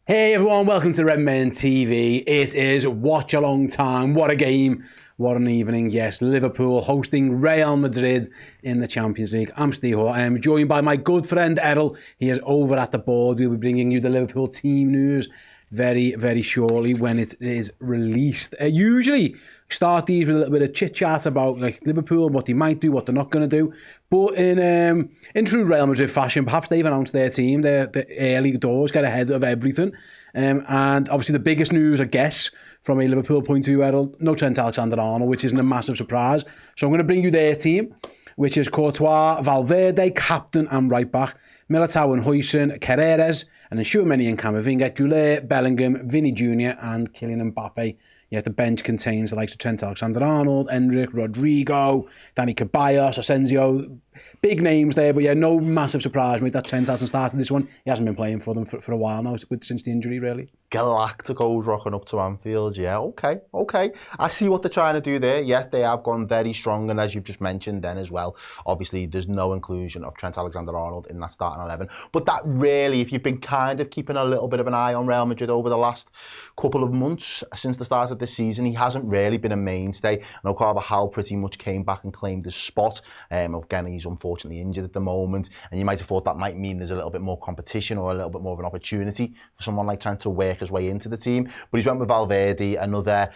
Hey everyone, welcome to Redmen TV. It is Watchalong time. What a game. What an evening. Yes, Liverpool hosting Real Madrid in the Champions League. I'm Steve Hall. I am joined by my good friend Errol. He is over at the board. We'll be bringing you the Liverpool team news very, very shortly when it is released. Usually start these with a little bit of chit-chat about like Liverpool, what they might do, what they're not going to do. But in true Real Madrid fashion, perhaps they've announced their team. The early doors get ahead of everything. And obviously the biggest news, I guess, from a Liverpool point of view, Errol, no Trent Alexander-Arnold, which isn't a massive surprise. So I'm going to bring you their team, which is Courtois, Valverde, captain and right back, Militao and Huijsen, Carreras, and then Tchouaméni and Camavinga, Goulet, Bellingham, Vinny Jr. and Kylian Mbappe. Yet the bench contains the likes of Trent Alexander-Arnold, Endrick, Rodrigo, Dani Ceballos, Asensio. Big names there, but yeah, no massive surprise, mate, that Trent hasn't started this one. He hasn't been playing for them for a while now, since the injury, really. Galacticos rocking up to Anfield, yeah, okay. I see what they're trying to do there. Yes, they have gone very strong, and as you've just mentioned then as well, obviously there's no inclusion of Trent Alexander-Arnold in that starting 11. But that really, if you've been kind of keeping a little bit of an eye on Real Madrid over the last couple of months since the start of this season, he hasn't really been a mainstay. I know Carvajal pretty much came back and claimed his spot. Again, he's unfortunately injured at the moment, and you might have thought that might mean there's a little bit more competition or a little bit more of an opportunity for someone like Trent to work his way into the team. But he's went with Valverde, another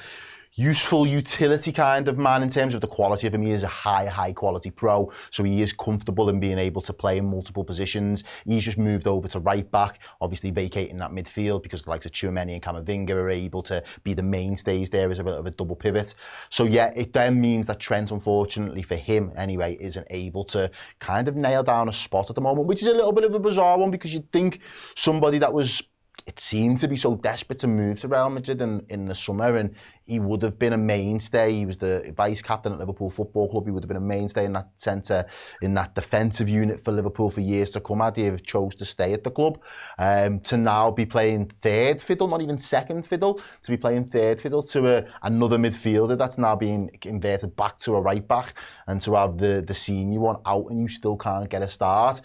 useful utility kind of man in terms of the quality of him. He is a high quality pro, so he is comfortable in being able to play in multiple positions. He's just moved over to right back, obviously vacating that midfield because the likes of Tchouaméni and Camavinga are able to be the mainstays there as a bit of a double pivot. So yeah, it then means that Trent, unfortunately for him anyway, isn't able to kind of nail down a spot at the moment, which is a little bit of a bizarre one because you'd think somebody that was, it seemed to be so desperate to move to Real Madrid in the summer, and he would have been a mainstay. He was the vice captain at Liverpool Football Club. He would have been a mainstay in that centre, in that defensive unit for Liverpool for years to come. Had he have chose to stay at the club, to now be playing third fiddle, not even second fiddle, to be playing third fiddle to another midfielder that's now being converted back to a right back, and to have the senior one out and you still can't get a start,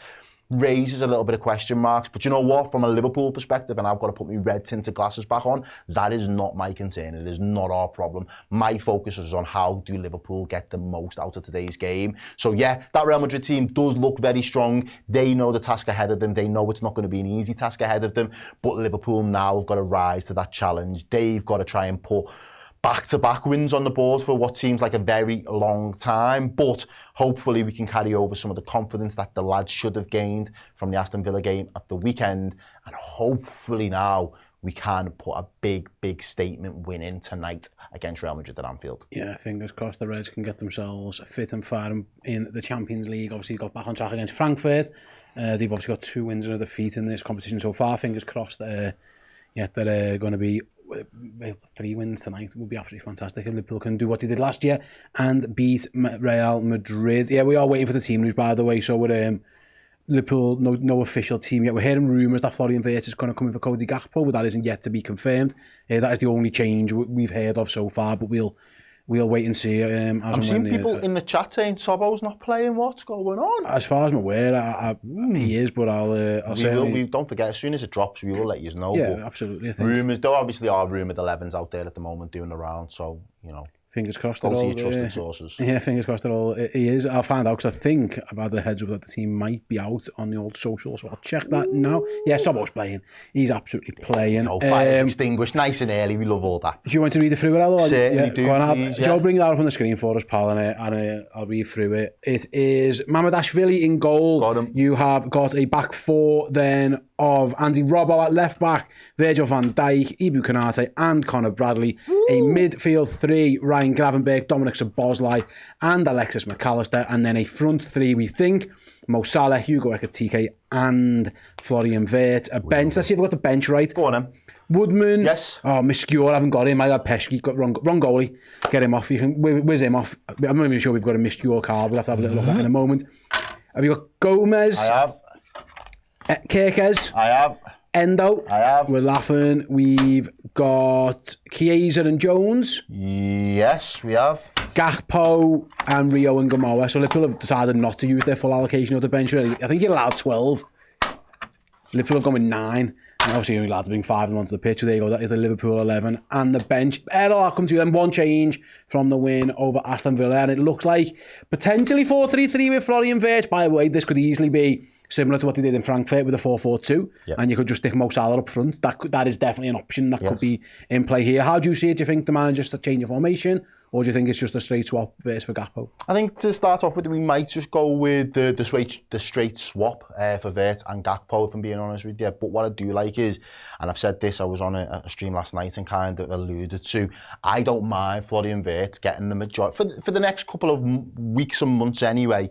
raises a little bit of question marks. But you know what, from a Liverpool perspective, and I've got to put my red tinted glasses back on, that is not my concern. It is not our problem. My focus is on how do Liverpool get the most out of today's game. So yeah, that Real Madrid team does look very strong. They know the task ahead of them. They know it's not going to be an easy task ahead of them, but Liverpool now have got to rise to that challenge. They've got to try and put back-to-back wins on the board for what seems like a very long time, but hopefully we can carry over some of the confidence that the lads should have gained from the Aston Villa game at the weekend, and hopefully now we can put a big statement win in tonight against Real Madrid at Anfield. Yeah, fingers crossed the Reds can get themselves fit and firing in the Champions League. Obviously got back on track against Frankfurt. They've obviously got 2 wins and a defeat in this competition so far. Fingers crossed they're going to be 3 wins tonight. Would be absolutely fantastic if Liverpool can do what they did last year and beat Real Madrid. Yeah, we are waiting for the team news, by the way. So we're Liverpool, no official team yet. We're hearing rumours that Florian Wirtz is going to come in for Cody Gakpo, but that isn't yet to be confirmed. That is the only change we've heard of so far, but we'll wait and see. I'm seeing people in the chat saying Sobo's not playing. What's going on? As far as I'm aware, he is, but I'll say. We don't forget, as soon as it drops, we will let you know. Yeah, absolutely. Rumours, there obviously are rumoured 11s out there at the moment doing the round, so, you know. Fingers crossed. Go to your trusted sources. Yeah, fingers crossed that all he is. I'll find out because I think I've had the heads up that the team might be out on the old social, so I'll check that now. Yeah, Sobo's playing. He's absolutely playing. Fire's extinguished, nice and early. We love all that. Do you want to read it through it, Errol? Certainly do. Go on, Joe, bring that up on the screen for us, pal, and I'll read through it. It is Mamardashvili in goal. Got him. You have got a back 4 then of Andy Robbo at left back, Virgil van Dijk, Ibu Konate and Conor Bradley. Ooh. A midfield 3, Ryan Gravenberch, Dominic Szoboszlai and Alexis McAllister. And then a front 3, we think, Mo Salah, Hugo Ekitike and Florian Wirtz. A bench, let's see if we've got the bench right. Go on then. Woodman. Yes. Oh, Miscure, I haven't got him. I got Pesky, got wrong goalie. Get him off. You can whiz him off. I'm not even sure we've got a Miscure card. We'll have to have a little look at that in a moment. Have you got Gomez? I have. Kirkes. I have. Endo. I have. We're laughing. We've got Chiesa and Jones. Yes, we have. Gakpo and Rio and Gamoa. So Liverpool have decided not to use their full allocation of the bench, really. I think you're allowed 12. Liverpool have gone with 9. And obviously, only lads bring 5 of them onto the pitch. So there you go. That is the Liverpool 11 and the bench. Errol, I'll come to you then. One change from the win over Aston Villa. And it looks like potentially 4-3-3 with Florian Wirtz. By the way, this could easily be similar to what they did in Frankfurt with a 4-4-2. Yep. And you could just stick Mo Salah up front. That is definitely an option that could be in play here. How do you see it? Do you think the manager's to change the formation? Or do you think it's just a straight swap Wirtz for Gakpo? I think to start off with, we might just go with the straight swap for Wirtz and Gakpo, if I'm being honest with you. But what I do like is, and I've said this, I was on a stream last night and kind of alluded to, I don't mind Florian Wirtz getting the majority, for the next couple of weeks and months anyway,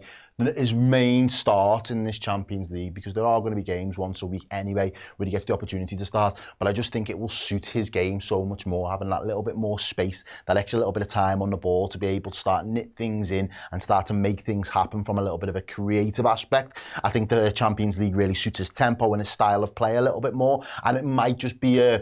his main start in this Champions League, because there are going to be games once a week anyway where he gets the opportunity to start. But I just think it will suit his game so much more, having that little bit more space, that extra little bit of time on the ball to be able to start knit things in and start to make things happen from a little bit of a creative aspect. I think the Champions League really suits his tempo and his style of play a little bit more, and it might just be a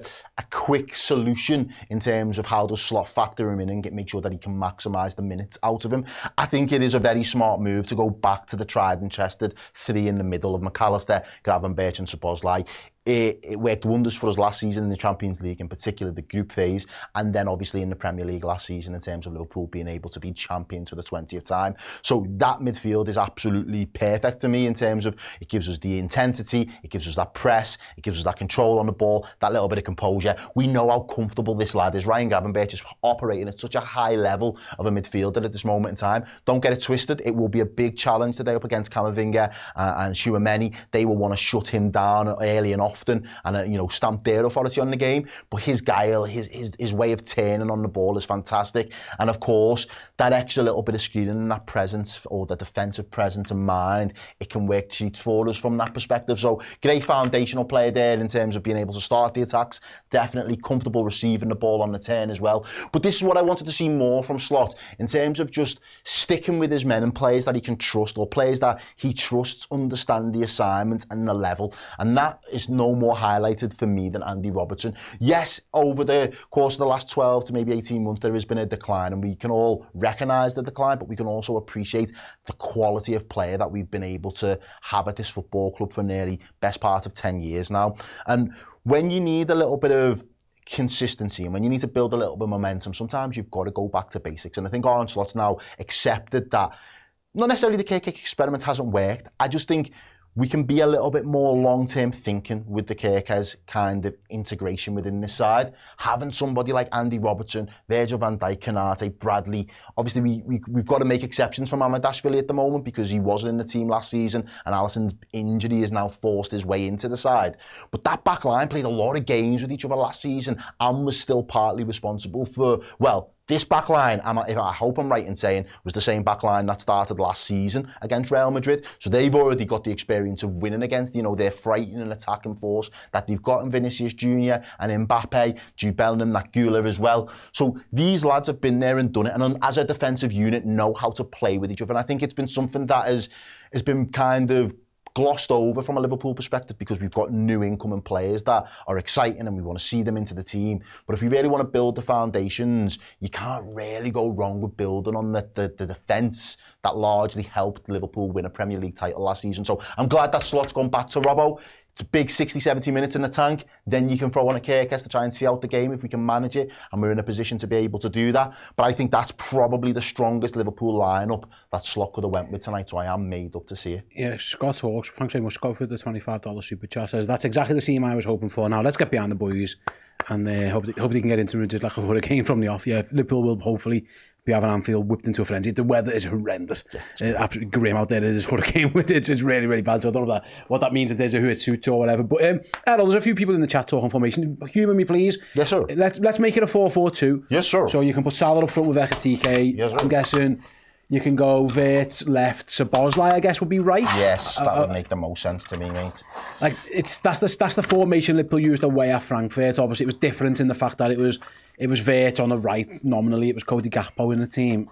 quick solution in terms of how does Slot factor him in and make sure that he can maximise the minutes out of him. I think it is a very smart move to go back to the tried and tested 3 in the middle of McAllister, Gravenberch and Szoboszlai. It worked wonders for us last season in the Champions League, in particular the group phase, and then obviously in the Premier League last season in terms of Liverpool being able to be champions for the 20th time. So that midfield is absolutely perfect to me in terms of it gives us the intensity, it gives us that press, it gives us that control on the ball, that little bit of composure. We know how comfortable this lad is. Ryan Gravenberch is operating at such a high level of a midfielder at this moment in time. Don't get it twisted, it will be a big challenge today up against Camavinga and Tchouaméni. They will want to shut him down early and often and stamp their authority on the game. But his guile, his way of turning on the ball is fantastic. And of course, that extra little bit of screening and that presence, or the defensive presence and mind, it can work cheats for us from that perspective. So great foundational player there in terms of being able to start the attacks. Definitely comfortable receiving the ball on the turn as well. But this is what I wanted to see more from Slot, in terms of just sticking with his men and players that he can trust, or players that he trusts understand the assignment and the level. And that is no more highlighted for me than Andy Robertson. Yes, over the course of the last 12 to maybe 18 months, there has been a decline, and we can all recognise the decline, but we can also appreciate the quality of player that we've been able to have at this football club for nearly best part of 10 years now. And when you need a little bit of consistency, and when you need to build a little bit of momentum, sometimes you've got to go back to basics. And I think Arne Slot's now accepted that not necessarily the kick experiment hasn't worked. I just think we can be a little bit more long-term thinking with the Kirkes kind of integration within this side. Having somebody like Andy Robertson, Virgil van Dijk, Konate, Bradley. Obviously, we've got to make exceptions from Ahmedashvili at the moment because he wasn't in the team last season, and Alisson's injury has now forced his way into the side. But that back line played a lot of games with each other last season and was still partly responsible for, well, this backline, I hope I'm right in saying, was the same backline that started last season against Real Madrid. So they've already got the experience of winning against, their frightening attacking force that they've got in Vinicius Junior and Mbappe, Jude Bellingham, that Gula as well. So these lads have been there and done it, and as a defensive unit, know how to play with each other. And I think it's been something that has been kind of glossed over from a Liverpool perspective, because we've got new incoming players that are exciting and we want to see them into the team. But if we really want to build the foundations, you can't really go wrong with building on the defence that largely helped Liverpool win a Premier League title last season. So I'm glad that Slot's gone back to Robbo. It's a big 60, 70 minutes in the tank. Then you can throw on a Kirkes to try and see out the game if we can manage it, and we're in a position to be able to do that. But I think that's probably the strongest Liverpool lineup that Slot could have went with tonight, so I am made up to see it. Yeah, Scott Hawks, thanks very much, Scott, for the $25 super chat. Says that's exactly the team I was hoping for. Now let's get behind the boys and hope they can get into Madrid like a hurricane from the off. Yeah, Liverpool will hopefully be having Anfield whipped into a frenzy. The weather is horrendous. Yeah, it's absolutely grim out there. It is hurricane. It's really, really bad. So I don't know what that means in terms of who it suits or whatever. But Errol, there's a few people in the chat talking formation. Humour me, please. Yes, sir. Let's make it a 4-4-2. Yes, sir. So you can put Salah up front with Ekitike. Yes, sir. I'm guessing you can go Wirtz left, Szoboszlai, I guess would be right. Yes, that would make the most sense to me, mate. Like that's the formation Liverpool used away at Frankfurt. Obviously, it was different in the fact that it was Wirtz on the right. Nominally, it was Cody Gakpo in the team.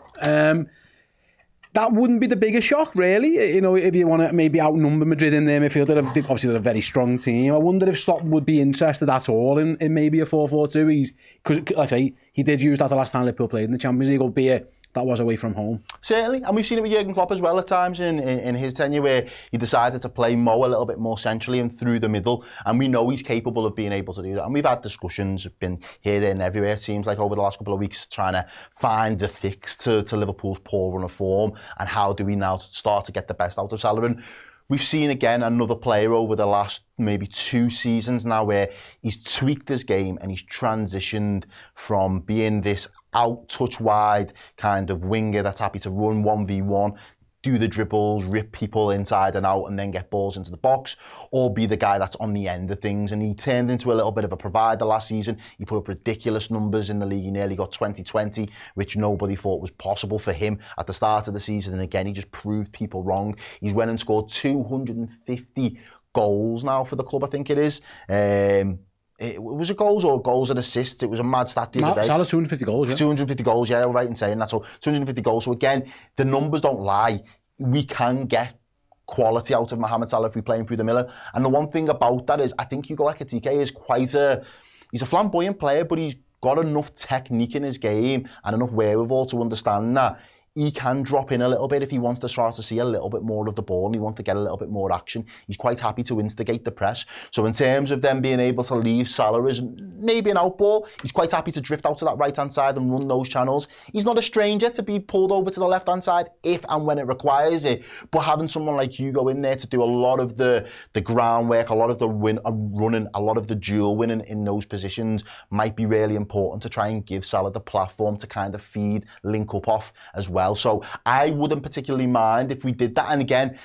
That wouldn't be the biggest shock, really. If you want to maybe outnumber Madrid in their midfield, obviously they're a very strong team. I wonder if Slot would be interested at all in maybe a 4-4-2. Because, like I say, he did use that the last time Liverpool played in the Champions League, albeit that was away from home. Certainly, and we've seen it with Jurgen Klopp as well at times in his tenure, where he decided to play Mo a little bit more centrally and through the middle, and we know he's capable of being able to do that. And we've had discussions, been here, there and everywhere, it seems like, over the last couple of weeks, trying to find the fix to Liverpool's poor run of form, and how do we now start to get the best out of Salah. And we've seen again another player over the last maybe 2 seasons now where he's tweaked his game and he's transitioned from being this out touch wide kind of winger that's happy to run 1v1, do the dribbles, rip people inside and out and then get balls into the box, or be the guy that's on the end of things. And he turned into a little bit of a provider last season. He put up ridiculous numbers in the league. He nearly got 20-20, which nobody thought was possible for him at the start of the season. And again, he just proved people wrong. He's went and scored 250 goals now for the club, I think it is. Was it goals and assists? It was a mad stat the other day. Salah's 250 goals, yeah. 250 goals, yeah, right in saying that. So 250 goals. So again, the numbers don't lie. We can get quality out of Mohamed Salah if we play him through the middle. And the one thing about that is, I think Hugo Ekitike is he's a flamboyant player, but he's got enough technique in his game and enough wherewithal to understand that he can drop in a little bit if he wants to start to see a little bit more of the ball and he wants to get a little bit more action. He's quite happy to instigate the press. So in terms of them being able to leave Salah as maybe an out ball, he's quite happy to drift out to that right-hand side and run those channels. He's not a stranger to be pulled over to the left-hand side if and when it requires it. But having someone like Hugo in there to do a lot of the groundwork, a lot of the running, a lot of the duel winning in those positions might be really important to try and give Salah the platform to kind of feed, link up off as well. So I wouldn't particularly mind if we did that. And again,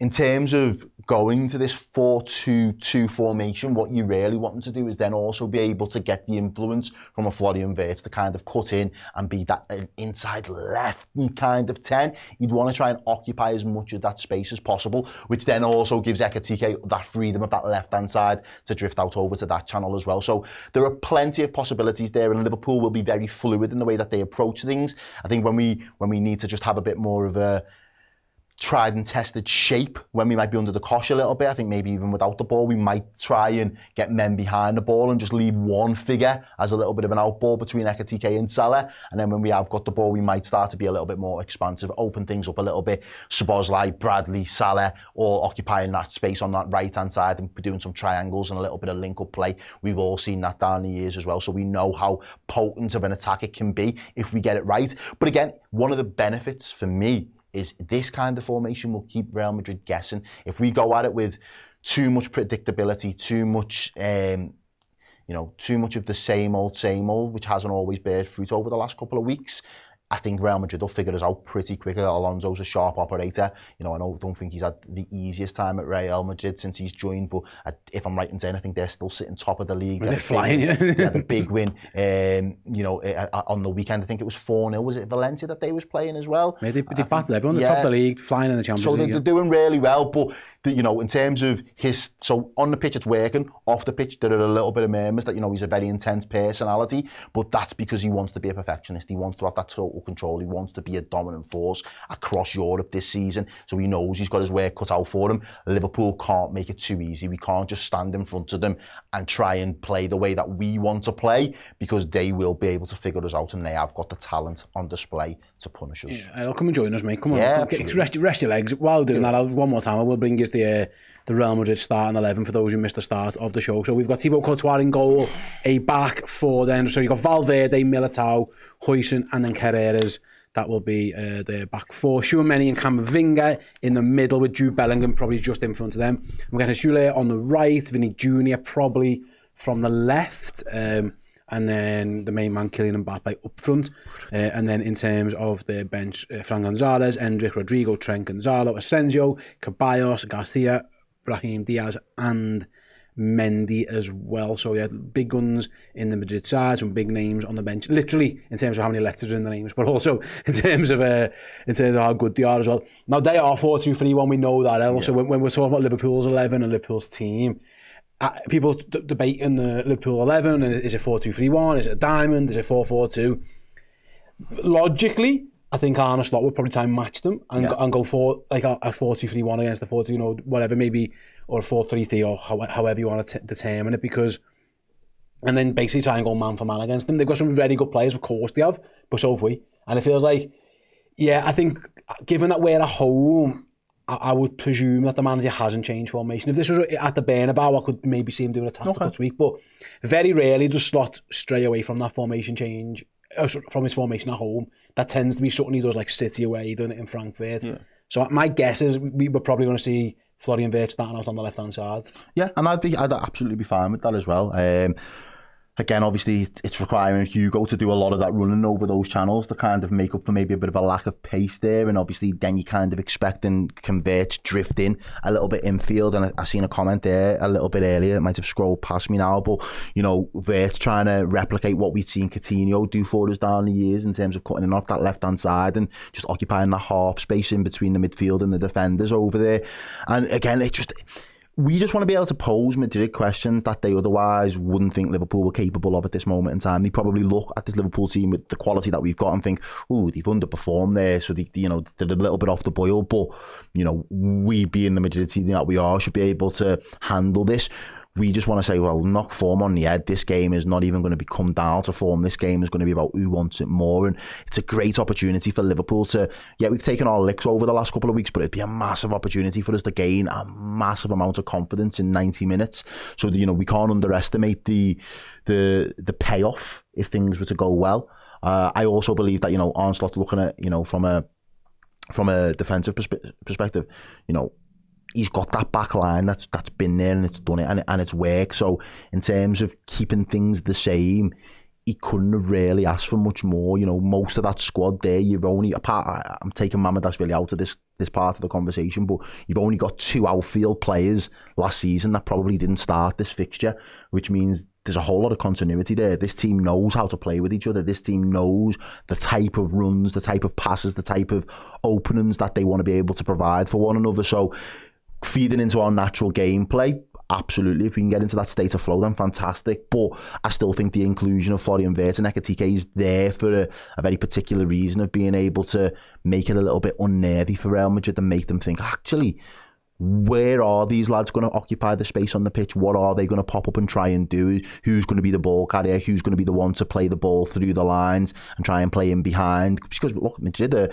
in terms of going to this 4-2-2 formation, what you really want to do is then also be able to get the influence from a Florian Wirtz to kind of cut in and be that inside left kind of 10. You'd want to try and occupy as much of that space as possible, which then also gives Ekitike that freedom of that left-hand side to drift out over to that channel as well. So there are plenty of possibilities there, and Liverpool will be very fluid in the way that they approach things. I think when we need to just have a bit more of a tried and tested shape, when we might be under the cosh a little bit, I think maybe even without the ball, we might try and get men behind the ball and just leave one figure as a little bit of an out ball between Ekitike and Salah. And then when we have got the ball, we might start to be a little bit more expansive, open things up a little bit. Szoboszlai, Bradley, Salah, all occupying that space on that right-hand side and doing some triangles and a little bit of link-up play. We've all seen that down the years as well, so we know how potent of an attack it can be if we get it right. But again, one of the benefits for me is this kind of formation will keep Real Madrid guessing. If we go at it with too much predictability, too much of the same old, which hasn't always beared fruit over the last couple of weeks, I think Real Madrid will figure us out pretty quickly. Alonso's a sharp operator. I don't think he's had the easiest time at Real Madrid since he's joined, but if I'm right in saying, I think they're still sitting top of the league. They're flying, yeah. They had a big win, on the weekend. I think it was 4-0. Was it Valencia that they was playing as well? Yeah, they battled everyone. They're top of the league, flying in the Champions League. So they're doing really well, but in terms of so on the pitch it's working. Off the pitch there are a little bit of murmurs that he's a very intense personality, but that's because he wants to be a perfectionist. He wants to have that total control. He wants to be a dominant force across Europe this season, so he knows he's got his work cut out for him. Liverpool can't make it too easy. We can't just stand in front of them and try and play the way that we want to play, because they will be able to figure us out, and they have got the talent on display to punish us. Yeah, I'll come and join us, mate. Come on, yeah, rest your legs. While doing that, one more time I will bring you the Real Madrid starting 11 for those who missed the start of the show. So we've got Thibaut Courtois in goal, a back four then. So you've got Valverde, Militao, Huijsen, and then Carreras. That will be the back four. Tchouaméni and Camavinga in the middle, with Jude Bellingham probably just in front of them. We're getting Soulé on the right, Vinny Jr. probably from the left, and then the main man, Kylian Mbappe, up front. And then in terms of the bench, Fran Gonzalez, Endrick, Rodrigo, Trent, Gonzalo, Asensio, Ceballos, Garcia, Brahim Diaz, and Mendy as well. So yeah, big guns in the Madrid side, some big names on the bench, literally in terms of how many letters are in the names, but also in terms of how good they are as well. Now they are 4-2-3-1, we know that. Also, when we're talking about Liverpool's 11 and Liverpool's team, people debating the Liverpool 11, is it 4-2-3-1, is it a diamond, is it 4-4-2? Logically, I think Arne Slot would probably try and match them and go for like a 4-2-3-1 against the 4-2, whatever, maybe, or a 4-3-3, or however you want to determine it, because, and then basically try and go man for man against them. They've got some very good players, of course they have, but so have we. And it feels like Yeah, I think given that we're at home, I would presume that the manager hasn't changed formation. If this was at the Bernabeu, I could maybe see him doing a tactical tweak, but very rarely does Slot stray away from that formation change, from his formation at home. That tends to be something he does like City away, doing it in Frankfurt. Yeah. So my guess is we were probably going to see Florian Wirtz starting out on the left-hand side. Yeah, and I'd absolutely be fine with that as well. Again, obviously, it's requiring Hugo to do a lot of that running over those channels to kind of make up for maybe a bit of a lack of pace there. And obviously, then you kind of expect and convert, drift in a little bit infield. And I seen a comment there a little bit earlier. It might have scrolled past me now. But, you know, Wirtz trying to replicate what we'd seen Coutinho do for us down the years in terms of cutting in off that left-hand side and just occupying that half space in between the midfield and the defenders over there. And again, we just want to be able to pose Madrid questions that they otherwise wouldn't think Liverpool were capable of at this moment in time. They probably look at this Liverpool team with the quality that we've got and think, oh, they've underperformed there, so they're a little bit off the boil. But, you know, we being the Madrid team that we are should be able to handle this. We just want to say, well, knock form on the head. This game is not even going to come down to form. This game is going to be about who wants it more. And it's a great opportunity for Liverpool to, we've taken our licks over the last couple of weeks, but it'd be a massive opportunity for us to gain a massive amount of confidence in 90 minutes. So, you know, we can't underestimate the payoff if things were to go well. I also believe that, you know, Arne Slot looking at, you know, from a defensive perspective, you know, he's got that back line that's been there and it's done it and it's worked. So in terms of keeping things the same, he couldn't have really asked for much more. You know, most of that squad there, I'm taking Mamadou really out of this part of the conversation, but you've only got 2 outfield players last season that probably didn't start this fixture, which means there's a whole lot of continuity there. This team knows how to play with each other. This team knows the type of runs, the type of passes, the type of openings that they want to be able to provide for one another. So feeding into our natural gameplay, absolutely. If we can get into that state of flow, then fantastic. But I still think the inclusion of Florian Wirtz and Ekitike is there for a very particular reason of being able to make it a little bit unnervy for Real Madrid and make them think, actually, where are these lads going to occupy the space on the pitch? What are they going to pop up and try and do? Who's going to be the ball carrier? Who's going to be the one to play the ball through the lines and try and play in behind? Because look, Madrid, they're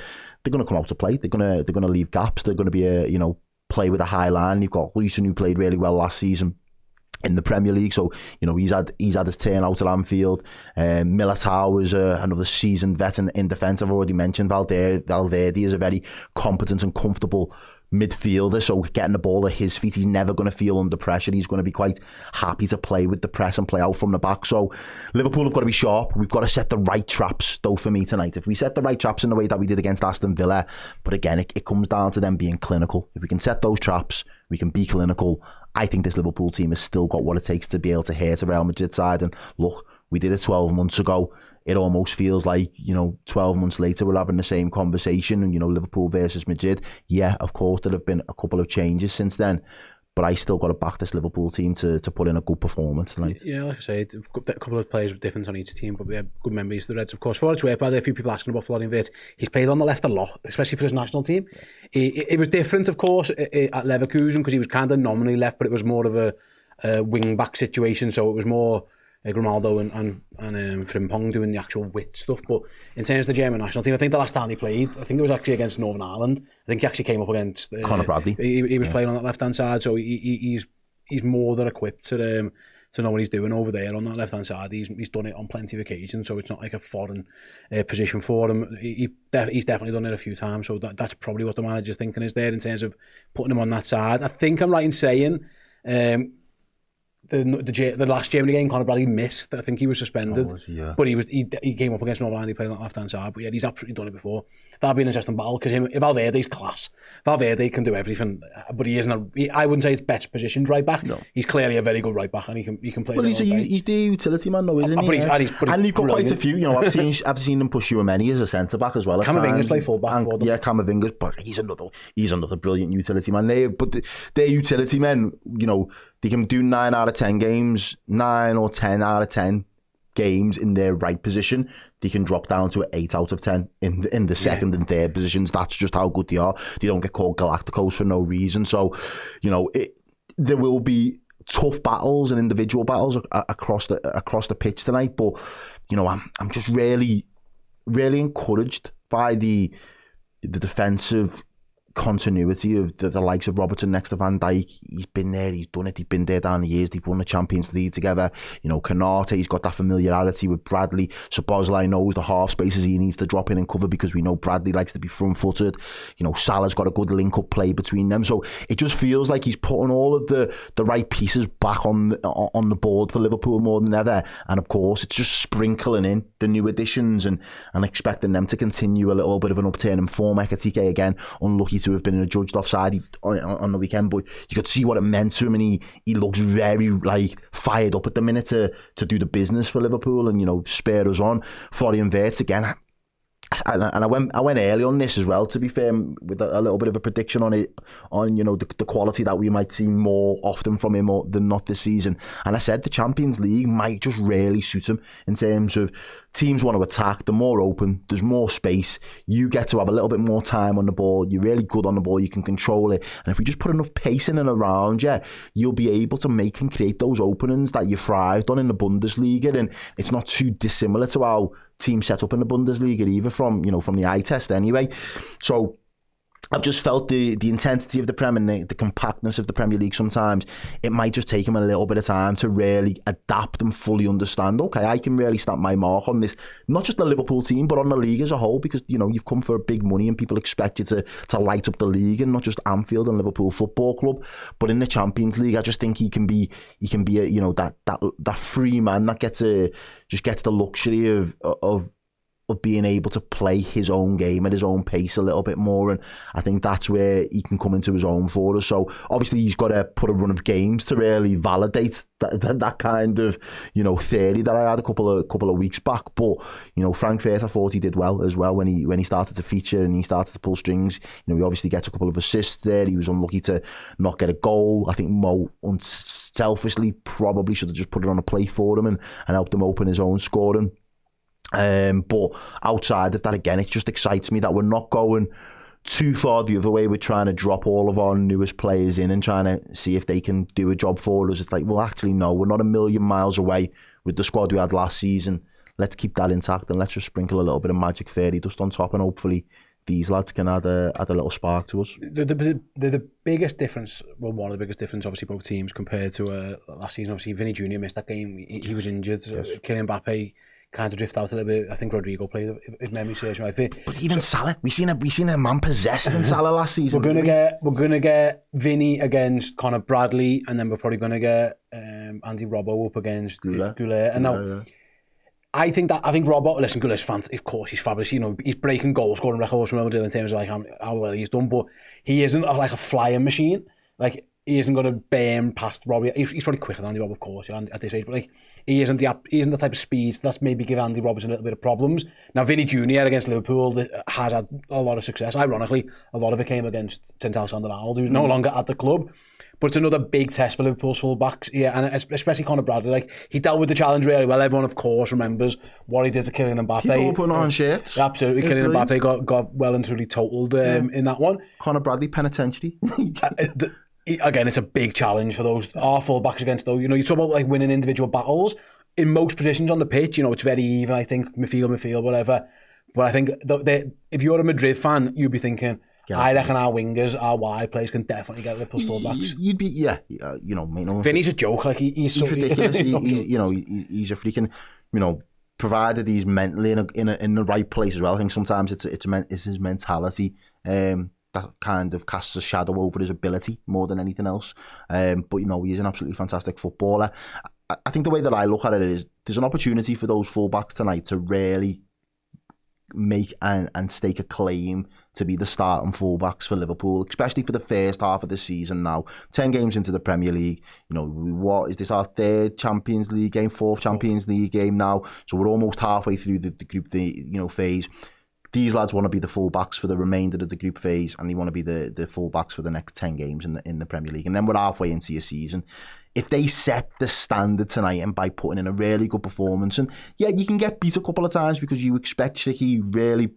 going to come out to play. They're going to leave gaps. They're going to be play with a high line. You've got Lucian, who played really well last season in the Premier League, so you know he's had his turn out at Anfield. Militao is another seasoned vet in defence. I've already mentioned Valverde is a very competent and comfortable midfielder, so getting the ball at his feet, he's never going to feel under pressure. He's going to be quite happy to play with the press and play out from the back. So Liverpool have got to be sharp. We've got to set the right traps, though, for me tonight. If we set the right traps in the way that we did against Aston Villa, but again, it comes down to them being clinical. If we can set those traps, we can be clinical. I think this Liverpool team has still got what it takes to be able to hit a Real Madrid side. And look, we did it 12 months ago. It almost feels like, 12 months later, we're having the same conversation. And, Liverpool versus Madrid. Yeah, of course, there have been a couple of changes since then. But I still got to back this Liverpool team to put in a good performance tonight. Yeah, like I say, a couple of players were different on each team, but we have good memories of the Reds, of course. For what it's worth, by the way, a few people asking about Florian Wirtz. He's played on the left a lot, especially for his national team. Yeah. It was different, of course, at Leverkusen, because he was kind of nominally left, but it was more of a wing-back situation, so it was more Grimaldo and Frimpong doing the actual wit stuff. But in terms of the German national team, I think the last time he played, I think it was actually against Northern Ireland. I think he actually came up against Conor Bradley. He was playing on that left-hand side, so he's more than equipped to know what he's doing over there on that left-hand side. He's done it on plenty of occasions, so it's not like a foreign position for him. He's definitely done it a few times, so that's probably what the manager's thinking is there in terms of putting him on that side. I think I'm right in saying the last Germany game, Conor Bradley missed. I think he was suspended, but he came up against Northern Ireland. He played on that left hand side, but yeah, he's absolutely done it before. That'll be an interesting battle because Valverde's class. Valverde can do everything, but he isn't. I wouldn't say he's best positioned right back. No. He's clearly a very good right back, and he can play. Well, he's the utility man, though, isn't he? And you've got quite a few. I've seen him push Tchouaméni as a centre back as well. Camavinga's play full back for them. Yeah, Camavinga's, but he's another brilliant utility man. They're utility men. They can do 9 out of 10 games, 9 or 10 out of 10 games in their right position. They can drop down to an 8 out of 10 in the second and third positions. That's just how good they are. They don't get called Galacticos for no reason. So, there will be tough battles and individual battles across the pitch tonight. But, I'm just really, really encouraged by the the defensive continuity of the likes of Robertson next to Van Dijk. He's been there, he's done it, he's been there down the years, they've won the Champions League together. You know, Canate, he's got that familiarity with Bradley. Szoboszlai knows the half spaces he needs to drop in and cover because we know Bradley likes to be front-footed. You know, Salah's got a good link-up play between them. So it just feels like he's putting all of the right pieces back on the board for Liverpool more than ever. And of course, it's just sprinkling in the new additions and expecting them to continue a little bit of an upturn in form. Ekitike, again, unlucky to have been adjudged offside on the weekend, but you could see what it meant to him, and he looks very fired up at the minute to do the business for Liverpool and, you know, spur us on. Florian Wirtz again. And I went early on this as well, to be fair, with a little bit of a prediction on it, on, you know, the quality that we might see more often from him than not this season. And I said the Champions League might just really suit him in terms of teams want to attack, they're more open, there's more space, you get to have a little bit more time on the ball, you're really good on the ball, you can control it. And if we just put enough pace in and around you, you'll be able to make and create those openings that you thrived on in the Bundesliga. And it's not too dissimilar to how teams set up in the Bundesliga either, from the eye test anyway. So I've just felt the intensity of the Prem and the compactness of the Premier League. Sometimes it might just take him a little bit of time to really adapt and fully understand, okay, I can really stamp my mark on this, not just the Liverpool team, but on the league as a whole, because, you know, you've come for big money and people expect you to light up the league, and not just Anfield and Liverpool Football Club, but in the Champions League. I just think he can be a, you know, that free man that gets the luxury of being able to play his own game at his own pace a little bit more, and I think that's where he can come into his own for us. So obviously he's got to put a run of games to really validate that kind of, you know, theory that I had a couple of weeks back. But, you know, Frank Wirtz, I thought he did well as well when he started to feature and he started to pull strings. You know, he obviously gets a couple of assists there. He was unlucky to not get a goal. I think Mo unselfishly probably should have just put it on a plate for him and helped him open his own scoring. But outside of that, again, it just excites me that we're not going too far the other way. We're trying to drop all of our newest players in and trying to see if they can do a job for us. It's like, well, actually, no, we're not a million miles away with the squad we had last season. Let's keep that intact and let's just sprinkle a little bit of magic fairy dust on top, and hopefully these lads can add a little spark to us. The biggest difference, well, one of the biggest difference, obviously, both teams compared to last season. Obviously, Vinny Jr. missed that game. He was injured. Yes. Kylian Mbappe kind of drift out a little bit. I think Rodrigo played, if memory serves right. But even Salah, we seen a man possessed in Salah last season. We're gonna get Vinny against Conor Bradley, and then we're probably gonna get Andy Robbo up against Goulet. And now, I think Robbo, listen, Goulet's fantastic. Of course, he's fabulous. You know, he's breaking goal scoring records from Madrid in terms of like how well he's done, but he isn't like a flying machine. Like, he isn't going to burn past Robbie. He's probably quicker than Andy Rob, of course, at this age, but like, he isn't the type of speed that's maybe give Andy Robertson a little bit of problems. Now, Vinny Jr. against Liverpool has had a lot of success. Ironically, a lot of it came against Trent Alexander-Arnold, who's no longer at the club. But it's another big test for Liverpool's full-backs, yeah, and especially Conor Bradley. Like, he dealt with the challenge really well. Everyone, of course, remembers what he did to Kylian Mbappe. People putting on shirts. Absolutely, Kylian Mbappe got well and truly totaled in that one. Conor Bradley, penitentiary. Again, it's a big challenge for those, our full-backs against those. You know, you talk about like winning individual battles. In most positions on the pitch, you know, it's very even, I think, midfield, whatever. But I think if you're a Madrid fan, you'd be thinking, I reckon our wingers, our wide players can definitely get Liverpool's full-backs. You'd be, you know, mate. Vinny's a joke, like he's so ridiculous. He's a freaking, you know, provided he's mentally in the right place as well. I think sometimes it's his mentality that kind of casts a shadow over his ability more than anything else. But, you know, he's an absolutely fantastic footballer. I think the way that I look at it is there's an opportunity for those fullbacks tonight to really make and stake a claim to be the starting fullbacks for Liverpool, especially for the first half of the season now. 10 games into the Premier League. You know, what is this, our third Champions League game, fourth Champions League game now? So we're almost halfway through the group phase. These lads want to be the fullbacks for the remainder of the group phase, and they want to be the fullbacks for the next 10 games in the Premier League. And then we're halfway into your season. If they set the standard tonight and by putting in a really good performance, and yeah, you can get beat a couple of times because you expect tricky, really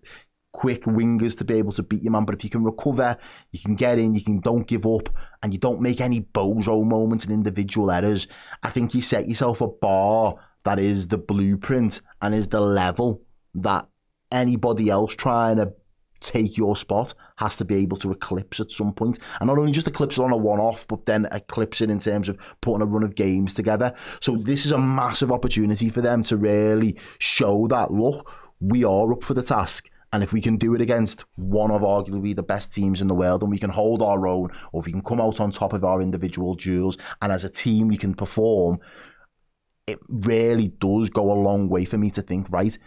quick wingers to be able to beat your man, but if you can recover, you can get in, don't give up, and you don't make any bozo moments and individual errors, I think you set yourself a bar that is the blueprint and is the level that anybody else trying to take your spot has to be able to eclipse at some point. And not only just eclipse it on a one-off, but then eclipse it in terms of putting a run of games together. So this is a massive opportunity for them to really show that, look, we are up for the task. And if we can do it against one of arguably the best teams in the world, and we can hold our own, or if we can come out on top of our individual duels, and as a team we can perform, it really does go a long way for me to think, right,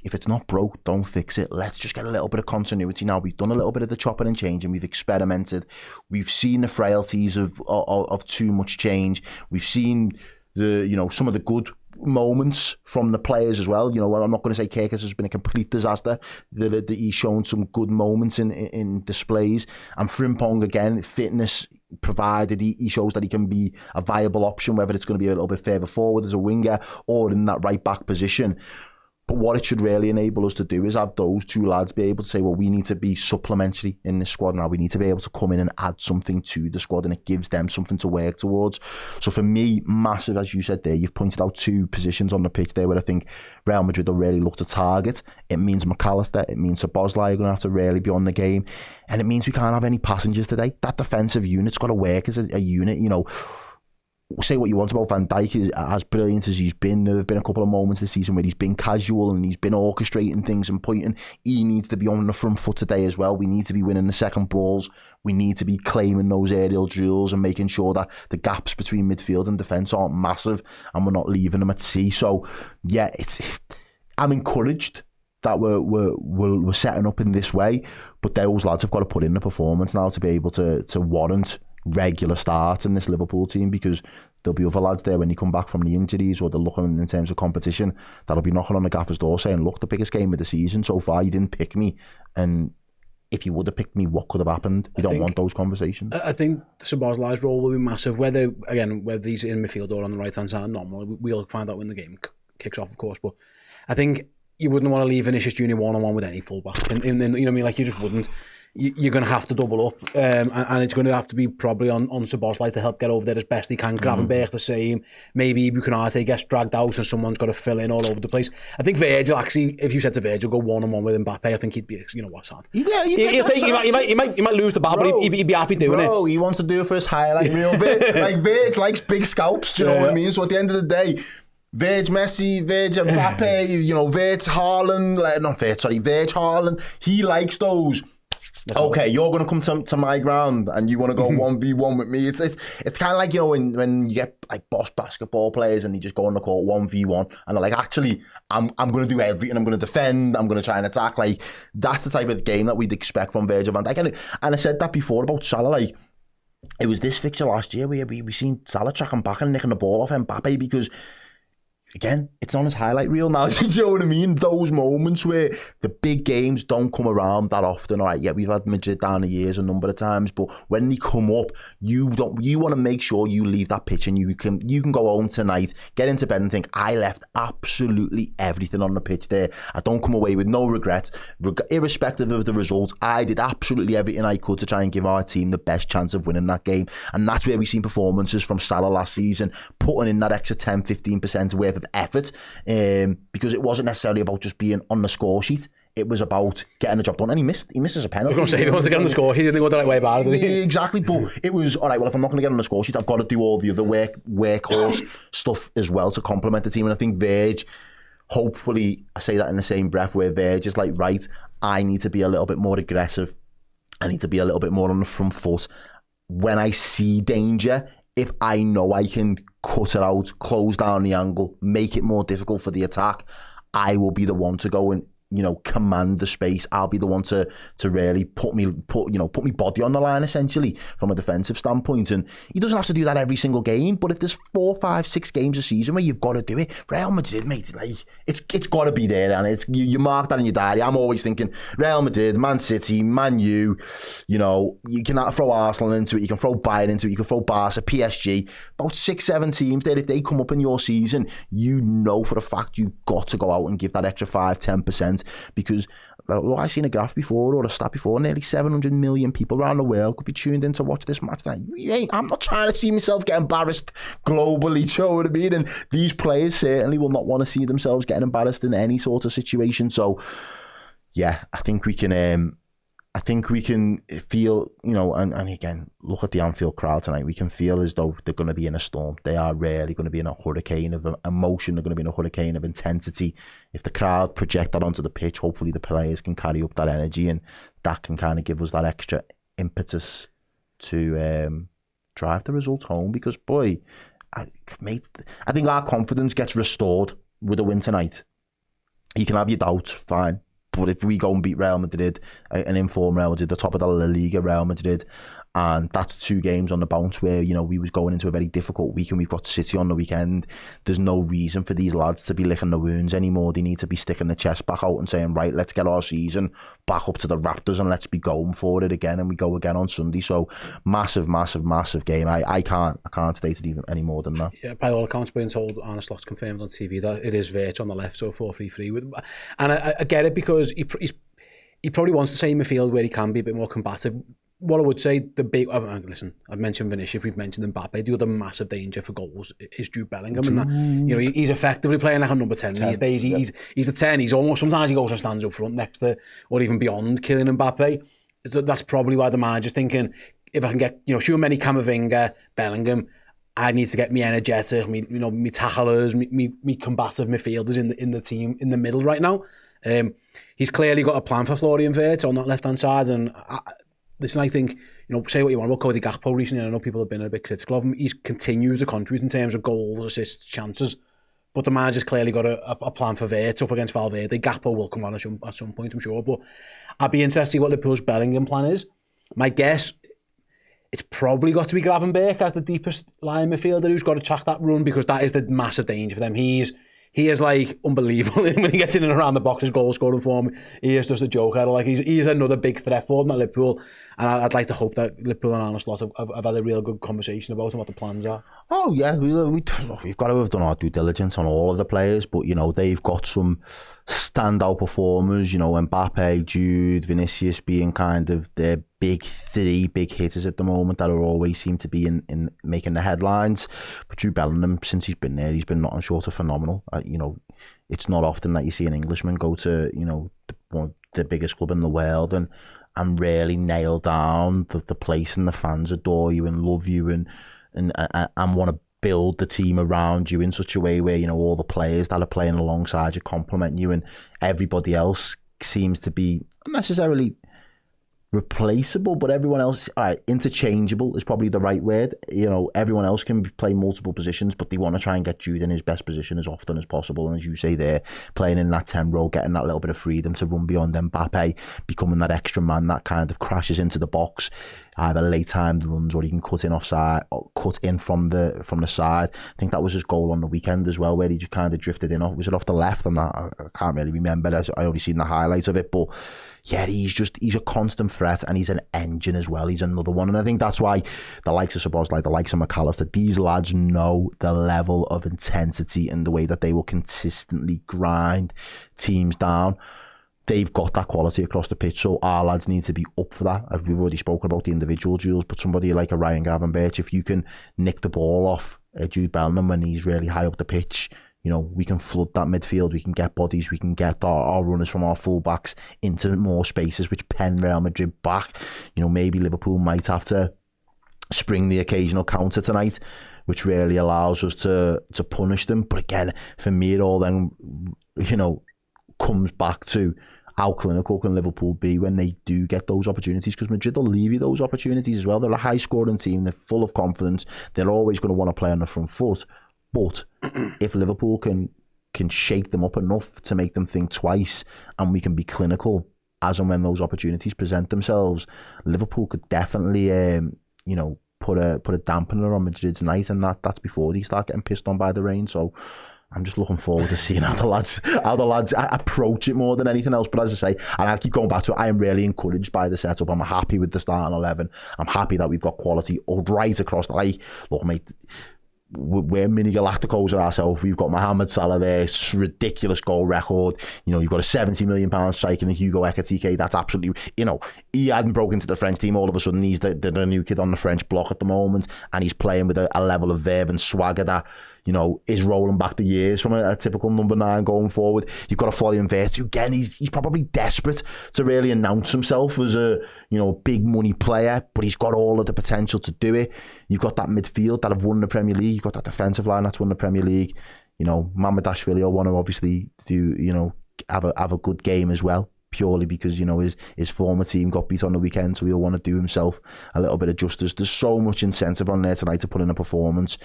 if it's not broke, don't fix it. Let's just get a little bit of continuity now. We've done a little bit of the chopping and changing. We've experimented. We've seen the frailties of too much change. We've seen some of the good moments from the players as well. I'm not going to say Kirkus has been a complete disaster. That he's shown some good moments in displays. And Frimpong, again, fitness provided, he shows that he can be a viable option, whether it's going to be a little bit further forward as a winger or in that right back position. But what it should really enable us to do is have those two lads be able to say, well, we need to be supplementary in this squad now. We need to be able to come in and add something to the squad, and it gives them something to work towards. So for me, massive, as you said there, you've pointed out two positions on the pitch there where I think Real Madrid will really look to target. It means McAllister, it means Szoboszlai are going to have to really be on the game, and it means we can't have any passengers today. That defensive unit's got to work as a unit, Say what you want about Van Dijk, as brilliant as he's been. There have been a couple of moments this season where he's been casual and he's been orchestrating things and pointing. He needs to be on the front foot today as well. We need to be winning the second balls. We need to be claiming those aerial duels and making sure that the gaps between midfield and defence aren't massive and we're not leaving them at sea. So yeah, I'm encouraged that we're setting up in this way, but those lads have got to put in the performance now to be able to warrant regular start in this Liverpool team, because there'll be other lads there when you come back from the injuries, or they're looking in terms of competition, that'll be knocking on the gaffer's door saying, look, the biggest game of the season so far, you didn't pick me, and if you would have picked me, what could have happened? We don't want those conversations. I think Szoboszlai's role will be massive, whether he's in midfield or on the right hand side. Normal, we'll find out when the game kicks off, of course, but I think you wouldn't want to leave Vinicius Junior one-on-one with any fullback, you know what I mean, like you just wouldn't. You're going to have to double up, and it's going to have to be probably on Szoboszlai to help get over there as best he can. Gravenberch the same. Maybe Bukanate gets dragged out and someone's got to fill in all over the place. I think Virgil, actually, if you said to Virgil, go one-on-one with Mbappe, I think he'd be, what's that? Yeah, he might lose the ball, but he'd be happy doing it. He wants to do it for his highlight reel. Virgil likes big scalps, do you know what I mean? So at the end of the day, Virg Messi, Virg Mbappe, Virg Haaland, Virg Haaland, he likes those. Okay, you're going to come to my ground and you want to go 1v1 with me. It's kind of like, when you get like boss basketball players and they just go on the court 1v1 and they're like, actually, I'm going to do everything. I'm going to defend. I'm going to try and attack. Like, that's the type of game that we'd expect from Virgil van Dijk. And I said that before about Salah. Like, it was this fixture last year where we seen Salah tracking back and nicking the ball off Mbappe because, again, it's on his highlight reel now. Do you know what I mean? Those moments where the big games don't come around that often. All right, yeah, we've had Madrid down the years a number of times, but when they come up, you want to make sure you leave that pitch and you can go home tonight, get into bed and think, I left absolutely everything on the pitch there. I don't come away with no regret. Irrespective of the result, I did absolutely everything I could to try and give our team the best chance of winning that game. And that's where we've seen performances from Salah last season, putting in that extra 10-15% worth of effort, because it wasn't necessarily about just being on the score sheet. It was about getting the job done, and he misses a penalty. I was going to say, if he wants to get on the score sheet, he didn't go the right way about it, did he? Exactly, but it was, all right, well, if I'm not going to get on the score sheet, I've got to do all the other workhorse stuff as well to complement the team. And I think Virg, hopefully, I say that in the same breath, where Virg is like, right, I need to be a little bit more aggressive. I need to be a little bit more on the front foot. When I see danger, if I know I can cut it out, close down the angle, make it more difficult for the attack, I will be the one to go and command the space. I'll be the one to really put me body on the line, essentially, from a defensive standpoint. And he doesn't have to do that every single game, but if there's 4, 5, 6 games a season where you've got to do it, Real Madrid, mate, like it's got to be there, and you mark that in your diary. I'm always thinking Real Madrid, Man City, Man U. You can throw Arsenal into it, you can throw Bayern into it, you can throw Barca, PSG. About 6, 7 teams there. If they come up in your season, for a fact you've got to go out and give that extra 5-10%. Because I've seen a graph before or a stat before, nearly 700 million people around the world could be tuned in to watch this match tonight. I'm not trying to see myself get embarrassed globally, do you know what I mean? And these players certainly will not want to see themselves getting embarrassed in any sort of situation. So yeah, I think we can I think we can feel, and again, look at the Anfield crowd tonight. We can feel as though they're going to be in a storm. They are really going to be in a hurricane of emotion. They're going to be in a hurricane of intensity. If the crowd project that onto the pitch, hopefully the players can carry up that energy, and that can kind of give us that extra impetus to drive the result home. Because, boy, I think our confidence gets restored with a win tonight. You can have your doubts, fine. But if we go and beat Real Madrid, an informed Real Madrid, the top of the La Liga Real Madrid, and that's 2 games on the bounce where, we was going into a very difficult week, and we've got City on the weekend. There's no reason for these lads to be licking the wounds anymore. They need to be sticking the chest back out and saying, right, let's get our season back up to the Raptors and let's be going for it again. And we go again on Sunday. So massive, massive, massive game. I can't state it even any more than that. Yeah, by all accounts, being told, Arne Slot's confirmed on TV that it is Wirtz on the left, so 4-3-3. And I get it, because he probably wants to stay in midfield where he can be a bit more combative. What I would say, listen, I've mentioned Vinicius, we've mentioned Mbappe. The other massive danger for goals is Jude Bellingham, and that, he's effectively playing like a number 10 these days. He's a 10. He's almost, sometimes he goes and stands up front next to, or even beyond, Kylian Mbappe. So that's probably why the manager's thinking, if I can get, Tchouaméni, Camavinga, Bellingham, I need to get me energetic, me tacklers, me combative midfielders in the team in the middle right now. He's clearly got a plan for Florian Wirtz on that left hand side, and listen, I think, say what you want about Cody Gakpo recently, I know people have been a bit critical of him. He's continues to contribute in terms of goals, assists, chances, but the manager's clearly got a plan for Wirtz up against Valverde. Gakpo will come on at some point, I'm sure, but I'd be interested to see what Liverpool's Bellingham plan is. My guess, it's probably got to be Gravenberch as the deepest line midfielder who's got to track that run, because that is the massive danger for them. He is like unbelievable when he gets in and around the box. His goal scoring form, he is just a joker. Like he's another big threat for them at Liverpool, and I'd like to hope that Liverpool and Arne Slot have had a real good conversation about him, what the plans are. Oh yeah, we've got to have done our due diligence on all of the players, but they've got some standout performers. Mbappe, Jude, Vinicius being kind of their three big hitters at the moment that always seem to be in making the headlines. But Jude Bellingham, since he's been there, he's been nothing short of phenomenal. It's not often that you see an Englishman go to the biggest club in the world and really nail down the place, and the fans adore you and love you and want to build the team around you in such a way where all the players that are playing alongside you compliment you, and everybody else seems to be not necessarily replaceable, but everyone else, interchangeable is probably the right word. Everyone else can play multiple positions, but they want to try and get Jude in his best position as often as possible. And as you say there, playing in that 10 role, getting that little bit of freedom to run beyond Mbappe, becoming that extra man that kind of crashes into the box, either late timed runs or he can cut in offside or cut in from the side. I think that was his goal on the weekend as well, where he just kind of drifted in. Was it off the left? And I can't really remember. I only seen the highlights of it, but yeah, he's a constant threat, and he's an engine as well. He's another one, and I think that's why the likes of Szoboszlai, the likes of McAllister, these lads know the level of intensity and the way that they will consistently grind teams down. They've got that quality across the pitch, so our lads need to be up for that. We've already spoken about the individual duels, but somebody like a Ryan Gravenberch, if you can nick the ball off Jude Bellingham when he's really high up the pitch, we can flood that midfield, we can get bodies, we can get our runners from our fullbacks into more spaces, which pen Real Madrid back. Maybe Liverpool might have to spring the occasional counter tonight, which really allows us to punish them. But again, for me, it all then, comes back to how clinical can Liverpool be when they do get those opportunities, because Madrid will leave you those opportunities as well. They're a high-scoring team, they're full of confidence, they're always going to want to play on the front foot. But if Liverpool can shake them up enough to make them think twice, and we can be clinical as and when those opportunities present themselves, Liverpool could definitely, put a dampener on Madrid's night, and that's before they start getting pissed on by the rain. So I'm just looking forward to seeing how the lads approach it more than anything else. But as I say, and I'll keep going back to it, I am really encouraged by the setup. I'm happy with the starting 11. I'm happy that we've got quality right across the look, mate. We're mini Galacticos ourselves. We've got Mohamed Salah there, ridiculous goal record. You've got a £70 million striker in Hugo Ekitike. That's absolutely, he hadn't broken into the French team. All of a sudden, he's the new kid on the French block at the moment, and he's playing with a level of verve and swagger that, you know, is rolling back the years from a typical number 9 going forward. You've got a Florian Wirtz, who again, he's probably desperate to really announce himself as a, you know, big money player, but he's got all of the potential to do it. You've got that midfield that have won the Premier League. You've got that defensive line that's won the Premier League. You know, Mamadashvili will want to obviously do, you know, have a good game as well, purely because, you know, his former team got beat on the weekend, so he'll want to do himself a little bit of justice. There's so much incentive on there tonight to put in a performance.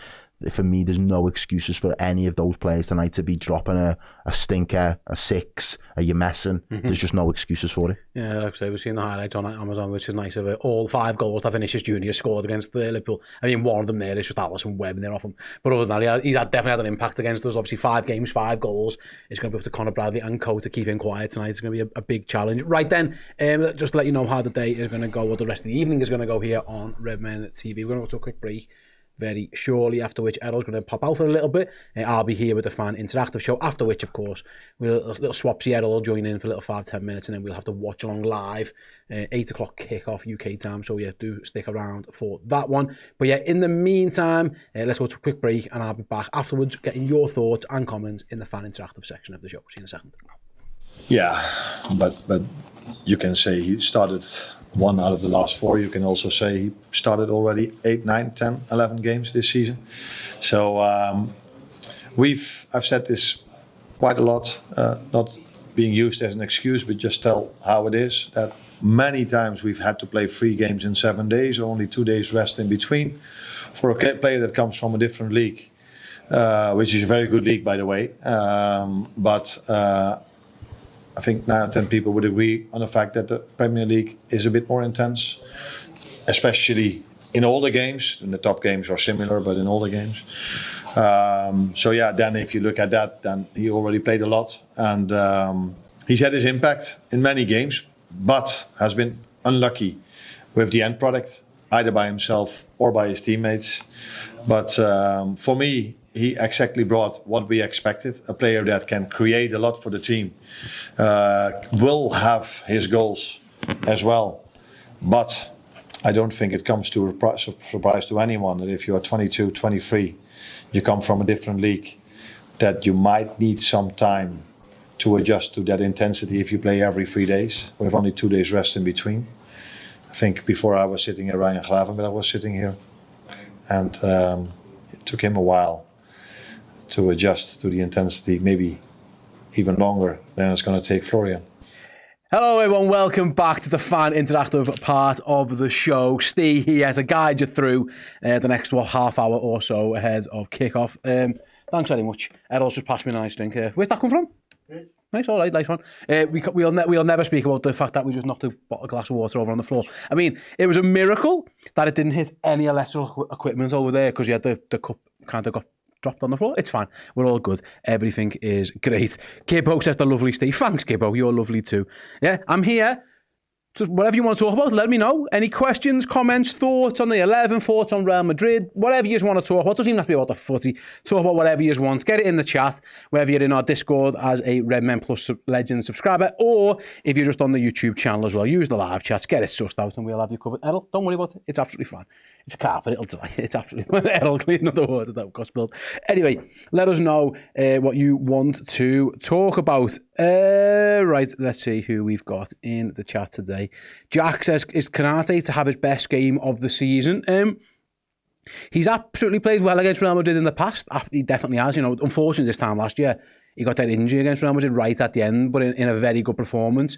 For me, there's no excuses for any of those players tonight to be dropping a stinker, a 6, a you're messing. There's just no excuses for it. Yeah, like I say, we've seen the highlights on Amazon, which is nice of it. All 5 goals that Vinicius Junior scored against the Liverpool. I mean, one of them there is just Alisson webbing it off him. But other than that, he's definitely had an impact against us. Obviously, 5 games, 5 goals. It's going to be up to Conor Bradley and Co to keep him quiet tonight. It's going to be a big challenge. Right then, just to let you know how the day is going to go, or the rest of the evening is going to go here on Redmen TV. We're going to go to a quick break very shortly, after which Errol's going to pop out for a little bit. I'll be here with the Fan Interactive Show, after which, of course, we'll a little swapsy. Errol will join in for a little 5-10 minutes, and then we'll have to watch along live, 8 o'clock kickoff UK time. So yeah, do stick around for that one. But yeah, in the meantime, let's go to a quick break, and I'll be back afterwards getting your thoughts and comments in the Fan Interactive section of the show. See you in a second. Yeah, but you can say he started 1 out of the last 4. You can also say he started already 8, 9, 10, 11 games this season. So I've said this quite a lot, not being used as an excuse, but just tell how it is, that many times we've had to play 3 games in 7 days, only 2 days rest in between, for a player that comes from a different league, which is a very good league, by the way. But I think 9 or 10 people would agree on the fact that the Premier League is a bit more intense, especially in all the games. And the top games are similar, but in all the games. So yeah, then if you look at that, then he already played a lot, and he's had his impact in many games, but has been unlucky with the end product, either by himself or by his teammates. But for me, he exactly brought what we expected, a player that can create a lot for the team, will have his goals as well. But I don't think it comes to a surprise to anyone that if you are 22, 23, you come from a different league, that you might need some time to adjust to that intensity if you play every 3 days, with only 2 days rest in between. I think before I was sitting here, Ryan Gravenberg was sitting here, and it took him a while to adjust to the intensity, maybe even longer than it's going to take Florian. Hello everyone, welcome back to the Fan Interactive part of the show. Steve here to guide you through the next half hour or so ahead of kickoff. Thanks very much. Errol's just passed me a nice drink. Where's that come from? Nice, all right, nice one. We'll never speak about the fact that we just knocked a glass of water over on the floor. I mean, it was a miracle that it didn't hit any electrical equipment over there, because you had the cup kind of got dropped on the floor. It's fine. We're all good. Everything is great. Kibbo says the lovely Steve. Thanks, Kibbo. You're lovely too. Yeah, I'm here. So whatever you want to talk about, let me know. Any questions, comments, thoughts on the 11, thoughts on Real Madrid, whatever you just want to talk about. It doesn't even have to be about the footy. Talk about whatever you just want. Get it in the chat, whether you're in our Discord as a Redmen Plus Legend subscriber, or if you're just on the YouTube channel as well. Use the live chats, get it sussed out, and we'll have you covered. Errol, don't worry about it. It's absolutely fine. It's a carpet, it'll dry. It's absolutely fine. Errol, clean up the water that got spilled. Anyway, let us know what you want to talk about. Right, let's see who we've got in the chat today. Jack says, is Konate to have his best game of the season? He's absolutely played well against Real Madrid in the past. He definitely has. You know, unfortunately this time last year, he got that injury against Real Madrid right at the end, but in a very good performance.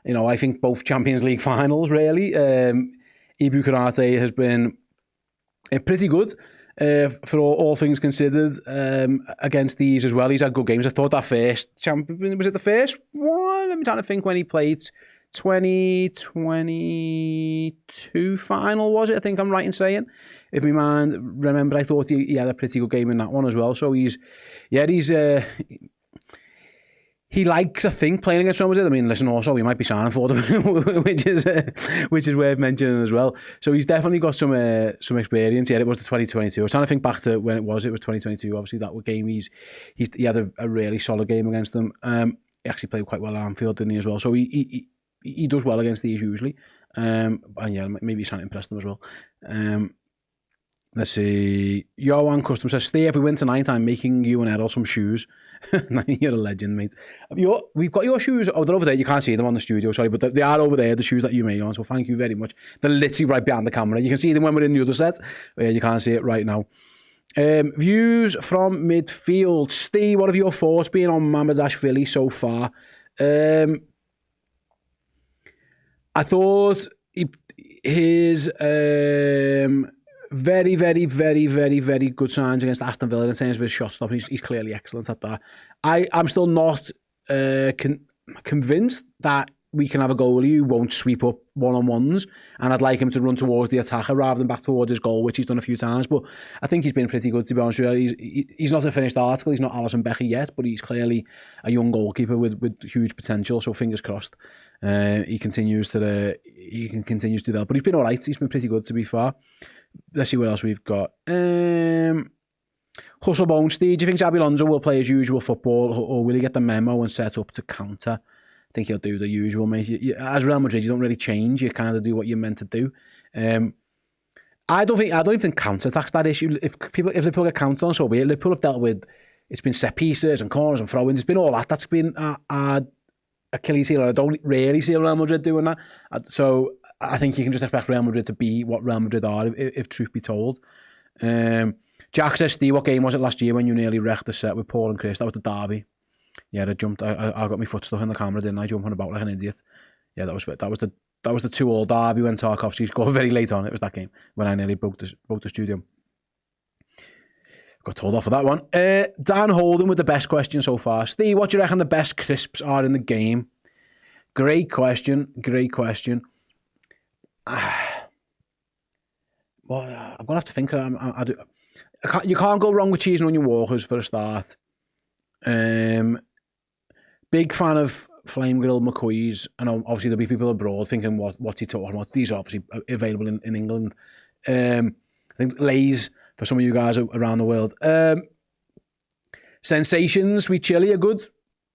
You know, I think both Champions League finals, really. Ibu Konate has been pretty good. For all things considered, against these as well. He's had good games. I thought that first champion, was it the first one? I'm trying to think when he played 2022 final, was it? I think I'm right in saying. If my mind remember, I thought he had a pretty good game in that one as well. So he likes, I think, playing against Real Madrid. I mean, listen, also, he might be signing for them, which is worth mentioning as well. So he's definitely got some experience. Yeah, it was the 2022. I was trying to think back to when it was. It was 2022. Obviously, that game, he had a really solid game against them. He actually played quite well at Anfield, didn't he, as well? So he does well against these usually. And yeah, maybe he's trying to impress them as well. Let's see. Johan Custom says, Steve, if we win tonight, I'm making you and Errol some shoes. You're a legend, mate. We've got your shoes. Oh, they're over there. You can't see them on the studio, sorry, but they are over there, the shoes that you made on. So thank you very much. They're literally right behind the camera. You can see them when we're in the other set. You can't see it right now. Views from midfield. Steve, what have your thoughts been on Mamardashvili so far? I thought his very, very, very, very, very good signs against Aston Villa in terms of his shot stopping. He's clearly excellent at that. I'm still not convinced that we can have a goalie who won't sweep up one-on-ones, and I'd like him to run towards the attacker rather than back towards his goal, which he's done a few times. But I think he's been pretty good, to be honest with you. He's not a finished article. He's not Alisson Becker yet, but he's clearly a young goalkeeper with huge potential. So fingers crossed, he continues to develop. But he's been all right. He's been pretty good, to be fair. Let's see what else we've got. Hustle Bone Steve, do you think Xabi Alonso will play his usual football, or will he get the memo and set up to counter? I think he'll do the usual, mate. As Real Madrid, you don't really change. You kind of do what you're meant to do. I don't even think counter-attack's that issue. If Liverpool get counted on, so be it. Liverpool have dealt with, it's been set pieces and corners and throw-ins. It's been all that. That's been our Achilles heel. I don't really see Real Madrid doing that. So I think you can just expect Real Madrid to be what Real Madrid are, if truth be told. Jack says, Steve, what game was it last year when you nearly wrecked the set with Paul and Chris? That was the derby. Yeah, I jumped. I got my foot stuck in the camera, didn't I? Jumping about like an idiot. Yeah, that was the 2-2 derby when Tarkovsky scored very late on. It was that game when I nearly broke the studio. Got told off for that one. Dan Holden with the best question so far. Steve, what do you reckon the best crisps are in the game? Great question. Well, I'm gonna have to think. You can't go wrong with cheese and onion walkers for a start. Big fan of flame grilled McCoy's, and obviously there'll be people abroad thinking what's he talking about. These are obviously available in England. I think Lay's for some of you guys around the world. Sensations sweet chili are good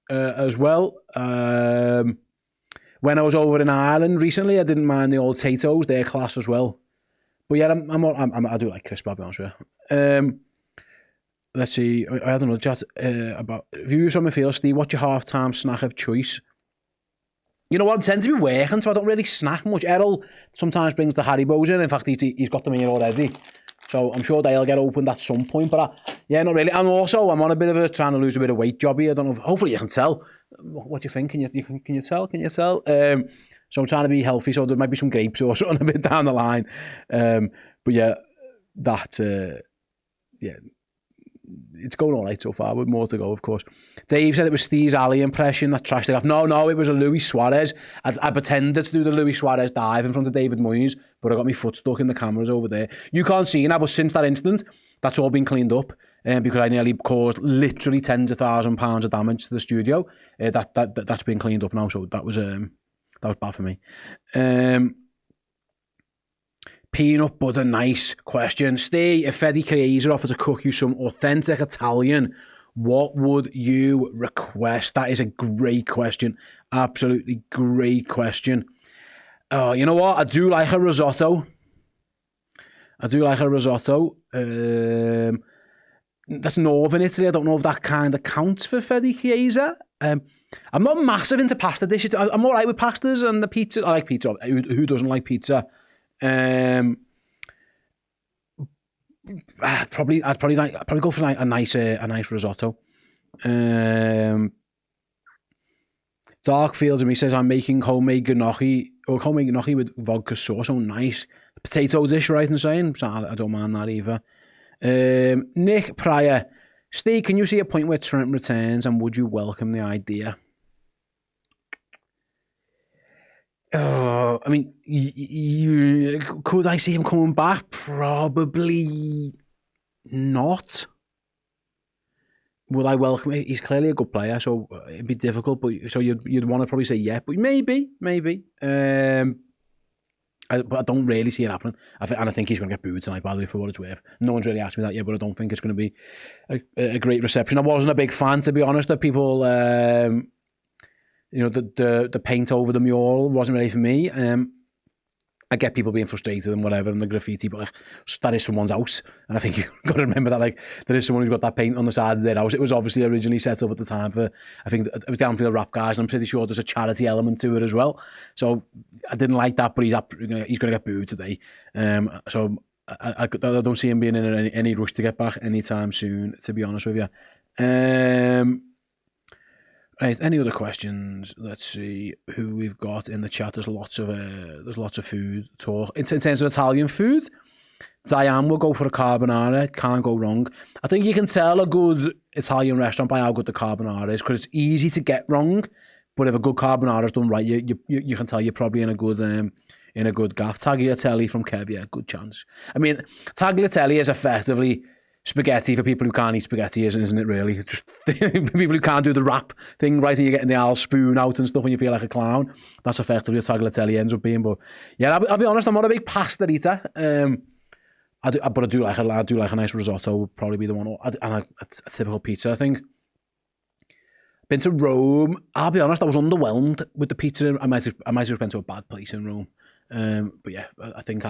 as well. When I was over in Ireland recently, I didn't mind the old Tato's. They're class as well. But yeah, I do like crisp, I'll be honest with you. Let's see. I had another chat about views from midfield. Steve, what's your half-time snack of choice? You know what? I tend to be working, so I don't really snack much. Errol sometimes brings the Haribos in. In fact, he's got them here already. So I'm sure they'll get opened at some point. But yeah, not really. And also, I'm on a bit of trying to lose a bit of weight job here. I don't know. Hopefully you can tell. What do you think? Can you tell? Can you tell? So I'm trying to be healthy. So there might be some grapes or something a bit down the line. But yeah, yeah. It's going all right so far, with more to go, of course. Dave said it was Steve's alley impression that trashed it off. No, it was a Luis Suarez. I pretended to do the Luis Suarez dive in front of David Moyes, but I got my foot stuck in the cameras over there. You can't see now, but since that incident, that's all been cleaned up because I nearly caused literally tens of £1,000s of damage to the studio. That's been cleaned up now, so that was bad for me. Peanut butter, nice question. Stay, if Fede Chiesa offered to cook you some authentic Italian, what would you request? That is a great question. Absolutely great question. Oh, you know what? I do like a risotto. That's Northern Italy. I don't know if that kind of counts for Fede Chiesa. I'm not massive into pasta dishes. I'm all right with pastas and the pizza. I like pizza. Who doesn't like pizza? I'd probably go for a nice risotto. Dark Fields and me says I'm making homemade gnocchi with vodka sauce. Oh, nice potato dish, right? And saying so I don't mind that either. Nick Pryor, Steve, can you see a point where Trent returns and would you welcome the idea? I mean, could I see him coming back? Probably not. Would I welcome it? He's clearly a good player, so it'd be difficult. But so you'd want to probably say yeah, but maybe. But I don't really see it happening. I think he's going to get booed tonight, by the way, for what it's worth. No one's really asked me that yet, but I don't think it's going to be a great reception. I wasn't a big fan, to be honest, of people. The paint over the mural wasn't really for me. I get people being frustrated and whatever and the graffiti, but like that is someone's house, and I think you've got to remember that like there is someone who's got that paint on the side of their house. It was obviously originally set up at the time for, I think it was the Anfield rap guys, and I'm pretty sure there's a charity element to it as well. So I didn't like that, but he's going to get booed today. So I don't see him being in any rush to get back anytime soon, to be honest with you. Right, any other questions? Let's see who we've got in the chat. There's lots of food talk. In terms of Italian food, Diane will go for a carbonara. Can't go wrong. I think you can tell a good Italian restaurant by how good the carbonara is, because it's easy to get wrong. But if a good carbonara is done right, you can tell you're probably in a good gaff. Tagliatelle from Kev, yeah, good chance. I mean, tagliatelle is effectively spaghetti for people who can't eat spaghetti, isn't it really? It's just people who can't do the wrap thing right, and you're getting the old spoon out and stuff and you feel like a clown. That's effectively what tagliatelle ends up being. But yeah, I'll be honest, I'm not a big pasta eater. But I do like a nice risotto, would probably be the one. And a typical pizza, I think. Been to Rome. I'll be honest, I was underwhelmed with the pizza. I might have been to a bad place in Rome. But yeah, I think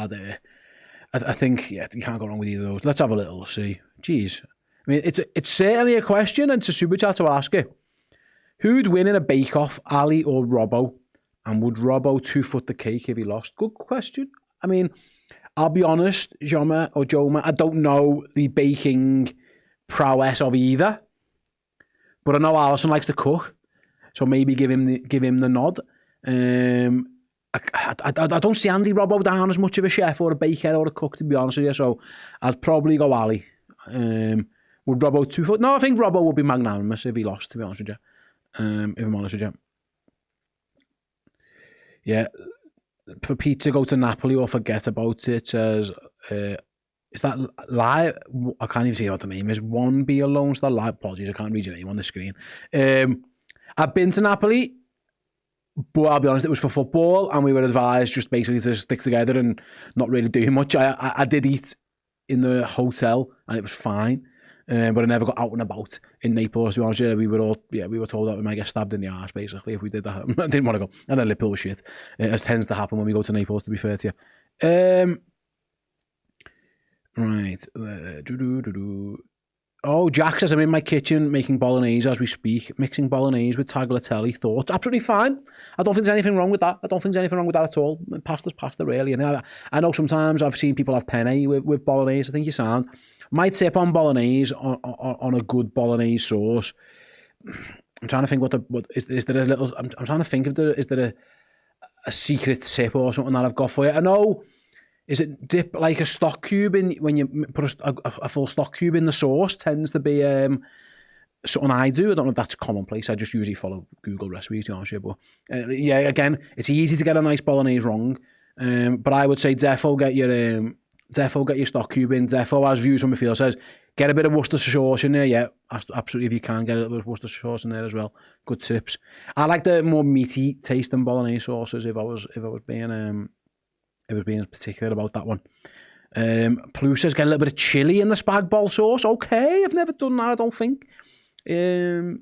I think, yeah, you can't go wrong with either of those. Let's have a little see. Jeez. I mean, it's certainly a question, and it's a super chat to ask it. Who'd win in a bake-off, Ali or Robbo? And would Robbo 2-foot the cake if he lost? Good question. I mean, I'll be honest, Joma, I don't know the baking prowess of either. But I know Alisson likes to cook, so maybe give him the nod. I don't see Andy Robbo down as much of a chef or a baker or a cook, to be honest with you, so I'd probably go Ali. Would Robbo 2-foot? No, I think Robbo would be magnanimous if he lost, to be honest with you. If I'm honest with you. Yeah, for Pete to go to Napoli or forget about it, says, is that live? I can't even see what the name is. One be alone, is that live? Apologies, I can't read your name on the screen. I've been to Napoli, but I'll be honest, it was for football, and we were advised just basically to stick together and not really do much. I did eat in the hotel, and it was fine, but I never got out and about in Naples. To be honest, we were told that we might get stabbed in the arse basically if we did that. I didn't want to go, and then Liverpool was shit, as tends to happen when we go to Naples. To be fair to you, right. Oh, Jack says, I'm in my kitchen making bolognese as we speak, mixing bolognese with tagliatelle. Thoughts? Absolutely fine. I don't think there's anything wrong with that. At all. Pasta's pasta, really. And I know sometimes I've seen people have penne with bolognese. I think you sound. My tip on bolognese, on a good bolognese sauce, I'm trying to think is there a little, I'm trying to think if is there a secret tip or something that I've got for you. I know. Is it dip like a stock cube in, when you put a full stock cube in the sauce, tends to be something I do. I don't know if that's commonplace. I just usually follow Google recipes, to be honest with you. But yeah, again, it's easy to get a nice bolognese wrong. But I would say defo get your stock cube in. Defo, as Views from Midfield says, get a bit of Worcestershire sauce in there. Yeah, absolutely. If you can, get a little bit of Worcestershire sauce in there as well. Good tips. I like the more meaty taste than bolognese sauces if I was being particular about that one. Plus says, get a little bit of chili in the spag bol sauce. Okay, I've never done that, I don't think. Well,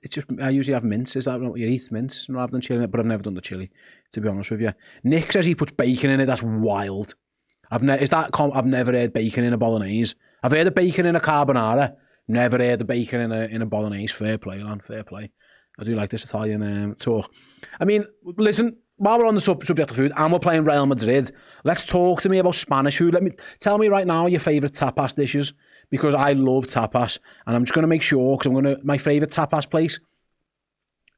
it's just, I usually have mince. Is that what you eat, mince, rather than chili? But I've never done the chili, to be honest with you. Nick says he puts bacon in it. That's wild. I've never heard bacon in a bolognese. I've heard of bacon in a carbonara. Never heard of bacon in a bolognese. Fair play, man. Fair play. I do like this Italian talk. I mean, listen, while we're on the subject of food and we're playing Real Madrid, let's talk to me about Spanish food. Tell me right now your favourite tapas dishes, because I love tapas, and I'm just going to make sure, because my favourite tapas place,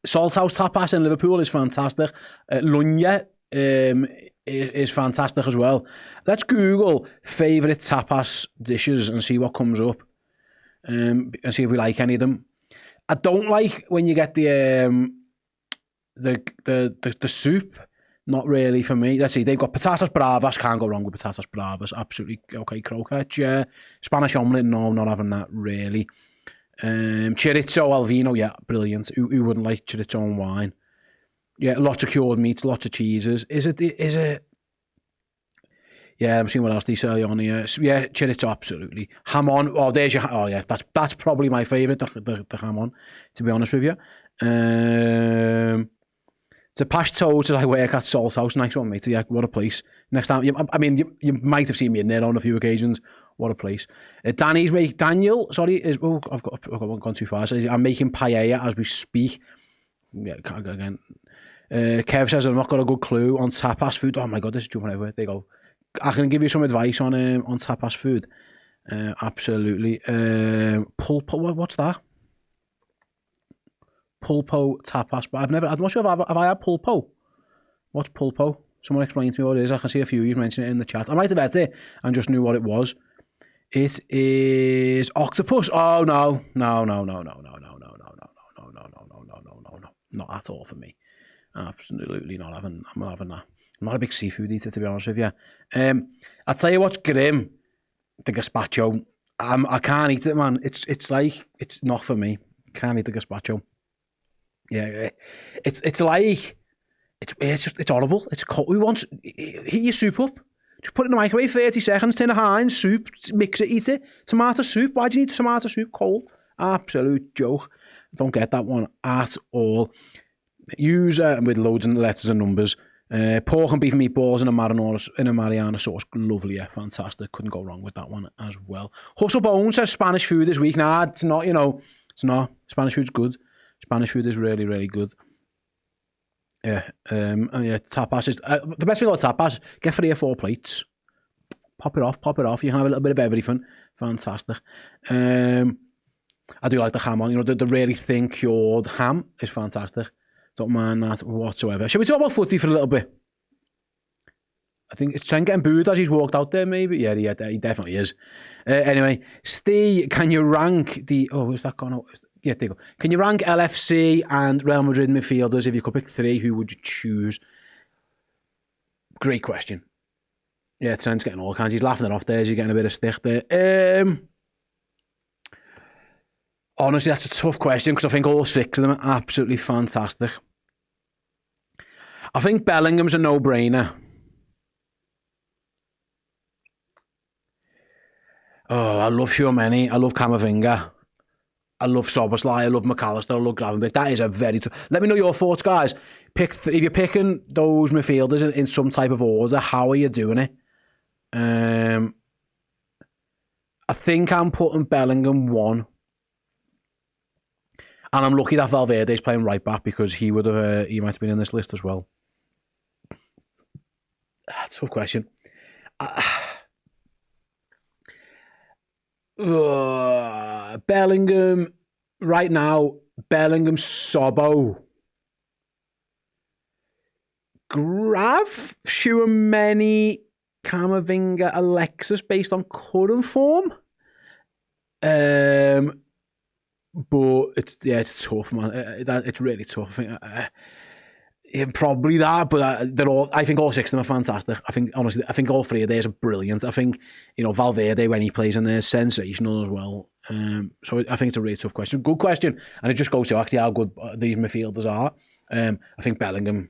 Salt House Tapas in Liverpool, is fantastic. Lunya is fantastic as well. Let's Google favourite tapas dishes and see what comes up, and see if we like any of them. I don't like when you get the soup. Not really for me. Let's see, they've got patatas bravas. Can't go wrong with patatas bravas. Absolutely okay. Croquettes, yeah. Spanish omelette, no, not having that really. Chorizo al vino, yeah, brilliant. Who wouldn't like chorizo and wine? Yeah, lots of cured meats, lots of cheeses. Is it? Yeah, I'm seeing what else they say on here. Yeah, chorizo, absolutely. Hamon. Oh, there's your. Oh yeah, that's probably my favourite. The hamon, to be honest with you. To pass toes as I work at Salt House. Nice one, mate. Yeah, what a place. Next time, you might have seen me in there on a few occasions. What a place. Daniel, sorry, I've gone too far. So I'm making paella as we speak. Yeah, can't go again. Kev says I've not got a good clue on tapas food. Oh my God, this is jumping everywhere. There you go. I can give you some advice on tapas food. Absolutely. Pulpo, what's that? Pulpo tapas, but I'm not sure if I had pulpo. What's pulpo? Someone explain to me what it is. I can see a few of you mention it in the chat. I might have had it and just knew what it was. It is octopus. Oh no. Not at all for me. Absolutely not having. I'm not having that. I'm not a big seafood eater, to be honest with you. I'll tell you what's grim. The gazpacho. I can't eat it, man. It's like it's not for me. Can't eat the gazpacho. Yeah, it's like it's horrible. It's cold. Heat your soup up. Just put it in the microwave 30 seconds. Tin of Heinz soup. Mix it. Eat it. Tomato soup. Why do you need tomato soup cold? Absolute joke. Don't get that one at all. Use with loads and letters and numbers. Pork and beef meatballs in a Mariana sauce. Lovely, yeah, fantastic. Couldn't go wrong with that one as well. Hustle Bones says Spanish food this week. Nah, it's not, it's not. Spanish food's good. Spanish food is really, really good. Yeah, tapas is... the best thing about tapas, get 3 or 4 plates. Pop it off. You can have a little bit of everything. Fantastic. I do like the ham on, the really thin cured ham is fantastic. Don't mind that whatsoever. Shall we talk about footy for a little bit? I think it's Trent getting booed as he's walked out there, maybe. Yeah, he definitely is. Anyway, Steve, can you rank the... Oh, where's that gone out? Yeah, there you go. Can you rank LFC and Real Madrid midfielders? If you could pick 3, who would you choose? Great question. Yeah, Trent's getting all kinds. He's laughing it off there. He's getting a bit of stick there. Honestly, that's a tough question because I think all 6 of them are absolutely fantastic. I think Bellingham's a no-brainer. Oh, I love Tchouaméni. I love Camavinga. I love Szoboszlai. I love McAllister. I love Gravenberch. That is a very tough... Let me know your thoughts, guys. If you're picking those midfielders in some type of order, how are you doing it? I think I'm putting Bellingham 1. And I'm lucky that Valverde's playing right back because he might have been in this list as well. That's a tough question. Bellingham, right now, Bellingham, Sobo, Grav, Tchouaméni, Camavinga, Alexis based on current form. But it's tough, man. It's really tough. I think, probably that, but they're all. I think all 6 of them are fantastic. I think honestly, all 3 of theirs are brilliant. I think Valverde when he plays in there is sensational as well. So I think it's a really tough question. Good question, and it just goes to actually how good these midfielders are. I think Bellingham.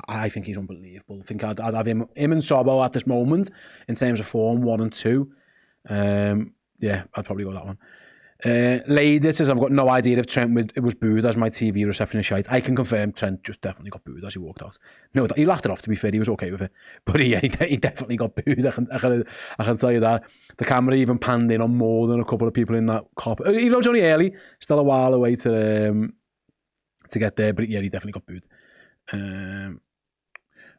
I think he's unbelievable. I think I'd have him and Sobo at this moment in terms of form 1 and 2. Yeah, I'd probably go that one. Lady says, I've got no idea if Trent was booed as my TV reception is shite. I can confirm Trent just definitely got booed as he walked out. No, he laughed it off, to be fair. He was okay with it. But he definitely got booed. I can tell you that. The camera even panned in on more than a couple of people in that cop. Even though it's only early, still a while away to get there. But yeah, he definitely got booed.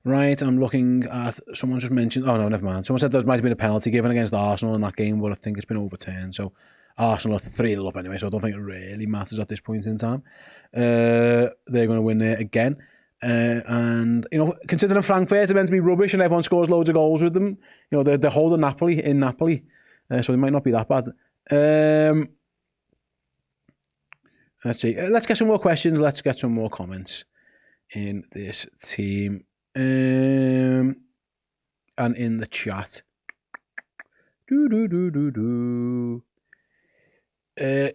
Right, I'm looking at... Someone just mentioned... Oh, no, never mind. Someone said there might have been a penalty given against Arsenal in that game, but I think it's been overturned. So Arsenal are 3-0 up anyway, so I don't think it really matters at this point in time. They're going to win there again. And, considering Frankfurt are meant to be rubbish and everyone scores loads of goals with them, they're holding Napoli in Napoli, so it might not be that bad. Let's see. Let's get some more questions. Let's get some more comments in this team. And in the chat.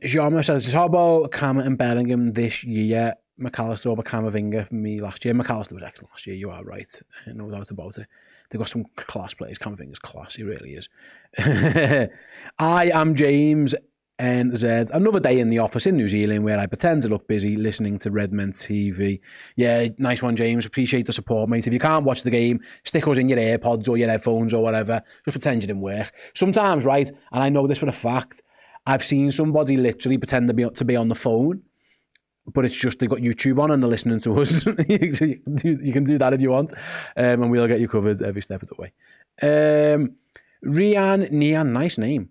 Jama says, how about Cam and Bellingham this year? McAllister over Camavinga for me last year. McAllister was excellent last year, you are right. No doubt about it. They've got some class players. Camavinga's class, he really is. I am James NZ. Another day in the office in New Zealand where I pretend to look busy listening to Redmen TV. Yeah, nice one, James. Appreciate the support, mate. If you can't watch the game, stick us in your AirPods or your headphones or whatever. Just pretend you didn't work. Sometimes, right, and I know this for a fact, I've seen somebody literally pretend to be on the phone, but it's just they've got YouTube on and they're listening to us. You can do that if you want, and we'll get you covered every step of the way. Rian Nian, nice name.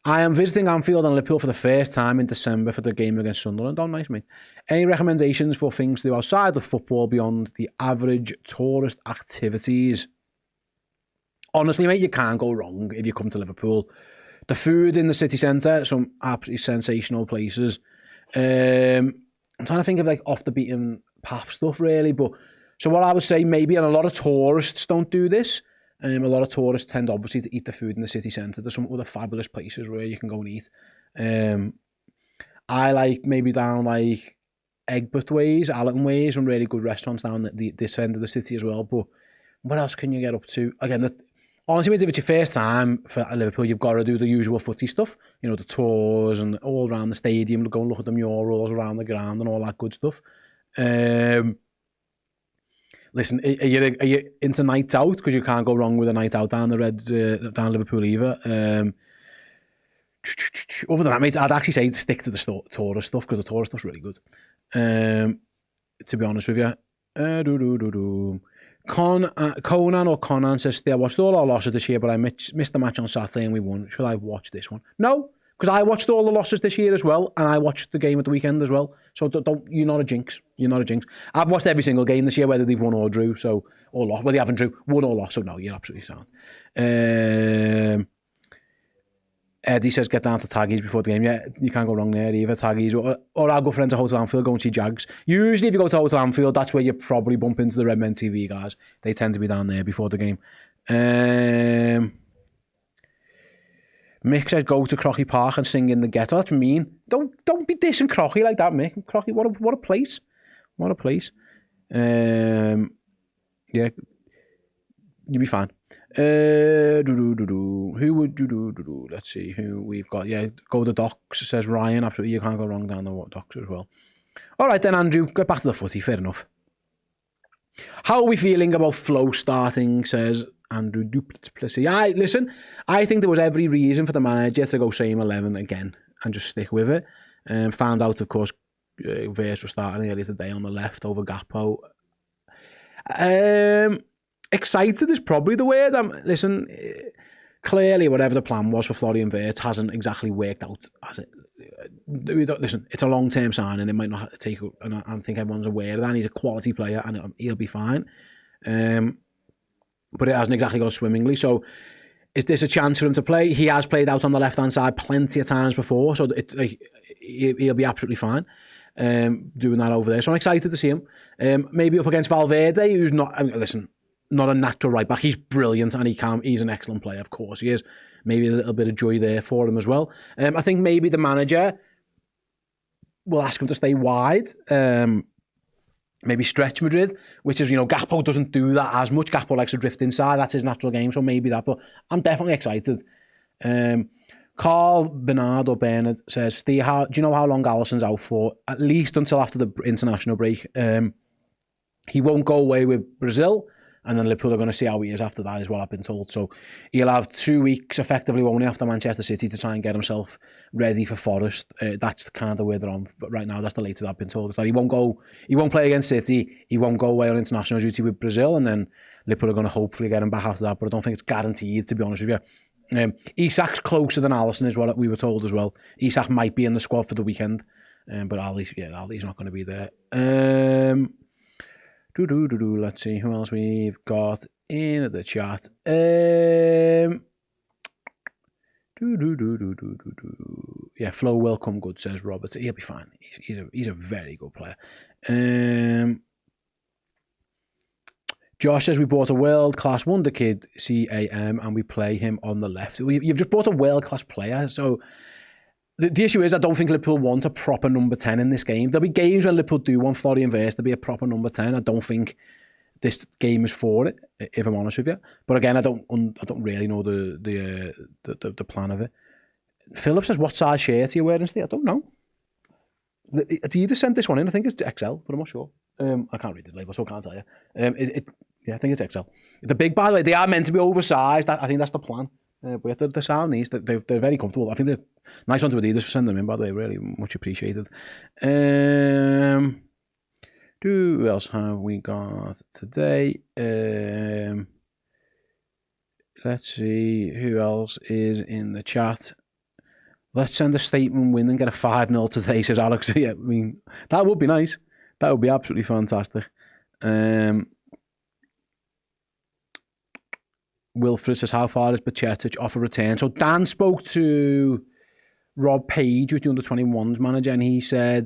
I am visiting Anfield and Liverpool for the first time in December for the game against Sunderland. Oh, nice, mate. Any recommendations for things to do outside of football beyond the average tourist activities? Honestly, mate, you can't go wrong if you come to Liverpool. The food in the city centre, some absolutely sensational places. I'm trying to think of like off the beaten path stuff, really. But so what I would say, maybe, and a lot of tourists don't do this. A lot of tourists tend, obviously, to eat the food in the city centre. There's some other fabulous places where you can go and eat. I like maybe down like Egbert Ways, Allerton Ways, some really good restaurants down this end of the city as well. But what else can you get up to? Again, honestly, if it's your first time for Liverpool, you've got to do the usual footy stuff. You know, the tours and all around the stadium, go and look at the murals around the ground and all that good stuff. Listen, are you into nights out? Because you can't go wrong with a night out down the Reds, down Liverpool either. Other than that, mate, I'd actually say stick to the tourist stuff because the tourist stuff's really good. To be honest with you. Conan says, I watched all our losses this year, but I missed the match on Saturday and we won. Should I watch this one? No, because I watched all the losses this year as well, and I watched the game at the weekend as well. So don't you're not a jinx. You're not a jinx. I've watched every single game this year, whether they've won or drew, or lost. Well, they haven't drew, won or lost. So no, you're absolutely sound. Eddie says, get down to Taggies before the game. Yeah, you can't go wrong there either. Taggies or our good friends at Hotel Anfield, go and see Jags. Usually, if you go to Hotel Anfield, that's where you probably bump into the Redmen TV guys. They tend to be down there before the game. Mick says, go to Crocky Park and sing in the ghetto. That's mean. Don't be dissing Crocky like that, Mick. Crocky, what a place. What a place. Yeah, you'll be fine. Who would do? Let's see who we've got. Yeah, go to the docks, says Ryan. Absolutely, you can't go wrong down the docks as well. All right then, Andrew, get back to the footy. Fair enough. How are we feeling about Flo starting, says Andrew Duplessis. Listen, I think there was every reason for the manager to go same 11 again and just stick with it. Found out, of course, Wirtz was starting earlier today on the left over Gakpo. Excited is probably the word. Listen, clearly whatever the plan was for Florian Wirtz hasn't exactly worked out, has it? Listen, it's a long-term signing. It might not take, and I think everyone's aware of that. He's a quality player and he'll be fine. But it hasn't exactly gone swimmingly. So is this a chance for him to play? He has played out on the left-hand side plenty of times before, so it's like he'll be absolutely fine doing that over there. So I'm excited to see him. Maybe up against Valverde, who's not, not a natural right back. He's brilliant and he's an excellent player, of course he is. Maybe a little bit of joy there for him as well. I think maybe the manager will ask him to stay wide. Maybe stretch Madrid, which is, Gakpo doesn't do that as much. Gakpo likes to drift inside. That's his natural game, so maybe that. But I'm definitely excited. Carl Bernard says, Steve, do you know how long Alisson's out for? At least until after the international break. He won't go away with Brazil, and then Liverpool are going to see how he is after that, is what I've been told. So he'll have 2 weeks, effectively, won't he, after Manchester City to try and get himself ready for Forest. That's kind of where they're on. But right now, that's the latest I've been told. So he won't play against City. He won't go away on international duty with Brazil, and then Liverpool are going to hopefully get him back after that. But I don't think it's guaranteed, to be honest with you. Isak's closer than Alisson is what we were told as well. Isak might be in the squad for the weekend, but Ali's not going to be there. Let's see who else we've got in the chat. Yeah, Flo will come good, says Robert. He'll be fine. He's a very good player. Josh says we bought a world-class wonder kid, CAM, and we play him on the left. You've just bought a world-class player, so the issue is I don't think Liverpool want a proper number 10 in this game. There'll be games where Liverpool do want Florian Wirtz to be a proper number 10. I don't think this game is for it, if I'm honest with you. But again, I don't really know the plan of it. Philip says, what size shirt are you wearing, Steve? I don't know. Do you just send this one in? I think it's XL, but I'm not sure. I can't read the label, so I can't tell you. Yeah, I think it's XL. The big, by the way, they are meant to be oversized. I think that's the plan. But the sound these, they're very comfortable. I think they're nice one to Adidas for sending them in, by the way. Really much appreciated. Who else have we got today? Let's see who else is in the chat. Let's send a statement win and get a 5-0 today, says Alex. Yeah, I mean, that would be nice. That would be absolutely fantastic. Wilfred says, how far is Bajcetic off a return? So Dan spoke to Rob Page, who's the under-21s manager, and he said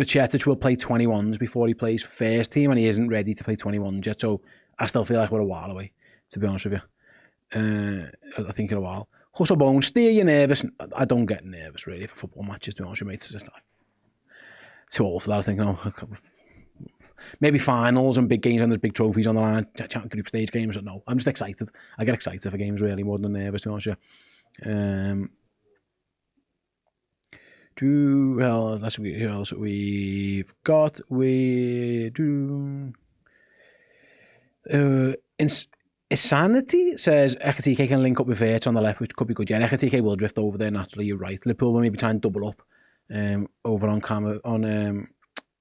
Bajcetic will play 21s before he plays first team, and he isn't ready to play 21s yet. So I still feel like we're a while away, to be honest with you. I think in a while. Hustle Bones, steer you nervous? I don't get nervous really for football matches, to be honest with you, mate. It's just too old for that. I think, maybe finals and big games and there's big trophies on the line, group stage games. No, I'm just excited. I get excited for games really more than nervous, to be honest with you. Who else we've got? Insanity says Ekatike can link up with Wirtz on the left, which could be good. Yeah, Ekatike will drift over there naturally. You're right. Liverpool will maybe try and double up over on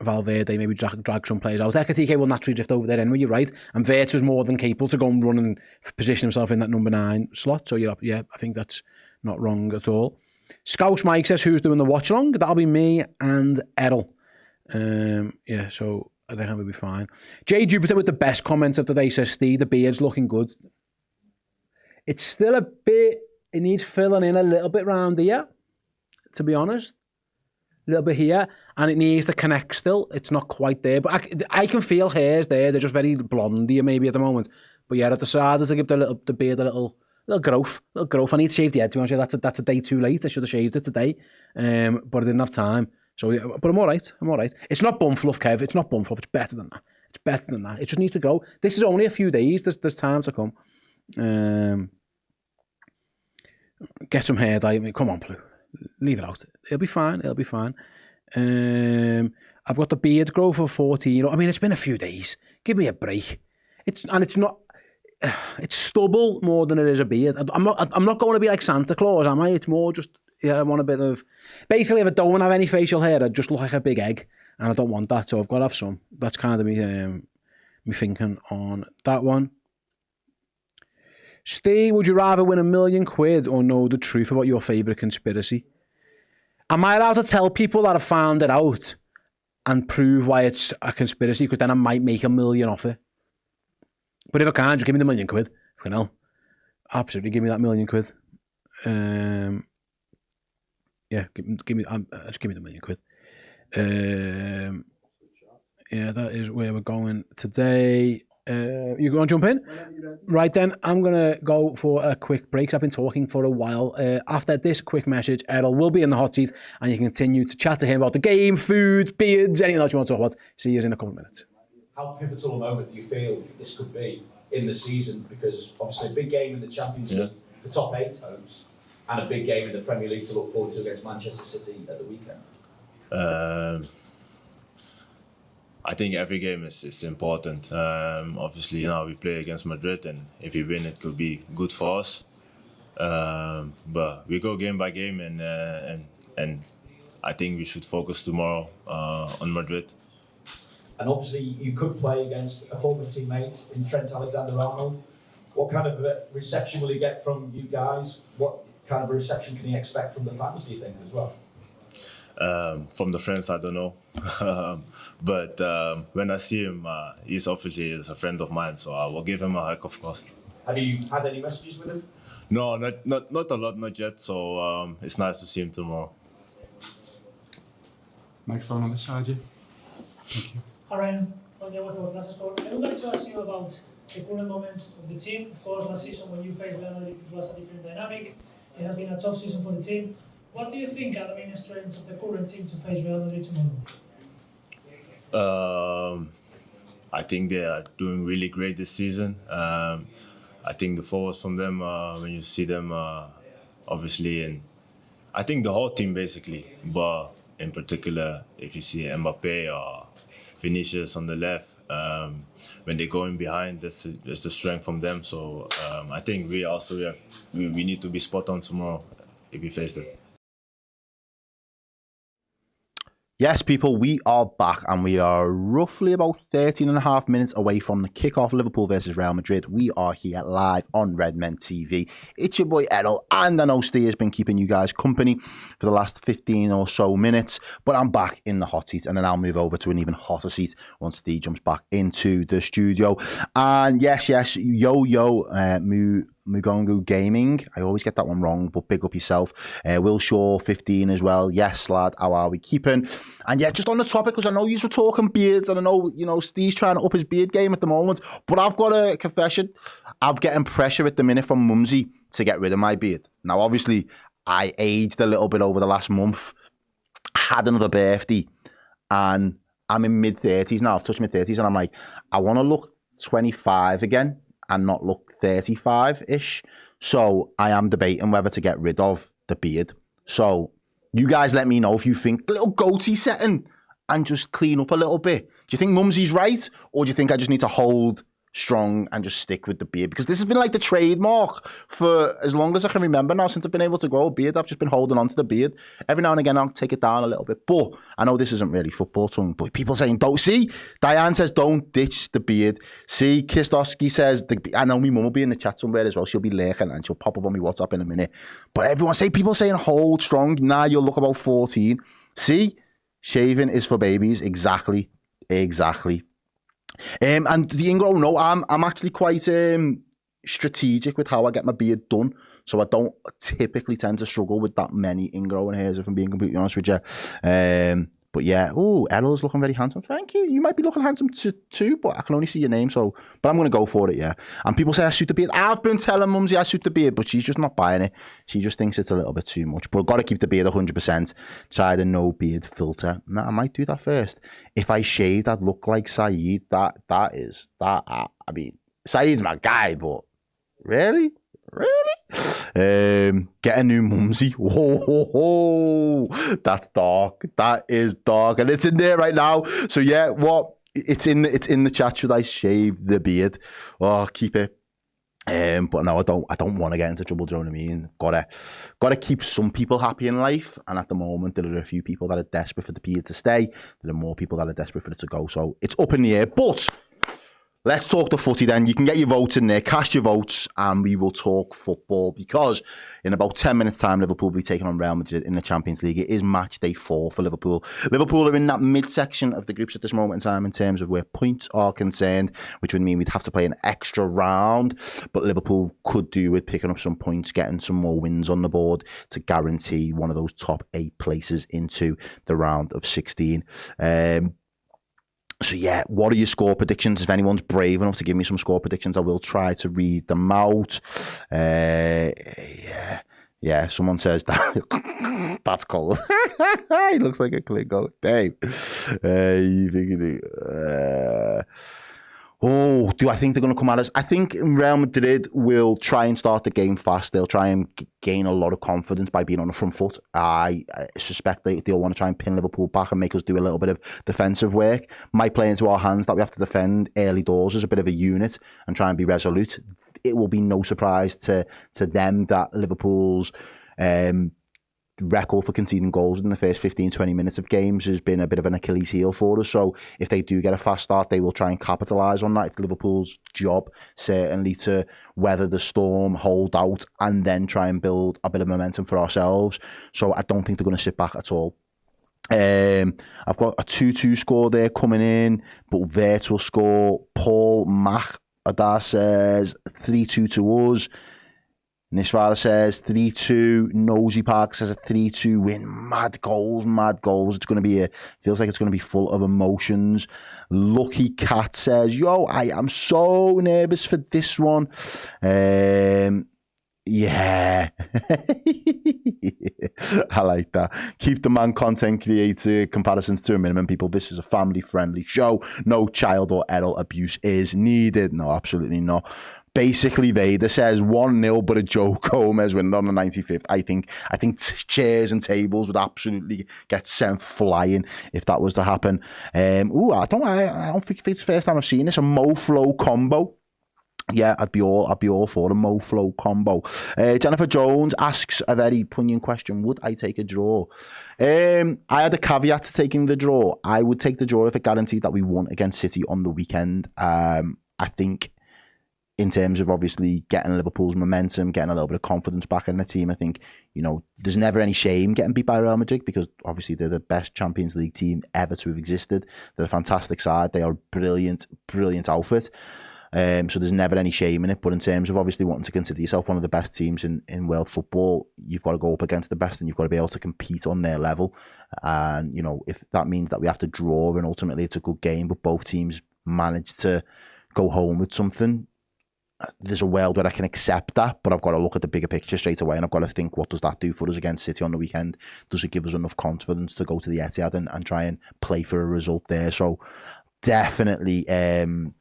Valverde, maybe drag some players out. Ekatike will naturally drift over there anyway. You're right. And Wirtz was more than capable to go and run and position himself in that number 9 slot. So yeah, I think that's not wrong at all. Scouse Mike says, who's doing the watch along? That'll be me and Errol. Yeah, so I think we'll be fine. Jay Jupiter with the best comments of the day says, Steve, the beard's looking good. It's still a bit, it needs filling in a little bit round here, to be honest. A little bit here, and it needs to connect still. It's not quite there, but I can feel hairs there. They're just very blonde here maybe at the moment. But yeah, at the side, to give the beard a little growth. I need to shave the head, to be honest. That's a day too late. I should have shaved it today, but I didn't have time. So, yeah, but I'm all right. It's not bum fluff, Kev. It's not bum fluff. It's better than that. It just needs to go. This is only a few days. There's time to come. Get some hair dye. I mean, come on, Blue. Leave it out. It'll be fine. I've got the beard growth for 14. I mean, it's been a few days. Give me a break. It's not. It's stubble more than it is a beard. I'm not going to be like Santa Claus, am I? It's more just, yeah, I want a bit of... Basically, if I don't have any facial hair, I just look like a big egg, and I don't want that, so I've got to have some. That's kind of me thinking on that one. Steve, would you rather win £1 million or know the truth about your favourite conspiracy? Am I allowed to tell people that I found it out and prove why it's a conspiracy? Because then I might make £1 million off it. But if I can't, just give me the £1 million. Fucking hell. Absolutely, give me that £1 million. Yeah, give me the £1 million. Yeah, that is where we're going today. You going to jump in? Right then, I'm going to go for a quick break because I've been talking for a while. After this quick message, Errol will be in the hot seat and you can continue to chat to him about the game, food, beards, anything else you want to talk about. See you in a couple of minutes. How pivotal a moment do you feel this could be in the season? Because obviously a big game in the Champions League for top 8 hopes and a big game in the Premier League to look forward to against Manchester City at the weekend. I think every game is important. Obviously, we play against Madrid, and if we win, it could be good for us. But we go game by game, and I think we should focus tomorrow on Madrid. And obviously, you could play against a former teammate in Trent Alexander-Arnold. What kind of reception will he get from you guys? What kind of reception can he expect from the fans, do you think, as well? From the friends, I don't know. But when I see him, he's obviously a friend of mine, so I will give him a hug, of course. Have you had any messages with him? No, not a lot, not yet. So it's nice to see him tomorrow. Microphone on this side, yeah. Thank you. Hi Ryan, I would like to ask you about the current moment of the team. Of course, last season when you faced Real Madrid, it was a different dynamic. It has been a tough season for the team. What do you think are the main strengths of the current team to face Real Madrid tomorrow? I think they are doing really great this season. I think the forwards from them, when you see them, obviously, and I think the whole team basically, but in particular, if you see Mbappe or Vinicius on the left, when they go in behind, that's the strength from them. So I think we need to be spot on tomorrow if we face them. Yes, people, we are back and we are roughly about 13 and a half minutes away from the kickoff, Liverpool versus Real Madrid. We are here live on Redmen TV. It's your boy Errol, and I know Steve has been keeping you guys company for the last 15 or so minutes, but I'm back in the hot seat, and then I'll move over to an even hotter seat once Steve jumps back into the studio. And yes, Mugongo Gaming. I always get that one wrong, but big up yourself. Will Shaw, 15 as well. Yes, lad, how are we keeping? And yeah, just on the topic, because I know you were talking beards, and I know, Steve's trying to up his beard game at the moment, but I've got a confession. I'm getting pressure at the minute from Mumsy to get rid of my beard. Now, obviously, I aged a little bit over the last month, had another birthday, and I'm in mid-30s now. I've touched mid-30s, and I'm like, I want to look 25 again and not look 35-ish. So I am debating whether to get rid of the beard. So you guys let me know if you think little goatee setting and just clean up a little bit. Do you think Mumsy's right? Or do you think I just need to hold strong and just stick with the beard? Because this has been like the trademark for as long as I can remember now. Since I've been able to grow a beard, I've just been holding on to the beard. Every now and again, I'll take it down a little bit. But I know this isn't really football tongue, but people saying, don't see. Diane says, don't ditch the beard. See, Kistowski says, I know my mum will be in the chat somewhere as well. She'll be lurking and she'll pop up on my WhatsApp in a minute. But people saying hold strong. Nah, you'll look about 14. See, shaving is for babies. Exactly. And the ingrown, no, I'm actually quite strategic with how I get my beard done. So I don't typically tend to struggle with that many ingrown hairs, if I'm being completely honest with you. But yeah, Errol's looking very handsome. Thank you. You might be looking handsome too, but I can only see your name. So, but I'm going to go for it, yeah. And people say I suit the beard. I've been telling Mumsy I suit the beard, but she's just not buying it. She just thinks it's a little bit too much. But I've got to keep the beard 100%. Try the no beard filter. Nah, I might do that first. If I shaved, I'd look like Saeed. I mean, Saeed's my guy, but really? Get a new Mumsy. Whoa, that's dark. That is dark, and it's in there right now. So yeah, it's in the chat. Should I shave the beard? Oh, keep it. But no, I don't want to get into trouble. Do you know what I mean? Gotta keep some people happy in life, and at the moment there are a few people that are desperate for the beard to stay. There are more people that are desperate for it to go. So it's up in the air, but. Let's talk the footy then. You can get your votes in there, cast your votes, and we will talk football, because in about 10 minutes' time, Liverpool will be taking on Real Madrid in the Champions League. It is match day 4 for Liverpool. Liverpool are in that midsection of the groups at this moment in time in terms of where points are concerned, which would mean we'd have to play an extra round, but Liverpool could do with picking up some points, getting some more wins on the board to guarantee one of those top 8 places into the round of 16. So yeah, what are your score predictions? If anyone's brave enough to give me some score predictions, I will try to read them out. Yeah, someone says that that's cold. He looks like a Klingo. Dave. Do I think they're going to come at us? I think Real Madrid will try and start the game fast. They'll try and gain a lot of confidence by being on the front foot. I suspect they'll want to try and pin Liverpool back and make us do a little bit of defensive work. Might play into our hands that we have to defend early doors as a bit of a unit and try and be resolute. It will be no surprise to them that Liverpool's record for conceding goals in the first 15-20 minutes of games has been a bit of an Achilles heel for us. So if they do get a fast start, they will try and capitalise on that. It's Liverpool's job, certainly, to weather the storm, hold out, and then try and build a bit of momentum for ourselves. So I don't think they're going to sit back at all. I've got a 2-2 score there coming in, but Wirtz will score. Paul Adar says 3-2 to us. Nishvara says 3-2. Nosy Park says a 3-2 win. Mad goals. It's going to be feels like it's going to be full of emotions. Lucky Cat says, yo, I am so nervous for this one. Yeah. I like that. Keep the man content creator comparisons to a minimum, people. This is a family friendly show. No child or adult abuse is needed. No, absolutely not. Basically, Vader says 1-0, but a Joe Gomez winning on the 95th. I think chairs and tables would absolutely get sent flying if that was to happen. I don't think it's the first time I've seen this. A Mo-Flow combo. Yeah, I'd be all for a Mo-Flow combo. Jennifer Jones asks a very poignant question. Would I take a draw? I had a caveat to taking the draw. I would take the draw if it guaranteed that we won against City on the weekend. I think in terms of obviously getting Liverpool's momentum, getting a little bit of confidence back in the team, I think, there's never any shame getting beat by Real Madrid because obviously they're the best Champions League team ever to have existed. They're a fantastic side. They are a brilliant, brilliant outfit. So there's never any shame in it. But in terms of obviously wanting to consider yourself one of the best teams in world football, you've got to go up against the best and you've got to be able to compete on their level. And, if that means that we have to draw and ultimately it's a good game, but both teams manage to go home with something, there's a world where I can accept that, but I've got to look at the bigger picture straight away and I've got to think, what does that do for us against City on the weekend? Does it give us enough confidence to go to the Etihad and try and play for a result there? So definitely, in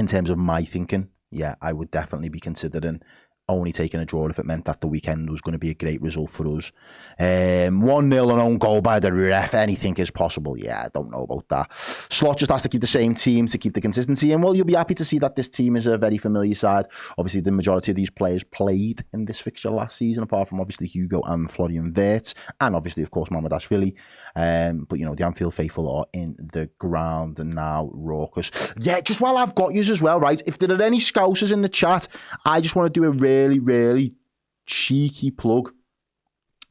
terms of my thinking, yeah, I would definitely be considering only taking a draw if it meant that the weekend was going to be a great result for us. 1-0 an own goal by the ref, anything is possible. Yeah, I don't know about that. Slot just has to keep the same team to keep the consistency. And well, you'll be happy to see that this team is a very familiar side. Obviously, the majority of these players played in this fixture last season, apart from obviously Hugo and Florian Wirtz, and obviously, of course, Mamardashvili. But, the Anfield faithful are in the ground and now raucous. Yeah, just while I've got yous as well, right, if there are any Scousers in the chat, I just want to do a really cheeky plug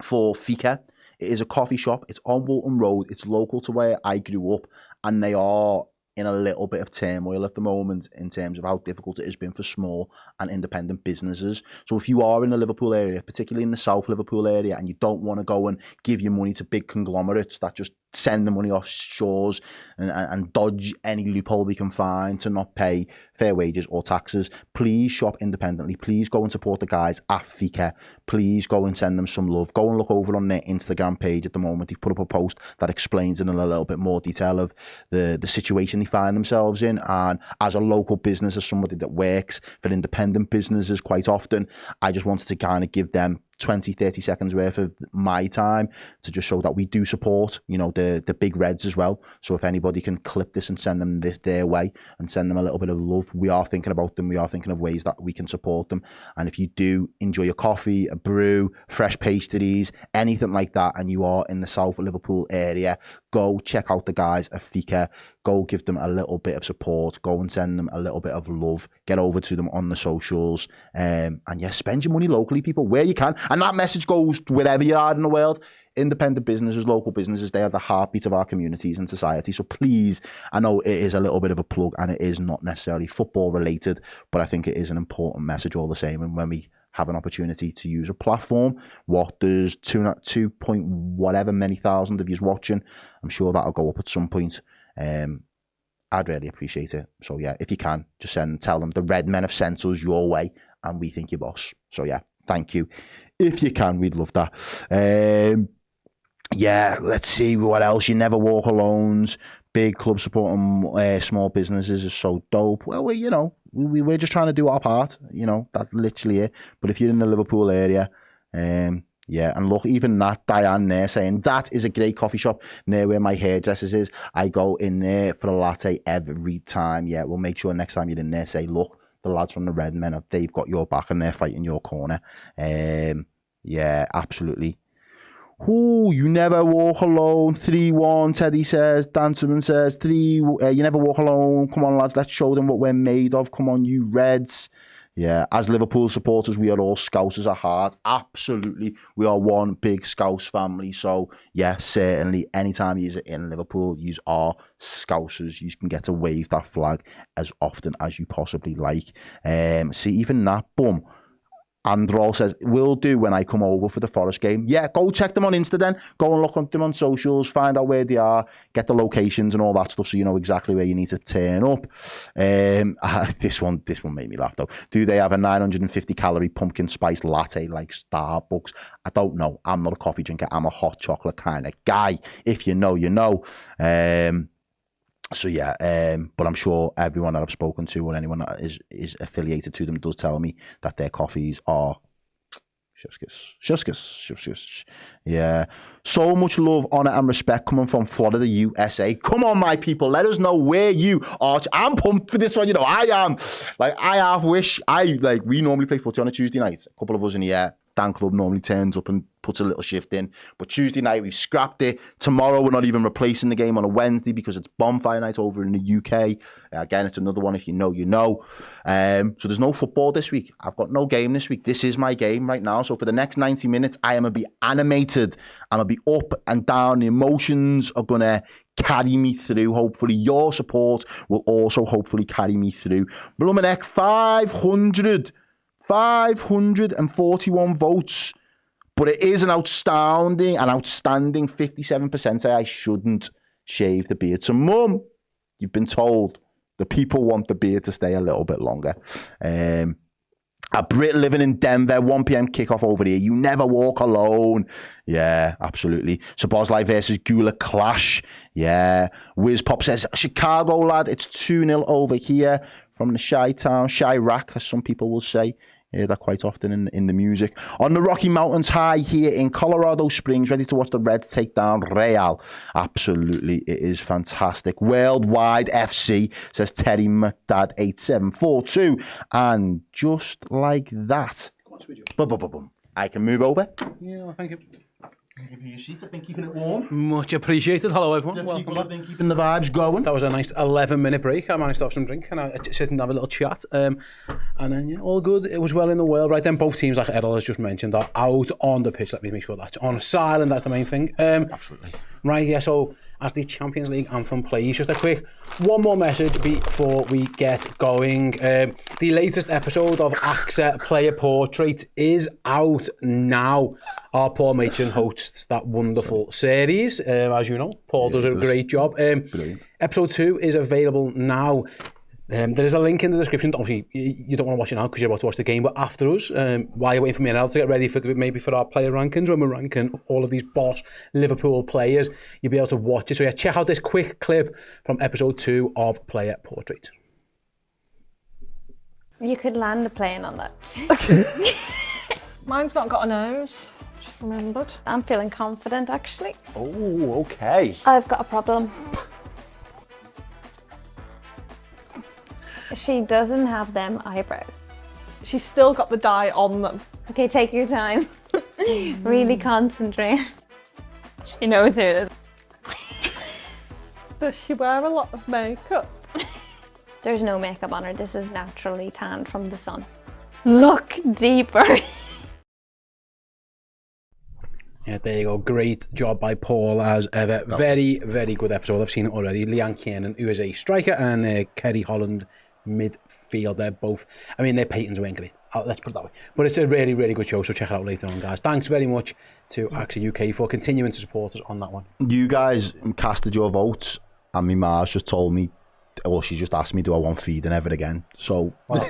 for Fika. It is a coffee shop. It's on Walton Road. It's local to where I grew up, and they are in a little bit of turmoil at the moment in terms of how difficult it has been for small and independent businesses. So if you are in the Liverpool area, particularly in the South Liverpool area, and you don't want to go and give your money to big conglomerates that just send the money off shores and dodge any loophole they can find to not pay fair wages or taxes, please shop independently. Please go and support the guys at Fika. Please go and send them some love. Go and look over on their Instagram page at the moment. They've put up a post that explains in a little bit more detail of the situation they find themselves in. And as a local business, as somebody that works for independent businesses quite often, I just wanted to kind of give them 20-30 seconds worth of my time to just show that we do support, the big reds as well. So if anybody can clip this and send them their way and send them a little bit of love, we are thinking about them. We are thinking of ways that we can support them. And if you do enjoy a coffee, a brew, fresh pastries, anything like that, and you are in the South Liverpool area, go check out the guys at Fika. Go give them a little bit of support. Go and send them a little bit of love. Get over to them on the socials. And yeah, spend your money locally, people, where you can. And that message goes wherever you are in the world. Independent businesses, local businesses, they are the heartbeat of our communities and society. So please, I know it is a little bit of a plug and it is not necessarily football related, but I think it is an important message all the same. And when we have an opportunity to use a platform, what does 2 point whatever many thousand of you watching, I'm sure that'll go up at some point. I'd really appreciate it. So yeah, if you can, just tell them the red men have sent us your way and we think you're boss. So yeah, thank you. If you can, we'd love that. Yeah, let's see what else. You never walk alone's big club supporting small businesses is so dope. Well, we're just trying to do our part. That's literally it. But if you're in the Liverpool area, yeah, and look, even that Diane there saying that is a great coffee shop near where my hairdressers is. I go in there for a latte every time. Yeah, we'll make sure next time you're in there, say, look, the lads from the Red Men, they've got your back and they're fighting your corner. Yeah, absolutely. Ooh, you never walk alone. 3-1, Teddy says. Dancerman says 3. You never walk alone. Come on, lads, let's show them what we're made of. Come on, you Reds. Yeah, as Liverpool supporters, we are all Scousers at heart. Absolutely. We are one big Scouse family. So, yeah, certainly, anytime you're in Liverpool, you are Scousers. You can get to wave that flag as often as you possibly like. See, even that, boom. Androl says, will do when I come over for the Forest game. Yeah, go check them on Insta then. Go and look at them on socials, find out where they are, get the locations and all that stuff so you know exactly where you need to turn up. This one made me laugh though. Do they have a 950-calorie pumpkin spice latte like Starbucks? I don't know. I'm not a coffee drinker. I'm a hot chocolate kind of guy. If you know, you know. So yeah, but I'm sure everyone that I've spoken to or anyone that is affiliated to them does tell me that their coffees are Shuskus. Yeah. So much love, honour and respect coming from Florida, USA. Come on, my people. Let us know where you are. I'm pumped for this one. You know, I am. We normally play footy on a Tuesday night. A couple of us in here. Dan Club normally turns up and puts a little shift in. But Tuesday night, we've scrapped it. Tomorrow, we're not even replacing the game on a Wednesday because it's bonfire night over in the UK. Again, it's another one. If you know, you know. So there's no football this week. I've got no game this week. This is my game right now. So for the next 90 minutes, I am going to be animated. I'm going to be up and down. The emotions are going to carry me through. Hopefully, your support will also hopefully carry me through. Blumenek, 541 votes. But it is an outstanding 57% say I shouldn't shave the beard. So, Mum, you've been told the people want the beard to stay a little bit longer. A Brit living in Denver, 1 p.m. kickoff over here. You never walk alone. Yeah, absolutely. Sabozlai versus Gula clash. Yeah. Wiz Pop says, Chicago, lad, it's 2-0 over here from the Chi-Town, Chirac, as some people will say. Hear that quite often in the music. On the Rocky Mountains High here in Colorado Springs, ready to watch the Reds take down Real. Absolutely, it is fantastic. Worldwide FC, says Terry McDad 8742. And just like that, I can move over. Yeah, thank you. Give you a seat. I've been keeping it warm. Much appreciated. Hello, everyone. Welcome back. Been keeping the vibes going. That was a nice 11-minute break. I managed to have some drink and I sit and have a little chat. And then, yeah, all good. It was well in the world. Right then, both teams, like Errol has just mentioned, are out on the pitch. Let me make sure that's on silent. That's the main thing. Absolutely. Right, yeah, so as the Champions League anthem plays, just a quick one more message before we get going. The latest episode of AXA Player Portrait is out now. Our Paul Machin hosts that wonderful series. As you know, Paul does a great job. Episode 2 is available now. There is a link in the description. Obviously, you don't want to watch it now because you're about to watch the game, but after us, while you're waiting for me and Errol to get ready for our player rankings, when we're ranking all of these boss Liverpool players, you'll be able to watch it. So yeah, check out this quick clip from episode 2 of Player Portrait. You could land a plane on that. Mine's not got a nose. I've just remembered. I'm feeling confident, actually. Oh, okay. I've got a problem. She doesn't have them eyebrows. She's still got the dye on them. Okay, take your time. Really concentrate. She knows who it is. Does she wear a lot of makeup? There's no makeup on her. This is naturally tanned from the sun. Look deeper. Yeah, there you go. Great job by Paul as ever. Very, very good episode. I've seen it already. Leanne Kiernan, who is a striker, and Kerry Holland, midfield. They're both, I mean, their patents weren't great. Let's put it that way. But it's a really, really good show, so check it out later on, guys. Thanks very much to AXA UK for continuing to support us on that one. You guys casted your votes, and my Mars just told me, well, she just asked me, do I want feeding ever again? So what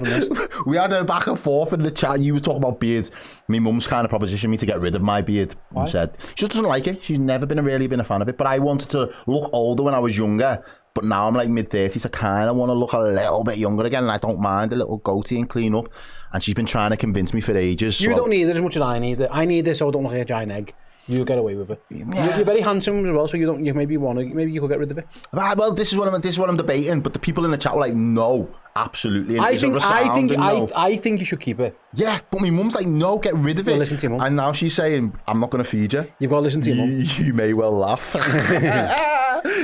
missed? We had a back and forth in the chat. You were talking about beards. My mum's kind of propositioned me to get rid of my beard. Why? And said she just doesn't like it. She's never really been a fan of it. But I wanted to look older when I was younger. But now I'm like mid-30s. I kind of want to look a little bit younger again. And I don't mind a little goatee and clean up. And she's been trying to convince me for ages. You don't need it as much as I need it. I need this so I don't look like a giant egg. You'll get away with it. Yeah. You're very handsome as well, so maybe you could get rid of it. Well, this is what I'm debating. But the people in the chat were like, no, absolutely. And I think you should keep it. Yeah, but my mum's like, no, get rid of it. Listen to your mum. And now she's saying, I'm not going to feed you. You've got to listen to your mum. You may well laugh.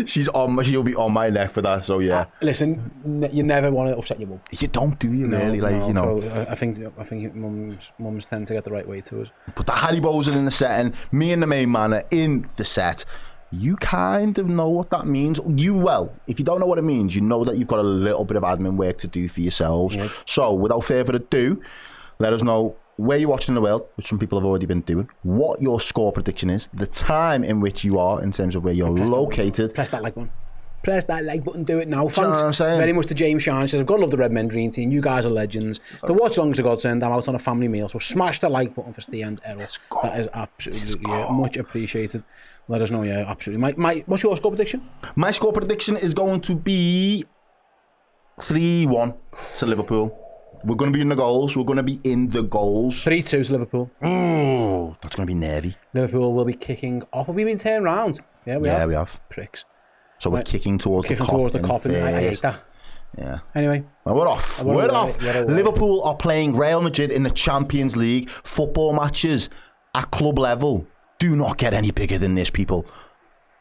She'll be on my neck for that. So yeah. Listen, you never want to upset your mum. You don't, do you? Really, you know. So I think mums tend to get the right way to us. But the Haribos are in the setting. Me and the main man are in the set. You kind of know what that means. If you don't know what it means, you know that you've got a little bit of admin work to do for yourselves. Yeah. So without further ado, let us know where you're watching in the world, which some people have already been doing, what your score prediction is, the time in which you are in terms of where you're located. Press that like one. press that like button, do it now. you know Thanks what I'm saying? very much to James Shine. Says, I've got to love the Red Men Dream Team. You guys are legends. The Watchalong's a godsend. I'm out on a family meal, so smash the like button for Steve and Errol. That is absolutely much appreciated. Let us know, yeah, absolutely. What's your score prediction? My score prediction is going to be 3-1 to Liverpool. We're going to be in the goals. 3-2 to Liverpool. Oh, that's going to be nervy. Liverpool will be kicking off. Have we been turned round? Yeah, we have. Pricks. So we're kicking towards the cop. And I hate that. Yeah. Anyway. Well, we're off. Liverpool are playing Real Madrid in the Champions League. Football matches at club level do not get any bigger than this, people.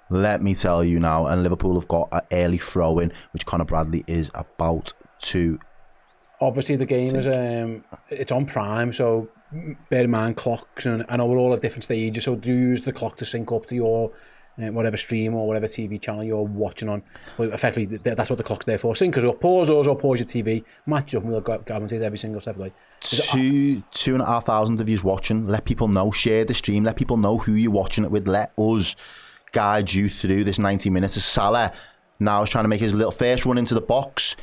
Let me tell you now. And Liverpool have got an early throw-in, which Conor Bradley is about to... Obviously, the game is it's on Prime, so bear in mind clocks, and I know we're all at different stages, so do use the clock to sync up to your whatever stream or whatever TV channel you're watching on. Well, effectively, that's what the clock's there for. Sync us up, pause us or pause your TV, match up, and we'll guarantee every single step of the way. 2,500 of you watching. Let people know. Share the stream. Let people know who you're watching it with. Let us guide you through this 90 minutes. Salah now is trying to make his little first run into the box.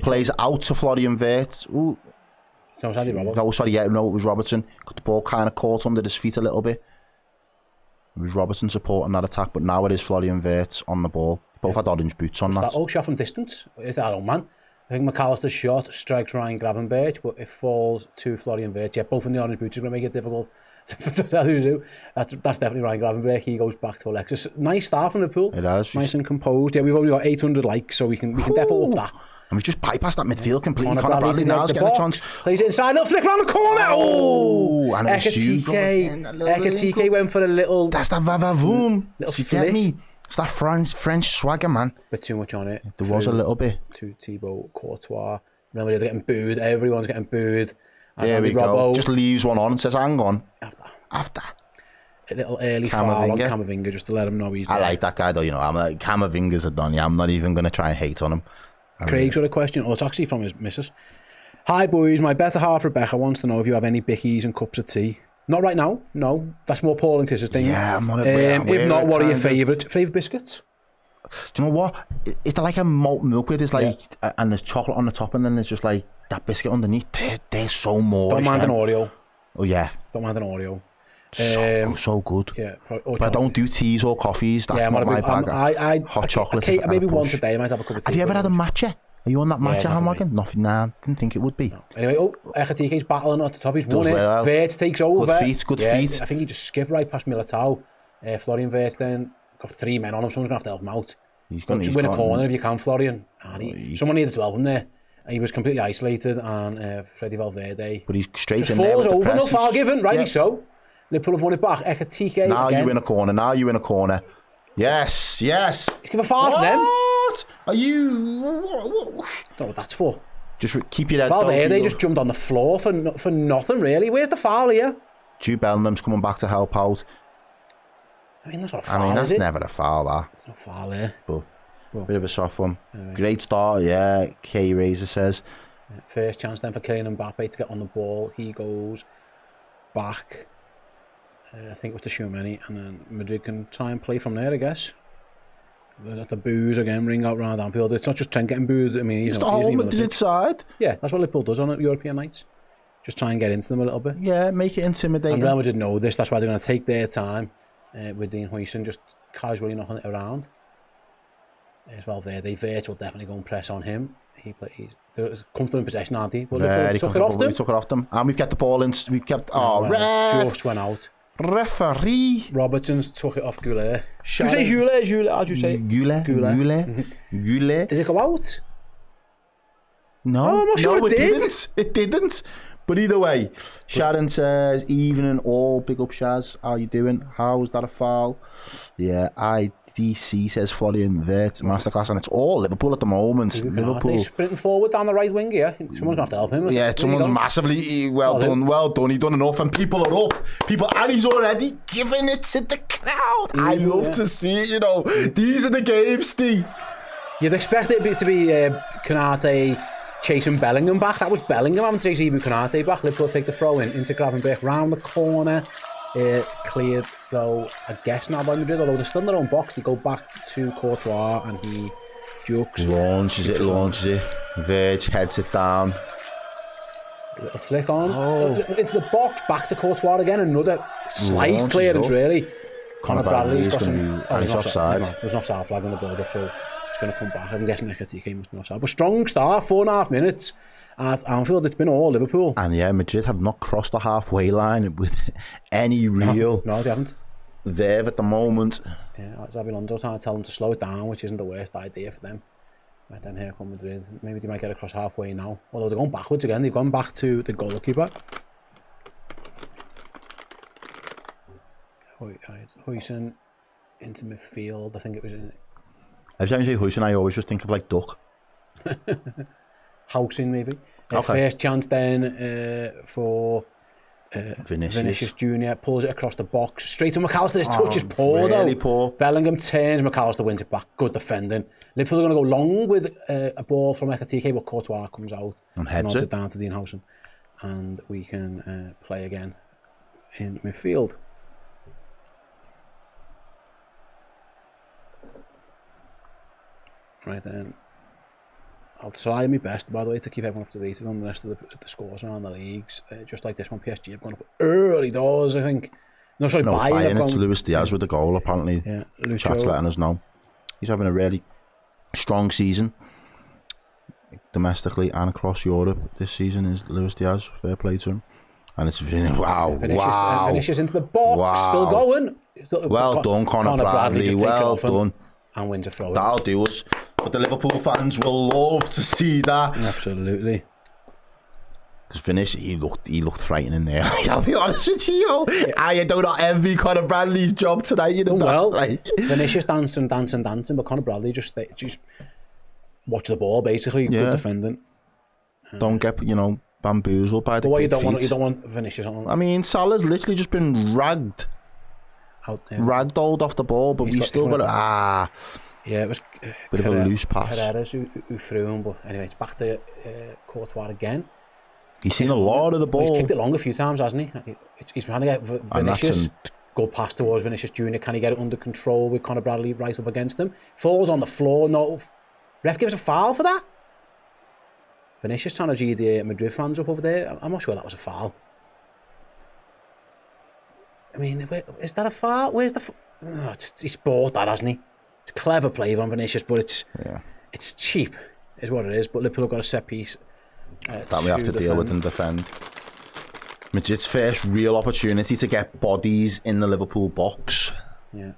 Plays out to Florian Wirtz. Ooh. No, it was Robertson. Got the ball kind of caught under his feet a little bit. It was Robertson supporting that attack, but now it is Florian Wirtz on the ball. Both had orange boots on that. Shot from distance. It's that old man. I think McAllister's shot strikes Ryan Gravenberch, but it falls to Florian Wirtz. Yeah, both in the orange boots is going to make it difficult to tell who's who. That's definitely Ryan Gravenberch. He goes back to Alexis. Nice start from the pool. It has. Nice and composed. Yeah, we've only got 800 likes, so we can definitely up that. And we've just bypassed that midfield completely. Conor Bradley now is getting a chance. Plays it inside, little flick around the corner. Oh! And Ekatike went for a little... That's that vavavoom. Little you get me? It's that French swagger, man. Bit too much on it. There was a little bit. To Thibaut Courtois. Remember, they're getting booed. Everyone's getting booed. There we go. Just leaves one on and says, hang on. After. A little early foul on Camavinga just to let him know he's there. I like that guy, though. You know, I'm like, Camavinga's a done. Yeah, I'm not even going to try and hate on him. Craig's got a question. Oh, it's actually from his missus. Hi, boys. My better half, Rebecca, wants to know if you have any bickies and cups of tea. Not right now. No. That's more Paul and Chris's thing. Yeah, I'm not if not, what are your favourite biscuits? Do you know what? Is there like a malt milk with? It's like, and there's chocolate on the top, and then there's just like that biscuit underneath. They're so more. Don't mind an Oreo. Oh yeah. Don't mind an Oreo. So good. Yeah. But I don't do teas or coffees. That's not my bag. Hot chocolate. Maybe once a day I might have a cup of tea. Have you ever had a matcha? Are you on that matcha bandwagon? Nothing. Nah, didn't think it would be. No. Anyway, Ekatike's battling at the top. He's won it. Well. Wirtz takes over. Good feet. I think he just skipped right past Militao. Florian Wirtz then got 3 men on him. Someone's going to have to help him out. He's going to win a corner if you can, Florian. Someone needed to help him there. He was completely isolated, and Freddie Valverde. But he's straight just in there. Falls over, no foul given, rightly so. Liverpool have won it back. Ekatike now again. You in a corner. Yes. He's give a foul to them. What? Are you... Don't know what that's for. Just keep your head down. Valverde just jumped on the floor for nothing, really. Where's the foul here? Jude Bellingham's coming back to help out. I mean, that's not a foul, that's never a foul, that. It's not a foul here. But bit of a soft one. Anyway. Great start, yeah. K Razor says. First chance then for Kylian Mbappe to get on the ball. He goes back. I think it was to Tchouameni, and then Madrid can try and play from there, I guess. Let the boos again ring out round Anfield. It's not just Trent getting booed. I mean, he's the whole Madrid side. Yeah, that's what Liverpool does on European nights. Just try and get into them a little bit. Yeah, make it intimidating. And Real Madrid know this. That's why they're going to take their time with Dean Huijsen, just casually knocking it around. As well, Wirtz will definitely go and press on him. He plays. There's comfortable in possession, aren't he? Well, very took it off them. We took it off them. And we've kept the ball in. We've kept... Just went out. Referee. Robertson's took it off Goulet. Do you say Goulet? How do you say it? Goulet. Did it go out? No. Oh, I'm not sure it did. It didn't. But either way, Sharon says, evening all. Big up, Shaz. How you doing? How is that a foul? Yeah, IDC says Florian Wirtz, masterclass. And it's all Liverpool at the moment. Liverpool. Sprinting forward down the right wing here. Someone's going to have to help him. Yeah, someone's massively well done. He's done enough. And people are up. And he's already giving it to the crowd. I love to see it, you know. These are the games, Steve. You'd expect it to be Konate chasing Bellingham back. That was Bellingham having to chase Ibu Konate back. Liverpool take the throw in into Gravenberch round the corner. Cleared though, I guess now by Madrid, although they're still in their own box. They go back to Courtois and he jukes. Launches it. Verge heads it down. Little flick on. Into the box, back to Courtois again. Another slice clearance, really. Conor Bradley's got some... he's offside. There's an offside flag on the build-up, so it's going to come back. I'm guessing Ekatike must be offside. But strong start, 4.5 minutes at Anfield. It's been all Liverpool. And yeah, Madrid have not crossed the halfway line with any real... No, they haven't. Verve at the moment. Yeah, Xabi Alonso trying to tell them to slow it down, which isn't the worst idea for them. Right then, here come Madrid. Maybe they might get across halfway now. Although they're going backwards again. They've gone back to the goalkeeper. Huijsen into midfield. I think it was in... Every time you say Huijsen, I always just think of like duck. Housing, maybe. Okay. First chance then for... Vinicius Jr. pulls it across the box straight to McAllister. His touch is poor really though. Poor. Bellingham turns, McAllister wins it back. Good defending. Liverpool are going to go long with a ball from Ekatike, but Courtois comes out and heads it down to Dean Housen, and we can play again in midfield. Right then. I'll try my best, by the way, to keep everyone up to date on the rest of the scores around the leagues. Just like this one, PSG have gone up early doors, I think. No, sorry, Bayern. It's Luis Diaz with the goal, apparently. Yeah, Chat's letting us know. He's having a really strong season, domestically and across Europe this season, is Luis Diaz. Fair play to him. And it's been, Vinicius into the box, still going. Well done, Conor Bradley. Well done. And wins a throw. That'll do us. But the Liverpool fans will love to see that. Absolutely. Because Vinicius, he looked frightening there. I'll be honest with you. I do not envy Conor Bradley's job tonight. You know Vinicius dancing, but Conor Bradley just watch the ball, basically. Good defending. Don't get, bamboozled by the But what you don't want Vinicius on. I mean, Salah's literally just been ragdolled off the ball, but we still got Yeah, it was bit of a loose pass. Herrera's who threw him, but anyway, it's back to Courtois again. He's seen a lot of the ball. He's kicked it long a few times, hasn't he? He's trying to get Vinicius. Good pass towards Vinicius Jr. Can he get it under control with Conor Bradley right up against him? Falls on the floor. No, ref gives a foul for that. Vinicius trying to G the Madrid fans up over there. I'm not sure that was a foul. I mean, is that a foul? Where's the... he's bought that, hasn't he? It's clever play on Vinicius, but it's cheap, is what it is. But Liverpool have got a set piece that we have to deal with and defend. Madrid's first real opportunity to get bodies in the Liverpool box. Yeah.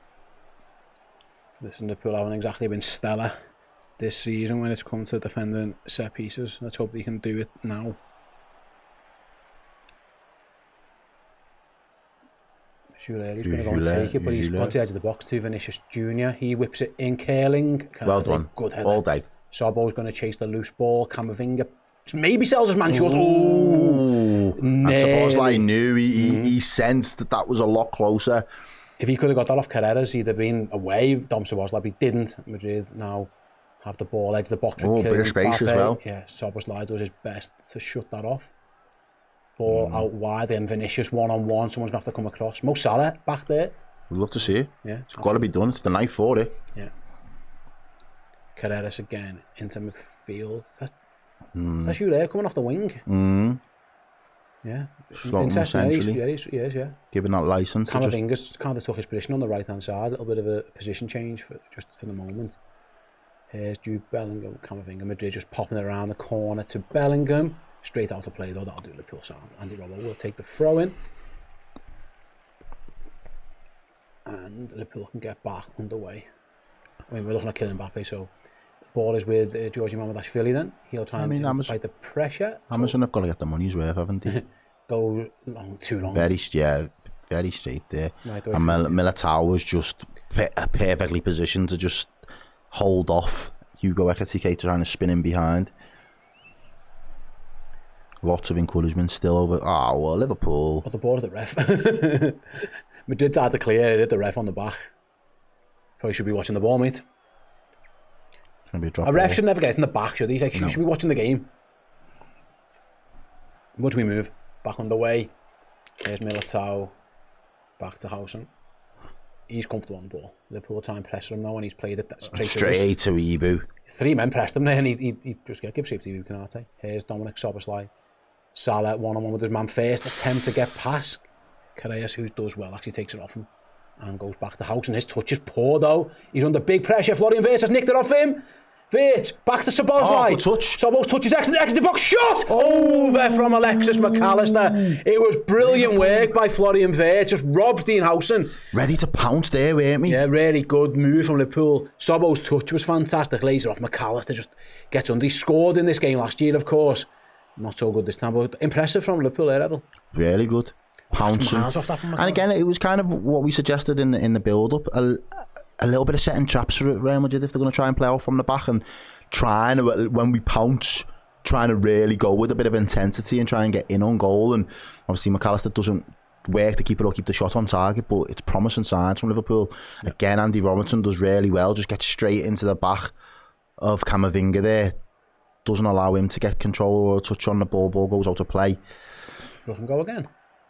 Listen, Liverpool haven't exactly been stellar this season when it's come to defending set pieces. Let's hope they can do it now. He's going to go and take it, but he's on the edge of the box to Vinicius Jr. He whips it in curling. Well done. Good header. All day. Sobo's going to chase the loose ball. Camavinga maybe sells his man short. Ooh. And Szoboszlai knew, he sensed that was a lot closer. If he could have got that off Carreras, he'd have been away, Dom Szoboszlai, but he didn't. Madrid now have the ball edge of the box. Oh, bit of space as well. Yeah, Szoboszlai does his best to shut that off. Ball out wide, and Vinicius one-on-one. Someone's going to have to come across. Mo Salah back there. We'd love to see it. Yeah, it's got to be done. It's the night for it. Yeah. Carreras again into midfield. That's you there, coming off the wing. Yeah. Slotting essentially. He is, yeah. Giving that licence. Camavinga's kind of took his position on the right-hand side. A little bit of a position change for the moment. Here's Jude Bellingham, Camavinga. Madrid just popping it around the corner to Bellingham. Straight out of play though, that'll do Liverpool sound. Andy Robo will take the throw in. And Liverpool can get back underway. I mean, we're looking at Kylian Mbappe, so the ball is with Georgi Mamardashvili then. He'll try and fight the pressure. Amazon have got to get the money's worth, haven't they? Go long, too long. Very straight there. Right, and Militao was just perfectly positioned to just hold off Hugo Ekatike trying to spin in behind. Lots of encouragement still over. Well, Liverpool. But the ball at the ref. Madrid's had to clear it, hit the ref on the back. Probably should be watching the ball, mate. It's going to be a drop. A ref should never get in the back, should he? Like, no. Should be watching the game. Once we move, back underway. There's Militao. Back to Housen. he's comfortable on the ball. Liverpool will try and pressure him now, and he's played it Straight to Ibu. 3 men pressed him there, and he just gives shape to Ibu Konate. Here's Dominic Szoboszlai. Salah one-on-one with his man first, attempt to get past Carreras, who does well, actually takes it off him and goes back to House, and his touch is poor though. He's under big pressure. Florian Wirtz has nicked it off him. Wirtz back to Szoboszlai. Good touch. Sobos touches exit the box, shot over from Alexis McAllister. It was brilliant work by Florian Wirtz, just robs Dean Howson. Ready to pounce there, weren't we? Yeah, really good move from Liverpool. Sobos touch was fantastic. Laser off McAllister, just gets under. He scored in this game last year, of course. Not so good this time, but impressive from Liverpool there, Errol. Really good. Pouncing. And again, it was kind of what we suggested in the build-up. A little bit of setting traps for Real Madrid if they're going to try and play off from the back, and trying to, when we pounce, trying to really go with a bit of intensity and try and get in on goal. And obviously McAllister doesn't work to keep the shot on target, but it's promising signs from Liverpool. Yeah. Again, Andy Robertson does really well, just gets straight into the back of Camavinga there. Doesn't allow him to get control or a touch on the ball. Ball goes out of play. Let him go again.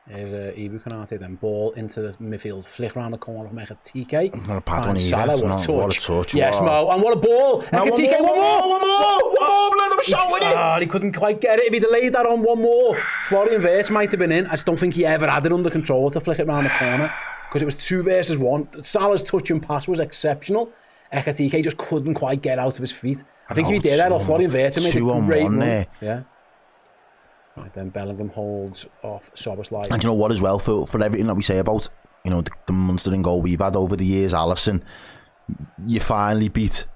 Here's Ibu Konate, then ball into the midfield, flick around the corner of Ekitike. Not a bad one Salah, either. What a touch. Yes, Mo, and what a ball. Ekitike, one more, let them show it. He couldn't quite get it. If he delayed that on one more, Florian Wirtz might have been in. I just don't think he ever had it under control to flick it around the corner, because it was 2 versus 1. Salah's touch and pass was exceptional. Ekitike just couldn't quite get out of his feet. I think if he did that, or Florian Wirtz made a great run there. Yeah. Right, then Bellingham holds off Szoboszlai. And you know what as well, for everything that we say about, you know, the monster in goal we've had over the years, Alisson, you finally beat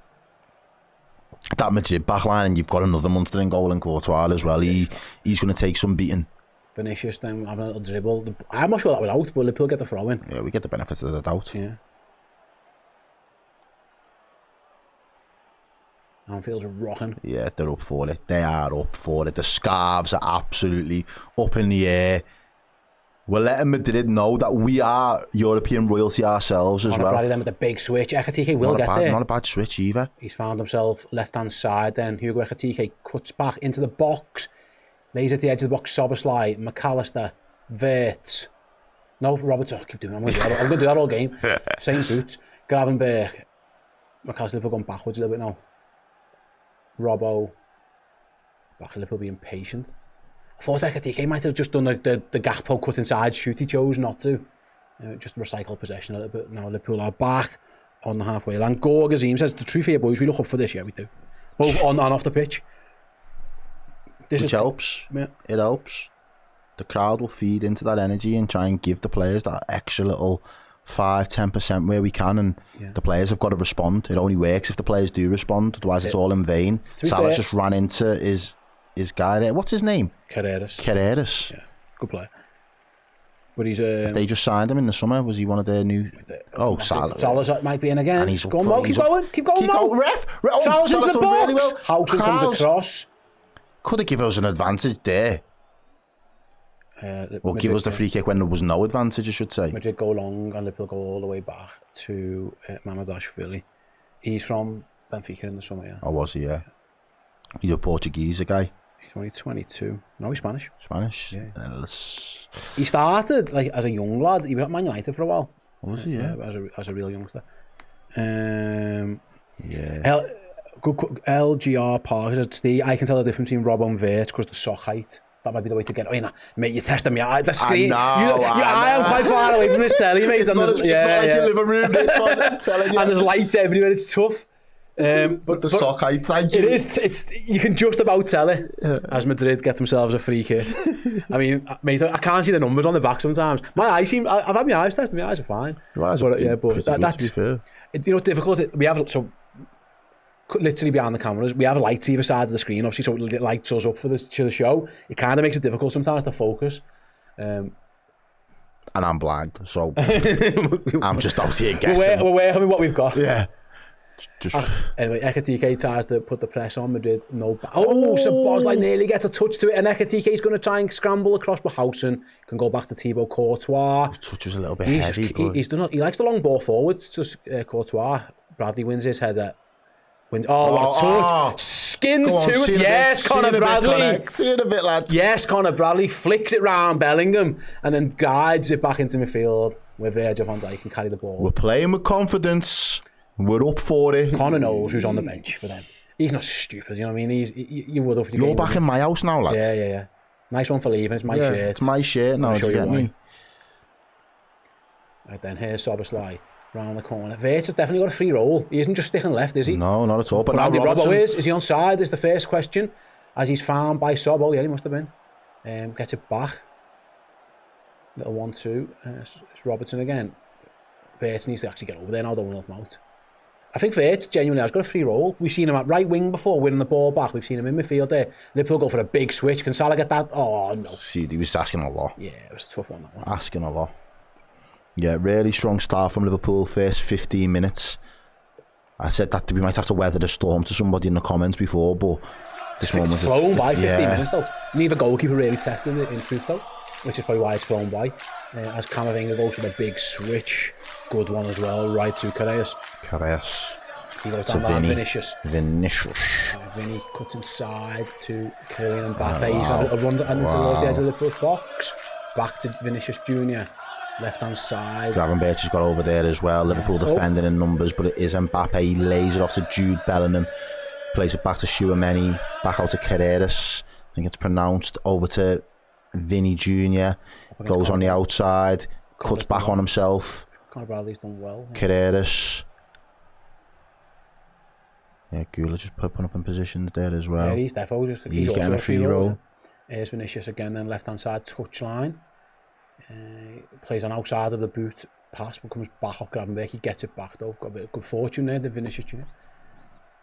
that Madrid backline, and you've got another monster in goal in Courtois as well. He's going to take some beating. Vinicius then having a little dribble. I'm not sure that was out, but Liverpool get the throw in. Yeah, we get the benefit of the doubt. Yeah. Anfield's rocking. Yeah, they're up for it. They are up for it. The scarves are absolutely up in the air. We're letting Madrid know that we are European royalty ourselves as well. Bradley then with the big switch. Ekitike will get there. Not a bad switch either. He's found himself left-hand side then. Hugo Ekitike cuts back into the box. Lays at the edge of the box. Szoboszlai, McAllister, Wirtz. No, Roberts. Oh, keep doing it. I'm going to do that all game. Same boots. Gravenberg. McAllister going backwards a little bit now. Robbo, back a little being patient. I thought Ekitike might have just done the Gakpo cut inside shoot. He chose not to. Just recycle possession a little bit. Now Liverpool are back on the halfway line. Gore Gazim says, the truth here, boys, we look up for this. Yeah, we do. Both on and off the pitch. Which helps. Yeah. It helps. The crowd will feed into that energy and try and give the players that extra little 5-10% where we can, and the players have got to respond. It only works if the players do respond, otherwise it's all in vain. Salah just ran into his guy there. What's his name? Carreras. Yeah, good player. But he's if they just signed him in the summer, was he one of their new? Oh, Salah. Salah might be in again. And he's go on, Mo. Keep going, Mo. Ref. Salah's into the box. Really well. Houghton comes across. Could have given us an advantage there. Well, give us the free kick when there was no advantage, I should say. Madrid go long and Liverpool go all the way back to Mamadashvili. He's from Benfica in the summer, yeah. Oh, was he? Yeah. He's a Portuguese guy. He's only 22. No, he's Spanish. Yeah. He started like as a young lad. He was at Man United for a while. Was he? Yeah. As a real youngster. Yeah. LGR Park says, Steve, I can tell the difference between Robbo and Wirtz because the sock height. That might be the way to get. I mean, mate, you're testing me. The screen. I am quite far away from this telly, mate. It's not like your living room, this one, I'm telling you. And there's lights everywhere. It's tough. But the sock height, thank you. It is. It's. You can just about tell it. As Madrid get themselves a free kick. I mean, mate, I can't see the numbers on the back sometimes. My eyes seem. I've had my eyes tested. My eyes are fine. But that's to be fair. You know, difficult. We have literally behind the cameras, we have lights either side of the screen, obviously, so it lights us up for the show. It kind of makes it difficult sometimes to focus. And I'm blind, so I'm just out here guessing. We're working with what we've got. Yeah. Anyway, Ekitike tries to put the press on Madrid. No. Szoboszlai nearly gets a touch to it, and Ekitike's going to try and scramble across, but Howson can go back to Thibaut Courtois. His touch was a little bit heavy. He likes the long ball forward to Courtois. Bradley wins his header. What a touch. Skins Go on, to see it. you in a Yes, bit, see you in Conor a bit, Bradley. Connor. See you in a bit, lad. Yes, Conor Bradley flicks it round Bellingham and then guides it back into midfield where Virgil van Dijk can carry the ball. We're playing with confidence. We're up for it. Conor knows who's on the bench for them. He's not stupid, you know what I mean? You would up your You're game, back in my house now, lad. Yeah. Nice one for leaving. It's my shirt. It's my shirt now. I'll Do show you you get why. me? Right then, here's Soboslai round the corner. Wirtz has definitely got a free roll. He isn't just sticking left, is he? No, not at all. But now Andy Robbo Robertson. is he onside? Is the first question. As he's found by Sobo. Yeah, he must have been. Gets it back. Little 1-2. It's Robertson again. Wirtz needs to actually get over there now. Don't want to help him out. I think Wirtz genuinely has got a free roll. We've seen him at right wing before, winning the ball back. We've seen him in midfield there. Liverpool go for a big switch. Can Salah get that? Oh, no. See, he was asking a lot. Yeah, it was a tough one, that one. Asking a lot. Yeah, really strong start from Liverpool. First 15 minutes. I said that we might have to weather the storm to somebody in the comments before, but this one was flown by 15 minutes though. Neither goalkeeper really tested it in truth though, which is probably why it's flown by. As Camavinga goes for the big switch, good one as well, right to Carreras. He goes down by Vinicius. Vinny cuts inside to Kylian Mbappe. He's got a run and towards the edge of the Liverpool box. Back to Vinicius Jr. Left hand side. Gravenberch has got over there as well. Liverpool defending in numbers, but it is Mbappe. He lays it off to Jude Bellingham. Plays it back to Tchouaméni. Back out to Carreras. I think it's pronounced. Over to Vinny Jr. Goes on the outside. Cuts back on himself. Conor Bradley's done well. Carreras. Yeah, Gula just putting up in positions there as well. Yeah, he's definitely. He's getting a free roll. Here's Vinicius again, then left hand side touchline. Plays on outside of the boot pass, but comes back off Gravenberch. He gets it back though. Got a bit of good fortune there, the Vinicius Jr.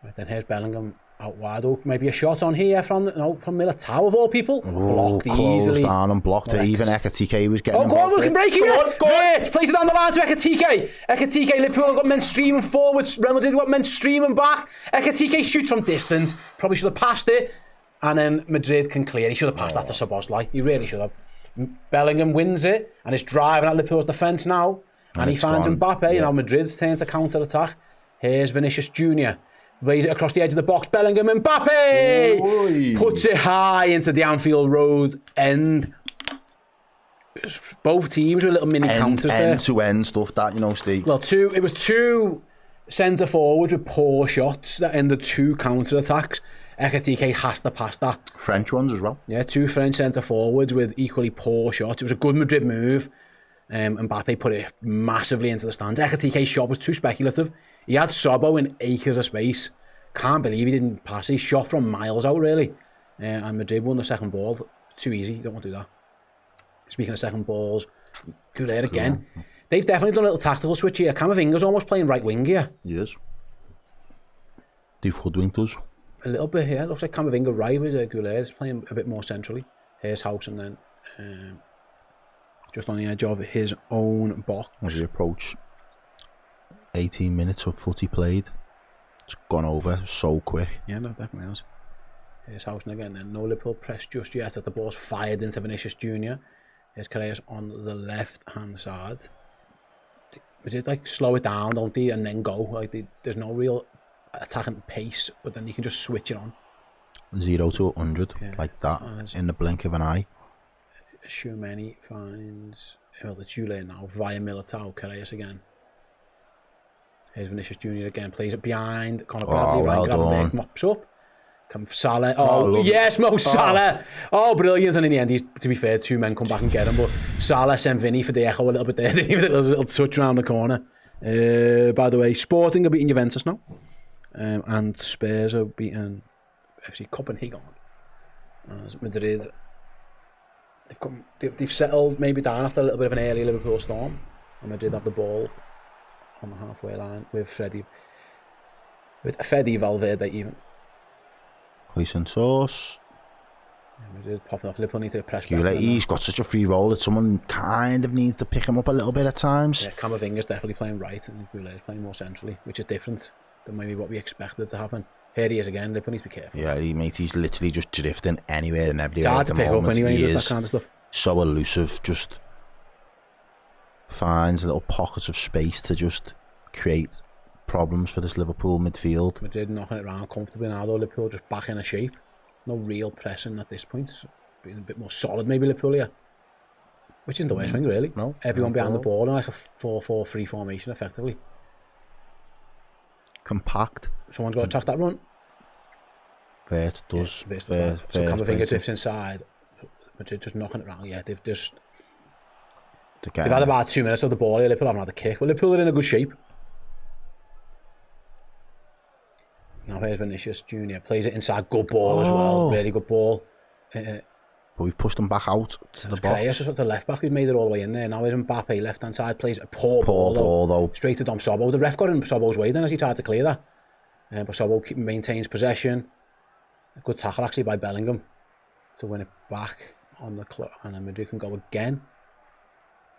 Right, then here's Bellingham out wide. Oh, maybe a shot on here from Militao of all people. Blocked easily. Down and blocked it. Even Ekatike was getting. Oh, go on, we can break it. Great. Plays it down the line to Ekatike. Ekatike, Liverpool got men streaming forwards. Real Madrid got men streaming back. Ekatike shoots from distance. Probably should have passed it. And then Madrid can clear. He should have passed that to Szoboszlai. He really should have. Bellingham wins it and is driving at Liverpool's defence now. And he finds Mbappe. Yeah. Now Madrid's turn to counter-attack. Here's Vinicius Jr. Lays it across the edge of the box. Bellingham, Mbappe! Oy. Puts it high into the Anfield Road end. Both teams with little mini counters there. End-to-end stuff that, you know, Steve. Well, it was two centre forwards with poor shots that ended two counter-attacks. Ekatike has to pass that. French ones as well. Yeah, two French centre forwards with equally poor shots. It was a good Madrid move. Mbappe put it massively into the stands. Ekatike's shot was too speculative. He had Sobo in acres of space. Can't believe he didn't pass. He shot from miles out, really. And Madrid won the second ball. Too easy. You don't want to do that. Speaking of second balls, Goulet again. They've definitely done a little tactical switch here. Camavinga's almost playing right wing here. He is. They've hoodwinked us. A little bit here. Looks like Camavinga right with Goulet is playing a bit more centrally. Here's House and then just on the edge of his own box. As we approach 18 minutes of footy played, it's gone over so quick. Yeah, no, definitely has. Here's Housen again then. No Liverpool press just yet as the ball's fired into Vinicius Jr. Here's Carreras on the left hand side. They did like slow it down, don't they, and then go. Like there's no real attacking pace, but then you can just switch it on. 0 to 100, like that, in the blink of an eye. Tchouaméni finds the Chule now via Militao. Carreras again. Here's Vinicius Jr. again, plays it behind. Conor Bradley, well done. Mops up. Come Salah. Oh, yes, Mo Salah. Oh, brilliant. And in the end, to be fair, two men come back and get him. But Salah sent Vinny for the echo a little bit there. There was a little touch around the corner. By the way, Sporting are beating Juventus now. And Spurs are beating FC Copenhagen. Madrid, they've settled maybe down after a little bit of an early Liverpool storm. And Madrid have the ball on the halfway line with Freddy Valverde even. Hoisin sauce. Madrid popping off. Liverpool need to press. He's got such a free roll that someone kind of needs to pick him up a little bit at times. Yeah, Camavinga's definitely playing right and Goulet is playing more centrally, which is different than maybe what we expected to happen. Here he is again. Liverpool needs to be careful. Yeah, he's literally just drifting anywhere and everywhere. It's hard to pick up anyway. He does that kind of stuff. So elusive, just finds little pockets of space to just create problems for this Liverpool midfield. Madrid knocking it around comfortably now, though. Liverpool just back in a shape. No real pressing at this point. It's being a bit more solid, maybe, Liverpool here. Which isn't the worst thing, really. No. Everyone behind the ball in like a 4-4-3 formation, effectively. Compact. Someone's got to attack that run. Wirtz does. Yeah, so Camavinga drifts inside. Madrid just knocking it around. Yeah, they've had about 2 minutes of the ball here. Liverpool haven't had a kick. Well, Liverpool are in a good shape. Now here's Vinicius Junior. Plays it inside. Good ball as well. Really good ball. But we've pushed them back out to the box. It's just the left back who's made it all the way in there. Now here's Mbappe, left hand side, plays a poor ball though. Straight to Dom Sobo. The ref got in Sobo's way then as he tried to clear that. But Sobo maintains possession. A good tackle actually by Bellingham to win it back on the clock. And then Madrid can go again.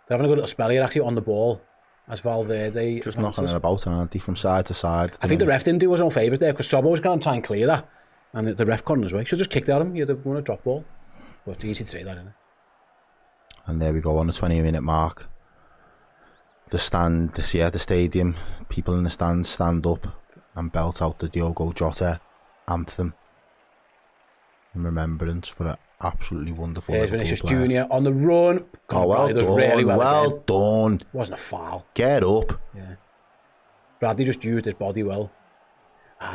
They're having a good little spell here actually on the ball as Valverde just knocking it about, aren't they, from side to side. I think the ref didn't do us own favours there because Sobo was going to try and clear that. And the ref got in his way. Should have just kicked at him. You'd have won a drop ball. But it's easy to say that, isn't it? And there we go on the 20-minute mark. The stadium, people in the stands stand up and belt out the Diogo Jota anthem in remembrance for an absolutely wonderful. Here's Vinicius Junior on the run. Well done, really well done. Wasn't a foul. Get up. Yeah. Bradley just used his body well.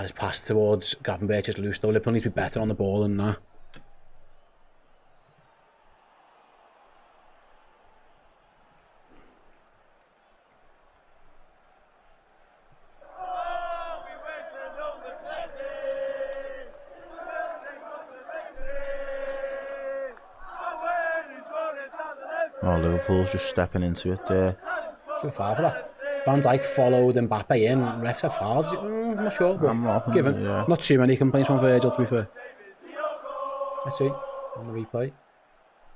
His pass towards Gravenberch is loose though. Liverpool needs to be better on the ball than that. Liverpool's just stepping into it there. Too far for that. Van Dijk followed Mbappe in. Refs have fouled. I'm not sure, but not too many complaints from Virgil, to be fair. Let's see on the replay.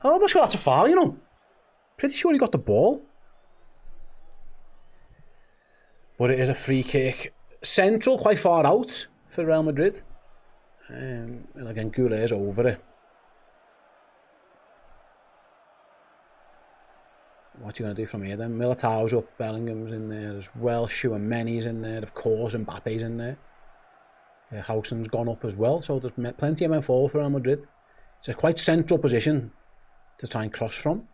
Oh, I'm not sure that's a foul, you know. Pretty sure he got the ball. But it is a free kick. Central, quite far out for Real Madrid. And again, Goulet's over it. What's he going to do from here then? Militao's up, Bellingham's in there as well, Chouameni's in there, of course, Mbappe's in there. Howson's gone up as well, so there's plenty of men forward for Real Madrid. It's a quite central position to try and cross from.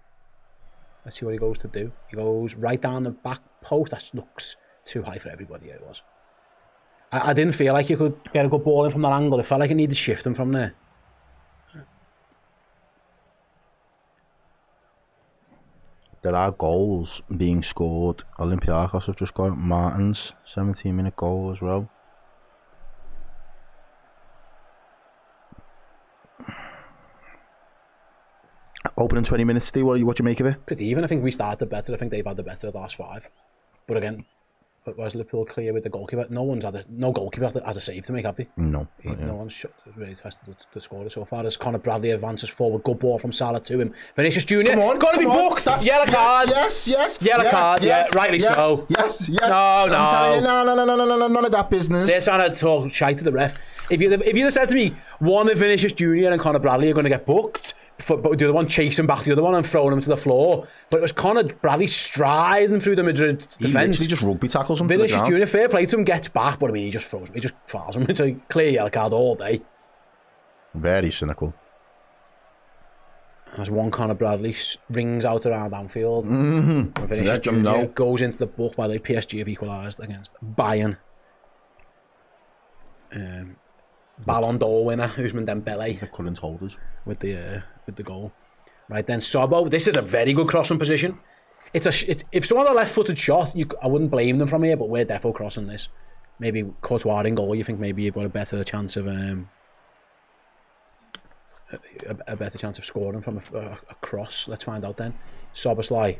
Let's see what he goes to do. He goes right down the back post. That looks too high for everybody, it was. I didn't feel like you could get a good ball in from that angle. It felt like it needed shifting from there. There are goals being scored. Olympiacos have just got Martin's 17-minute goal as well. Opening 20 minutes, Steve, what do you make of it? Pretty even. I think we started better. I think they've had the better of the last 5. But again, was Liverpool clear with the goalkeeper? No goalkeeper has a save to make, have they? No. No one's really tested the scorer so far. As Conor Bradley advances forward, good ball from Salah to him. Vinicius Junior, got to be booked. Yellow card. Yes. Yellow card. Yes, rightly so. Yes. No. I'm telling you, no, none of that business. They're trying to talk shite to the ref. If you'd have said to me, one of Vinicius Junior and Conor Bradley are going to get booked, but the other one chasing back the other one and throwing him to the floor. But it was Conor Bradley striding through the Madrid defence. He literally just rugby tackles him Vinicius to the ground. Junior, fair play to him, gets back, but I mean, he just fouls him. It's a clear yellow card all day. Very cynical. As one Conor Bradley rings out around Anfield. Vinicius Let them know. goes into the book by the PSG have equalised against Bayern. Ballon d'Or winner Ousmane Dembele. The current holders. With the goal. Right then, Sobo. This is a very good crossing position. If someone had a left-footed shot, I wouldn't blame them from here, but we're defo crossing this. Maybe Courtois in goal. You think maybe you've got a better chance of scoring from a cross. Let's find out then. Soboslai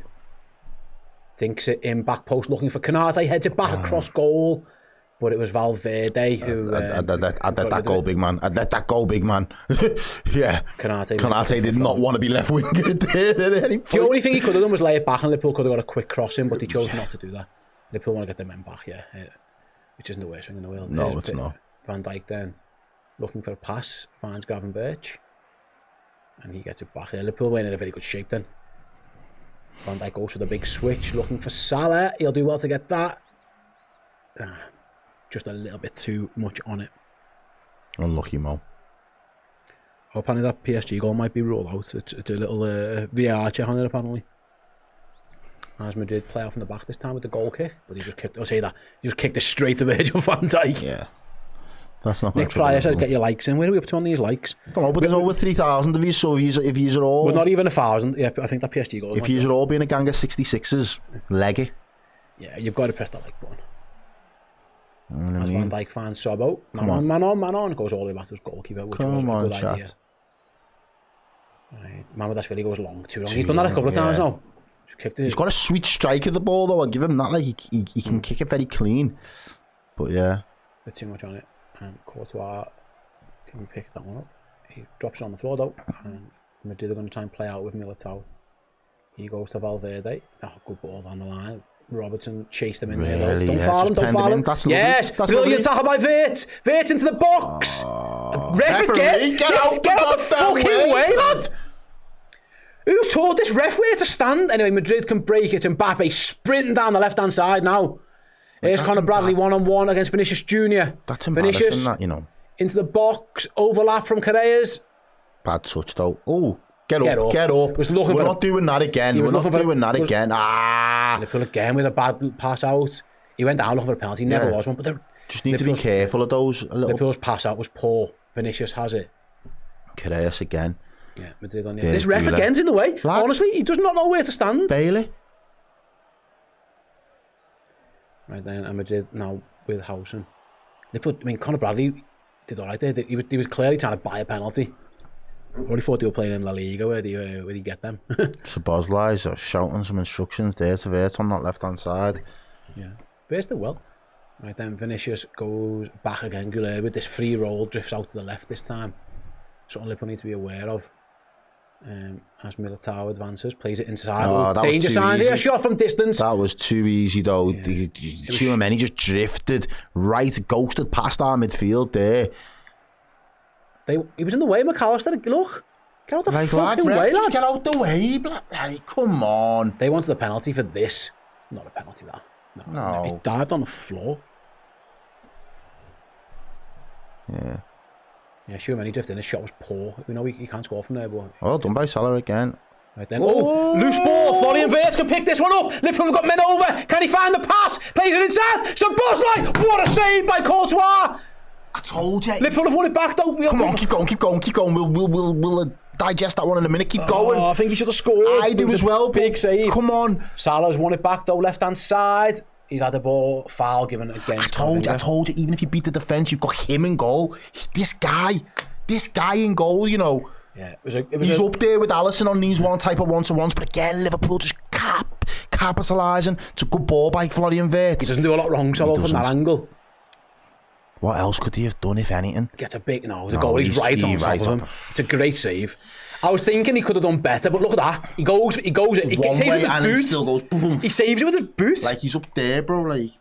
dinks it in back post, looking for Canate. Heads it back across goal. But it was Valverde who... I'd let that go, big man. I'd let that go, big man. Yeah. Canate did not want to be left-winged at any point. The only thing he could have done was lay it back, and Liverpool could have got a quick cross in, but he chose not to do that. Liverpool want to get their men back, which isn't the worst thing in the world. No, it's not. Van Dijk then, looking for a pass, finds Gravenberch, and he gets it back. Liverpool were in a very good shape then. Van Dijk goes for the big switch, looking for Salah. He'll do well to get that. just a little bit too much on it. Unlucky Mo. Apparently that PSG goal might be ruled out. It's a little VAR check on it apparently. As Madrid play off in the back this time with the goal kick, but he just kicked. I'll say that he just kicked it straight to Virgil van Dijk. Yeah, that's not. Nick Pryor said, "Get your likes in." Where are we up to on these likes? Come on, but there's over 3,000 of you. So if you are all, well, not even 1,000. Yeah, I think that PSG goal. If you are all being a gang of 66s, leg it. Yeah, you've got to press that like button. You know As Van Dijk finds Sobbo, man on, goes all the way back to his goalkeeper, which was a good idea. Right, Mamardashvili goes long, too long. He's done that a couple of times now. He's got a sweet strike of the ball though. I'll give him that. Like he can kick it very clean. But yeah, bit too much on it. And Courtois can pick that one up. He drops it on the floor though. And Madrid are going to try and play out with Militao. He goes to Valverde. That's a good ball down the line. Robertson chased him in there though. Don't foul him, don't foul him. Yes, brilliant tackle by Wirtz. Wirtz into the box. Ref again. Get out the fucking way, lad. Who's told this ref where to stand? Anyway, Madrid can break it. Mbappe sprinting down the left-hand side now. Here's Conor Bradley one-on-one against Vinicius Jr. That's embarrassing, Vinicius that, you know. Into the box, overlap from Correas. Bad touch though. Oh, get up. Was looking We're not doing that again. We're not doing that again. Liverpool again with a bad pass out. He went down looking for a penalty. Never was one. But just need to be careful of those. Liverpool's pass out was poor. Vinicius has it. Correas again. Yeah, Madrid on this ref again's in the way. Lad. Honestly, he does not know where to stand. Bailey. Right then, and Madrid now with Housen. Conor Bradley did all right there. He was clearly trying to buy a penalty. I already thought they were playing in La Liga. Where do you get them? Szoboszlai's shouting some instructions there to Wirtz on that left-hand side. Yeah, Wirtz did well. Right then, Vinicius goes back again. Goulet with this free roll drifts out to the left this time. Something Liverpool need to be aware of. As Militao advances, plays it inside. Danger signs here, shot from distance. That was too easy though. Tchouaméni just drifted right, ghosted past our midfield there. He was in the way, McAllister. Look, get out the fucking way, lad. Get out the way, like, come on. They wanted a penalty for this. Not a penalty, that. No. He dived on the floor. Yeah. Yeah, Tchouaméni drifted in. His shot was poor. We know he can't score from there, but... Well done by Salah again. Right then. Loose ball. Florian Wirtz can pick this one up. Liverpool have got men over. Can he find the pass? Plays it inside. Szoboszlai. What a save by Courtois. I told you. Liverpool have won it back though. Come on, keep going. We'll digest that one in a minute. Keep going. I think he should have scored. I do as well. Big save. Come on. Salah's won it back though. Left hand side. He's had the ball foul given against. I told you. Even if you beat the defence, you've got him in goal. This guy in goal, you know. Yeah, he's up there with Alisson on these type of one-to-ones, but again, Liverpool just capitalising. It's a good ball by Florian Wirtz. He doesn't do a lot wrong, so from that angle. What else could he have done, if anything? Gets a big... No, the goalie's right on top of him. It's a great save. I was thinking he could have done better, but look at that. He goes he saves it with his boot. He still goes boom. He saves it with his boot. Like he's up there, bro. Like...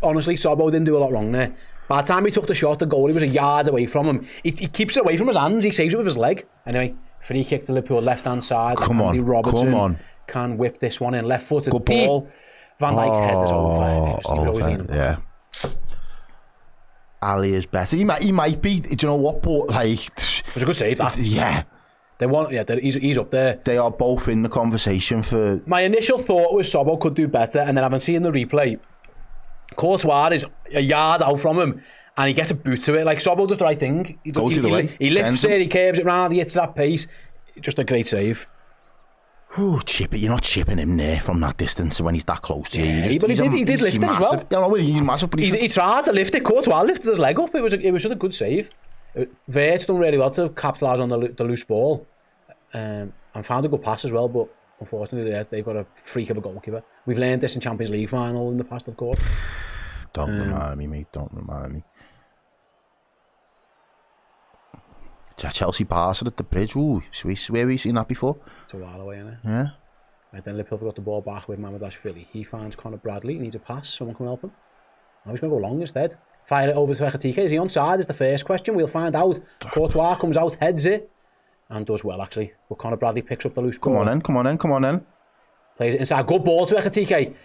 Honestly, Sobbo didn't do a lot wrong there. By the time he took the shot, the goalie was a yard away from him. He keeps it away from his hands. He saves it with his leg. Anyway, free kick to Liverpool, left-hand side. Robertson can whip this one in. Left-footed ball. Van Dijk's head is over. Yeah. Ali is better. He might be. Do you know what? But like, it was a good save. That. Yeah. He's up there. They are both in the conversation for... My initial thought was Sobbo could do better, and then having seen the replay, Courtois is a yard out from him, and he gets a boot to it. Like, Sobbo does the right thing. He lifts it, he curves it round, he hits that pace. Just a great save. Ooh, you're not chipping him there from that distance when he's that close to you. But he did lift it as well. He's massive, but he tried to lift it. Courtois lifted his leg up. It was just a good save. Wirtz done really well to capitalise on the loose ball, and found a good pass as well, but unfortunately they've got a freak of a goalkeeper. We've learned this in Champions League final in the past, of course. Don't remind me, mate. Don't remind me. Chelsea passer at the bridge. Ooh, where have we seen that before? It's a while away, isn't it? Yeah. Right then, Liverpool got the ball back with Mamardashvili. He finds Conor Bradley. He needs a pass. Someone can help him. Now he's going to go long instead. Fire it over to Ekitike. Is he onside? Is the first question. We'll find out. Courtois comes out, heads it, and does well actually. But Conor Bradley picks up the loose ball. Come on in. Plays it inside. Good ball to Ekitike.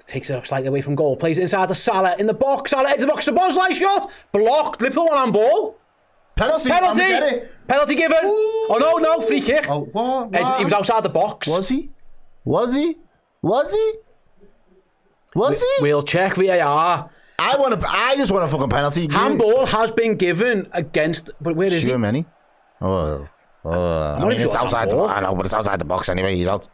Takes it slightly away from goal. Plays it inside to Salah in the box. Salah into the box. Szoboszlai shot. Blocked. Liverpool on ball. Penalty. Penalty given. Ooh. Oh no, free kick. Oh, what? He was outside the box. Was he? We'll check VAR. I just want a fucking penalty. Handball has been given against, but where is he? Sure, many. I mean, it's outside the box. I know, but it's outside the box anyway. He's out.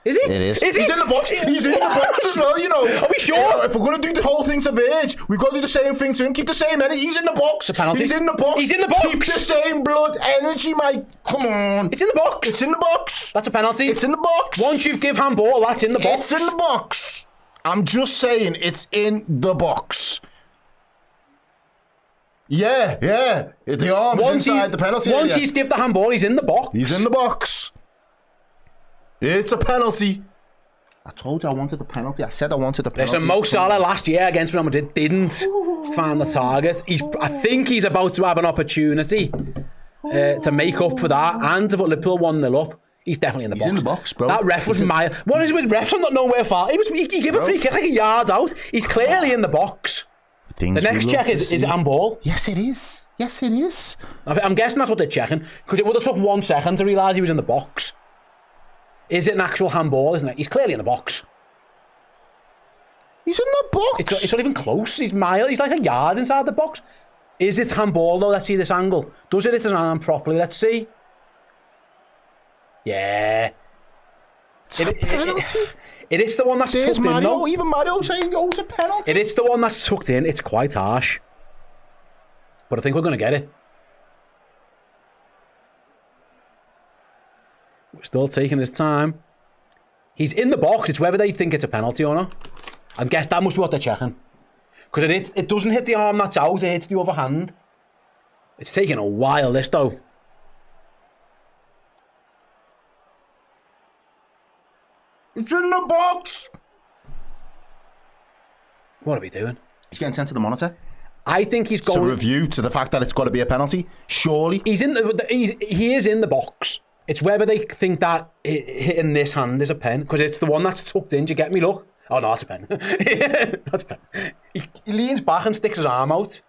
Is he? It is. Is he? He's in the box. He's in the box as well, you know. Are we sure? If we're going to do the whole thing to Verge, we've got to do the same thing to him. Keep the same energy. He's in the box. It's a penalty. He's in the box. He's in the box. Keep the same blood energy, mate. Come on. It's in the box. It's in the box. That's a penalty. It's in the box. Once you've give handball, that's in the box. It's in the box. I'm just saying, it's in the box. Yeah. The arm is inside the penalty area. Once he's give the handball, he's in the box. He's in the box. It's a penalty. I told you I wanted the penalty. I said I wanted the penalty. Listen, Mo Salah last year against Real Madrid didn't find the target. I think he's about to have an opportunity to make up for that and to put Liverpool 1-0 up. He's definitely in the box. He's in the box, bro. That ref was mild. What is it with refs? I'm not knowing where far. He gave a free kick like a yard out. He's clearly in the box. The next check is handball. Yes, it is. Yes, it is. I'm guessing that's what they're checking because it would have took 1 second to realise he was in the box. Is it an actual handball, isn't it? He's clearly in the box. He's in the box. It's not even close. He's mild. He's like a yard inside the box. Is it handball though? Let's see this angle. Does it hit his arm properly? Let's see. Yeah. It is the one that's tucked in though. Even Mario saying, oh, it's a penalty. It is the one that's tucked in. It's quite harsh. But I think we're going to get it. We're still taking his time. He's in the box. It's whether they think it's a penalty or not. I guess that must be what they're checking. Because it doesn't hit the arm that's out. It hits the other hand. It's taking a while, this though. It's in the box. What are we doing? He's getting sent to the monitor. I think he's going to review to the fact that it's got to be a penalty. Surely he is in the box. It's whether they think that hitting this hand is a pen because it's the one that's tucked in. Do you get me? Look. Oh no, that's a pen. That's a pen. He leans back and sticks his arm out.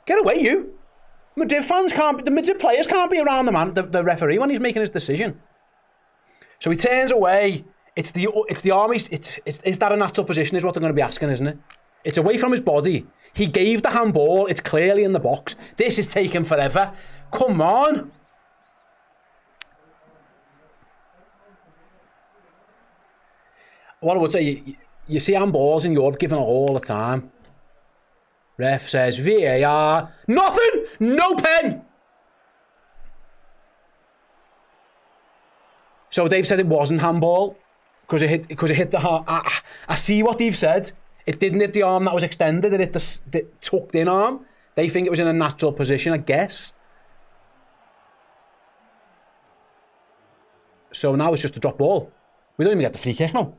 Get away, you! Madrid fans can't. The Madrid players can't be around the referee when he's making his decision. So he turns away. It's the army. Is that a natural position? Is what they're going to be asking, isn't it? It's away from his body. He gave the handball. It's clearly in the box. This is taking forever. Come on. What I would say, you see handballs in Europe given all the time. Ref says VAR. Nothing. No pen. So they've said it wasn't handball because it hit the heart. I see what they've said. It didn't hit the arm that was extended. It hit the tucked in arm. They think it was in a natural position, I guess. So now it's just a drop ball. We don't even get the free kick now.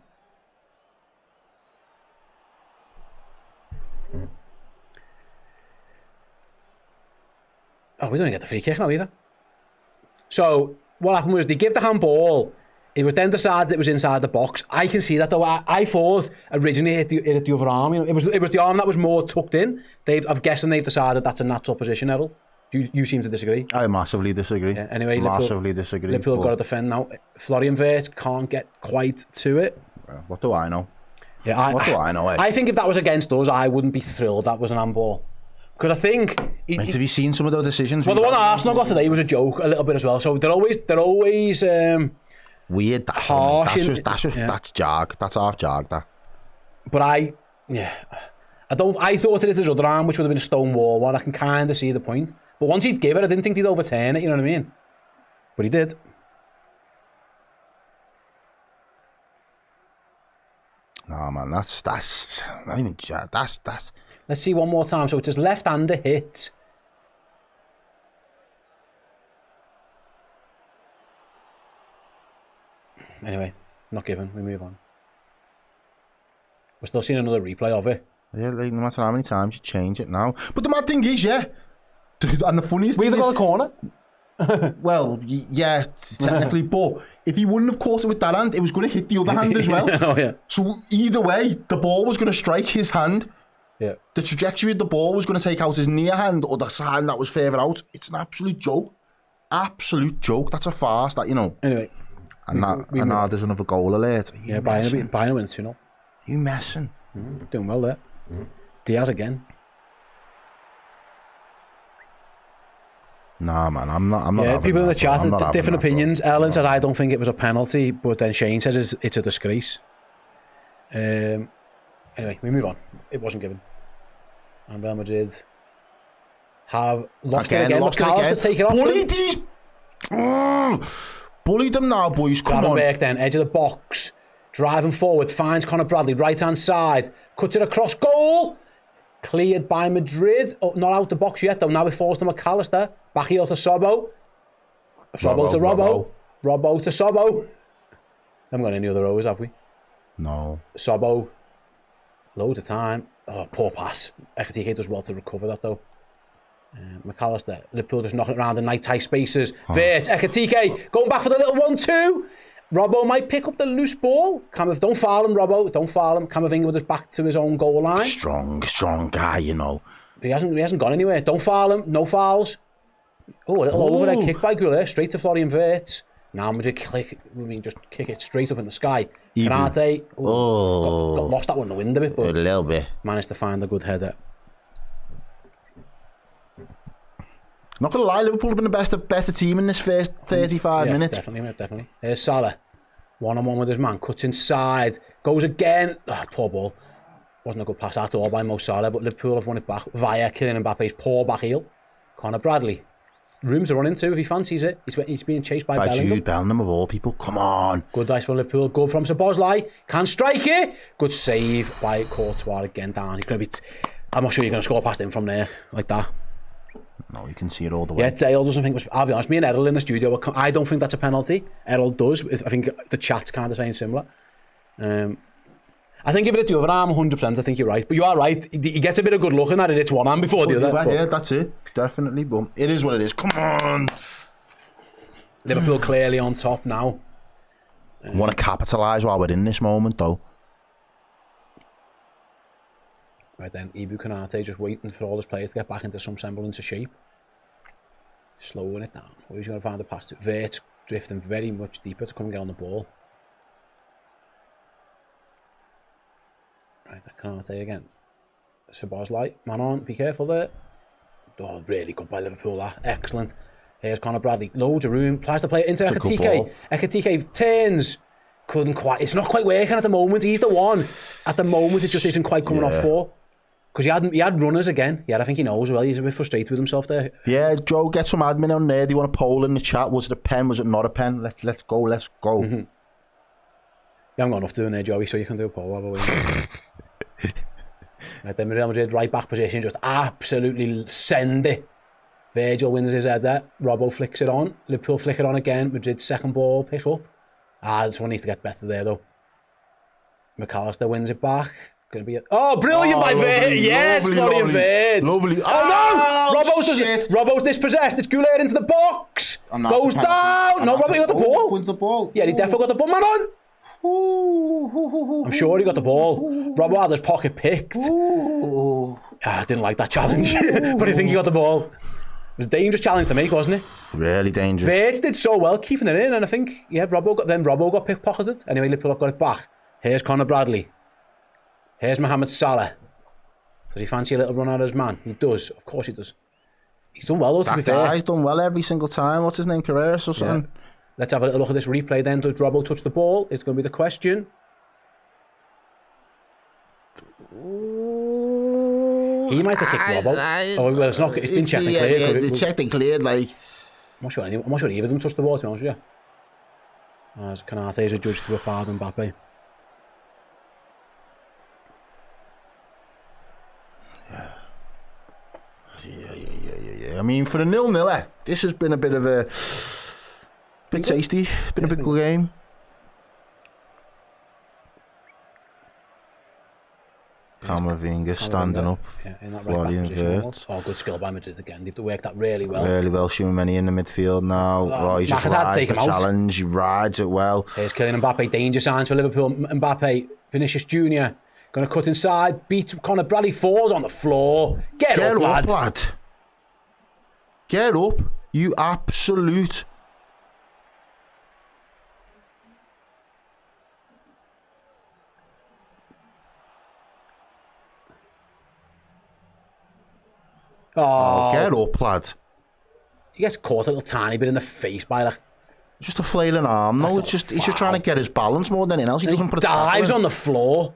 Oh, we don't even get the free kick now either. So what happened was they give the handball. It was then decided it was inside the box. I can see that though. I thought originally it hit the other arm. You know, it was the arm that was more tucked in. I'm guessing they've decided that's a natural position, Errol. You seem to disagree. I massively disagree. Yeah, anyway, massively disagree. Liverpool have got to defend now. Florian Wirtz can't get quite to it. What do I know? Yeah, what do I know? I think if that was against us, I wouldn't be thrilled that was an handball. Because I think... Mate, have you seen some of those decisions? Well, the one Arsenal got today was a joke a little bit as well. So they're always weird. Harsh. That's jarg. That's half jarg, that. But I thought it hit his other arm, which would have been a stone wall one. I can kind of see the point. But once he'd give it, I didn't think he'd overturn it, you know what I mean? But he did. No, man, that's not even that's. Let's see one more time. So it's his left-hander hit. Anyway, not given. We move on. We're still seeing another replay of it. Yeah, like, no matter how many times you change it now. But the mad thing is, yeah. And the funniest thing is... got a corner. Well, yeah, technically, but if he wouldn't have caught it with that hand, it was going to hit the other hand as well. Oh, yeah. So either way, the ball was going to strike his hand. Yeah. The trajectory of the ball was going to take out his near hand or the hand that was further out. It's an absolute joke. Absolute joke. That's a farce, that, you know. Anyway. And now there's another goal alert. Yeah, Bayern wins 2-0. You messing? Doing well there. Diaz again. Nah, man, I'm not. Yeah, having people in the that, bro. chat I'm not had having different that, bro. opinions. Ellen said, I don't think it was a penalty, but then Shane says it's a disgrace. Anyway, we move on. It wasn't given. And Real Madrid have lost it again. Lost it McAllister again. to take it off. Bully these. Bully them now, boys. Come on. Gravenberch then, edge of the box. Driving forward, finds Conor Bradley, right-hand side. Cuts it across, goal! Cleared by Madrid. Oh, not out the box yet, though. Now it falls to McAllister. Back heel to Sobbo. Sobbo to Robbo. Robbo to Sobbo. Haven't got any other rows, have we? No. Sobbo. Loads of time. Oh, poor pass. Ekatike does well to recover that, though. McAllister. Liverpool just knocking it around in night-tight spaces. Wirtz, Ekatike. Going back for the little 1-2. Robbo might pick up the loose ball. Don't foul him, Robbo. Don't foul him. Camavinga with his back to his own goal line. Strong guy, you know. He hasn't gone anywhere. Don't foul him. No fouls. Oh, a little overhead kick by Goulet. Straight to Florian Wirtz. Now Madrid just kick it straight up in the sky. Canate. Got lost that one in the wind a bit, but a little bit. Managed to find a good header. Not gonna lie, Liverpool have been the better team in this first 35 minutes. Definitely. Here's Salah. One-on-one with his man. Cuts inside. Goes again. Oh, poor ball. Wasn't a good pass at all by Mo Salah, but Liverpool have won it back via Kylian Mbappe's poor back heel. Conor Bradley. Room to run into if he fancies it. He's being chased by Bellingham. Jude Bellingham of all people. Come on. Good dice for Liverpool. Good from Szoboszlai. Can strike it. Good save by Courtois again down. He's going to be... I'm not sure you're going to score past him from there like that. No, you can see it all the way. Yeah, Dale doesn't think... I'll be honest, me and Errol in the studio, I don't think that's a penalty. Errol does. I think the chat's kind of saying similar. I think if it's the other arm, 100%, I think you're right. But you are right. He gets a bit of good looking at it. It's one arm before the other. Yeah, that's it. Definitely. But it is what it is. Come on. Liverpool clearly on top now. Want to capitalise while we're in this moment, though. Right then, Ibu Konate just waiting for all his players to get back into some semblance of shape. Slowing it down. Who's going to find the pass to? Wirtz drifting very much deeper to come and get on the ball. Right, Konate again. Szoboszlai, man on, be careful there. Oh, really good by Liverpool, that. Excellent. Here's Conor Bradley. Loads of room. Plies to play it into Ekatike. Ekatike turns. Couldn't quite. It's not quite working at the moment. He's the one. At the moment, it just isn't quite coming off for. Because he had runners again. Yeah, I think he knows as well. He's a bit frustrated with himself there. Yeah, Joe, get some admin on there. Do you want a poll in the chat? Was it a pen? Was it not a pen? Let's go. Let's go. Mm-hmm. You haven't got enough doing there, Joey, so you can do a poll. Right then, Real Madrid right back position, just absolutely send it. Virgil wins his header. Robbo flicks it on. Liverpool flick it on again. Madrid's second ball pick up. This one needs to get better there though. McAllister wins it back. Going to be brilliant by Virgil. Yes, Florian Wirtz. Lovely. No! Robbo's dispossessed. It's Goulet into the box. Goes down. No, Robbo got the ball. With the ball. Yeah, he definitely got the ball. Man on. I'm sure he got the ball. Robbo had his pocket picked. I didn't like that challenge, but I think he got the ball. It was a dangerous challenge to make, wasn't it? Really dangerous. Wirtz did so well keeping it in, and I think Robbo got pickpocketed. Anyway, Liverpool have got it back. Here's Conor Bradley. Here's Mohamed Salah. Does he fancy a little run at his man? He does. Of course he does. He's done well though, to be fair. He's done well every single time. What's his name? Carreras or something? Yeah. Let's have a little look at this replay then. Does Robbo touch the ball? Is going to be the question. He might have kicked Robbo. Well, it's not. It's been checked and cleared. Yeah, it's checked and cleared. Like, I'm not sure either of them touched the ball, to be honest with you. As Konate is adjudged to a foul on Mbappe. Yeah. I mean, for a 0-0, this has been a bit of a bit tasty. It's been a big good game. Camavinga standing up. Yeah, in that Florian right back position. Wirtz. Oh, good skill by Madrid again. They've worked that really well. Really well. Tchouaméni in the midfield now. Oh, he just Matt had to rides take the him out. challenge. He rides it well. Here's Kylian Mbappe. Danger signs for Liverpool. Mbappe, Vinicius Jr. Going to cut inside. Beat Conor Bradley. Falls on the floor. Get up, lad. Get up. You absolute... Oh, get up, lad. He gets caught a little tiny bit in the face by that. Just a flailing arm. No, it's just he's just trying to get his balance more than anything else. He doesn't put a dives tackle in. on the floor.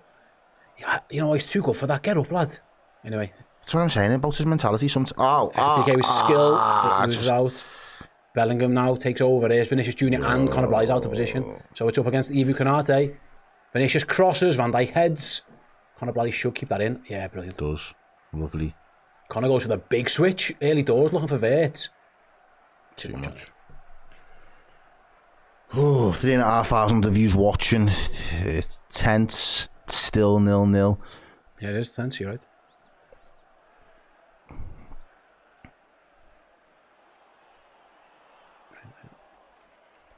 Yeah, you know, he's too good for that. Get up, lad. Anyway. That's what I'm saying about his mentality. TK with skill. Loses out. Bellingham now takes over. There's Vinicius Jr. and Conor Bly's out of position. So it's up against Ibu Konate. Vinicius crosses. Van Dijk heads. Conor Bly should keep that in. Yeah, brilliant. It does. Lovely. Conor goes for the big switch. Early doors looking for Wirtz. Too much. Oh, 3,500 of yous watching. It's tense. It's still 0-0. Yeah, it is tense, you're right.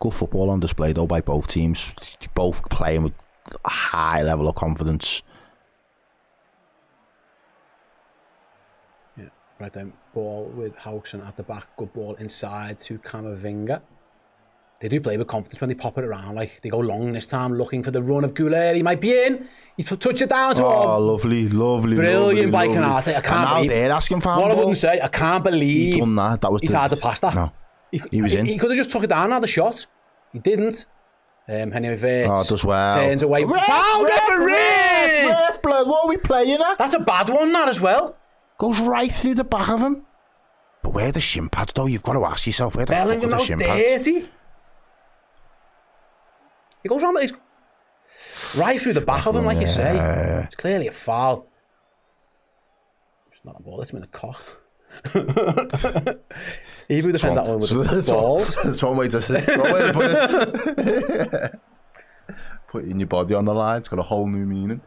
Good football on display though by both teams. Both playing with a high level of confidence. Yeah, right then. Ball with Housen at the back. Good ball inside to Camavinga. They do play with confidence when they pop it around. Like they go long this time, looking for the run of Goulet. He might be in. He touch it down to lovely, brilliant by Konate. I can't believe. They're asking for what I wouldn't say. I can't believe he done that. That was he tried to pass that. No, he was in. He could have just took it down and had a shot. He didn't. Henry Wirtz does well. turns away. Foul referee! Ref, blood. What are we playing at? That's a bad one, that as well. Goes right through the back of him. But where are the shin pads though? You've got to ask yourself where the fuck are the shin pads? Dirty. He goes round, he's right through the back of him, like you say. It's clearly a foul. It's not a ball, it's him in the cock. He would defend that one with the balls. That's one way to say it. One way to put it. Putting your body on the line, it's got a whole new meaning.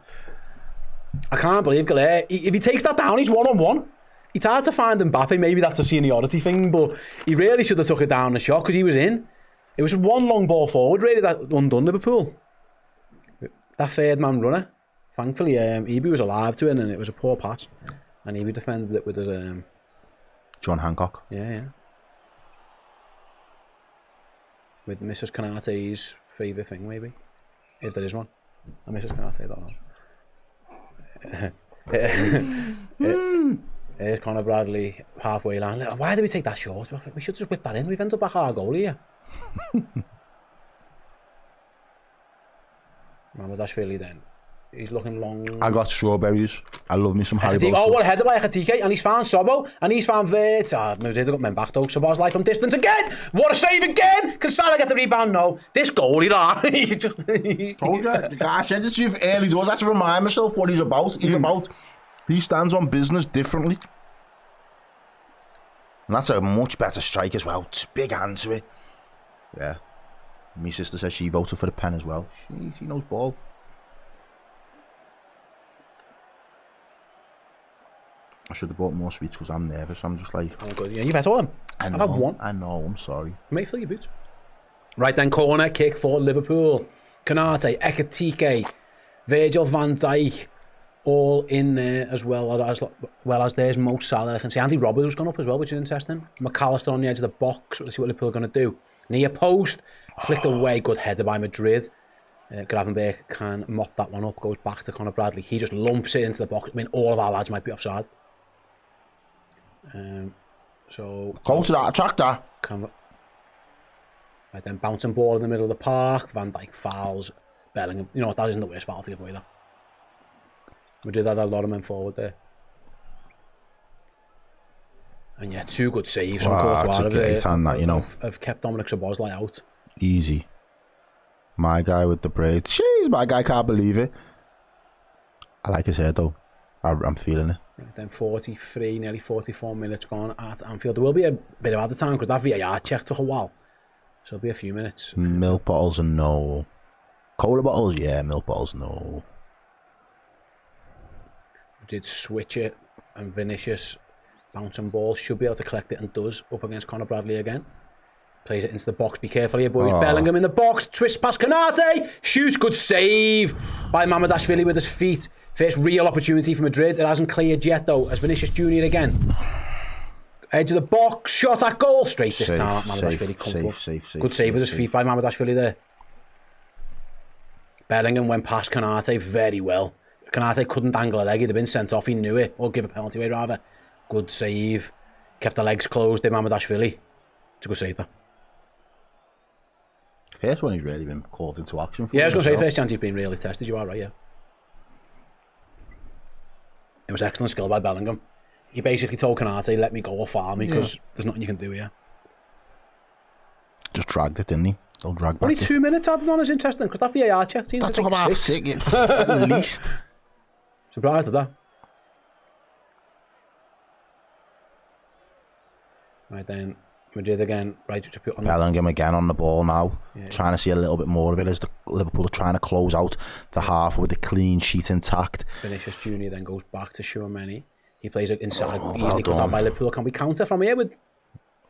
I can't believe Goulet. If he takes that down, he's 1-on-1. It's hard to find Mbappe, maybe that's a seniority thing, but he really should have took it down the shot because he was in. It was one long ball forward, really, that undone Liverpool. That third man runner. Thankfully, Ibu was alive to it, and it was a poor pass. And Ibu defended it with his... John Hancock. Yeah. With Mrs. Konate's favourite thing, maybe. If there is one. And Mrs. Konate, I don't know. Here's Conor Bradley, halfway line. Why did we take that short? We should just whip that in. We've ended up back our goal here. Mamardashvili then. He's looking long. I got strawberries. I love me some Haribo. Oh, what a header by Ekatike. And he's found Sobo. And he's found Wirtz. Madrid got men back though. Sobo's life from distance again. What a save again. Can Salah get the rebound? No. This goalie, Told you. I said this to you early doors. That's to remind myself what he's about. He stands on business differently. And that's a much better strike as well. Big hand to it. Yeah. My sister says she voted for the pen as well. She knows ball. I should have bought more sweets because I'm nervous. I'm just like... Oh, good. Yeah, you've had all of them. I've had one. I know, I'm sorry. Mate, fill your boots. Right then, corner kick for Liverpool. Konate, Ekatike, Virgil van Dijk, all in there as well as there's Mo Salah. I can see Andy Roberts has gone up as well, which is interesting. McAllister on the edge of the box. Let's see what Liverpool are going to do. Near post, flicked away, good header by Madrid. Gravenberg can mop that one up, goes back to Conor Bradley. He just lumps it into the box. I mean, all of our lads might be offside. So go to that, attract that. Right then, bouncing ball in the middle of the park. Van Dijk fouls Bellingham. You know what? That isn't the worst foul to give away. That Madrid had a lot of men forward there. And yeah, two good saves from Courtois. Great hand, that, you know. Have kept Dominic Szoboszlai out. Easy. My guy with the braids. Jeez, my guy can't believe it. I like his hair though. I'm feeling it. Right, then 43, nearly 44 minutes gone at Anfield. There will be a bit of added time because that VAR check took a while. So it'll be a few minutes. Milk bottles and no. Cola bottles, yeah. Milk bottles, no. Madrid switch it, and Vinicius bouncing ball should be able to collect it and does up against Conor Bradley again. Plays it into the box. Be careful here, boys. Bellingham in the box. Twist past Konate. Shoots. Good save by Mamardashvili with his feet. First real opportunity for Madrid. It hasn't cleared yet, though, as Vinicius Junior again. Edge of the box. Shot at goal. Straight this time. Mamardashvili. Safe. Good save with his feet by Mamardashvili there. Bellingham went past Konate very well. Konate couldn't angle a leg. He'd have been sent off. He knew it. Or give a penalty away, rather. Good save. Kept the legs closed. Did Mamardashvili. It's a good save, though. First one he's really been called into action for. Yeah, I was going to say, first chance he's been really tested. You are right, yeah. It was excellent skill by Bellingham. He basically told Konate, let me go or farm me, because there's nothing you can do here. Just dragged it, didn't he? They'll drag back. Only 2 minutes added on is interesting, because that VAR check seems That's to what take I'm 6. sick at least. Surprised at that. Right then, Madrid again, right to put on Bellingham again on the ball now, trying to see a little bit more of it as the Liverpool are trying to close out the half with the clean sheet intact. Vinicius Junior then goes back to Tchouaméni. He plays it inside, easily cut out by Liverpool. Can we counter from here with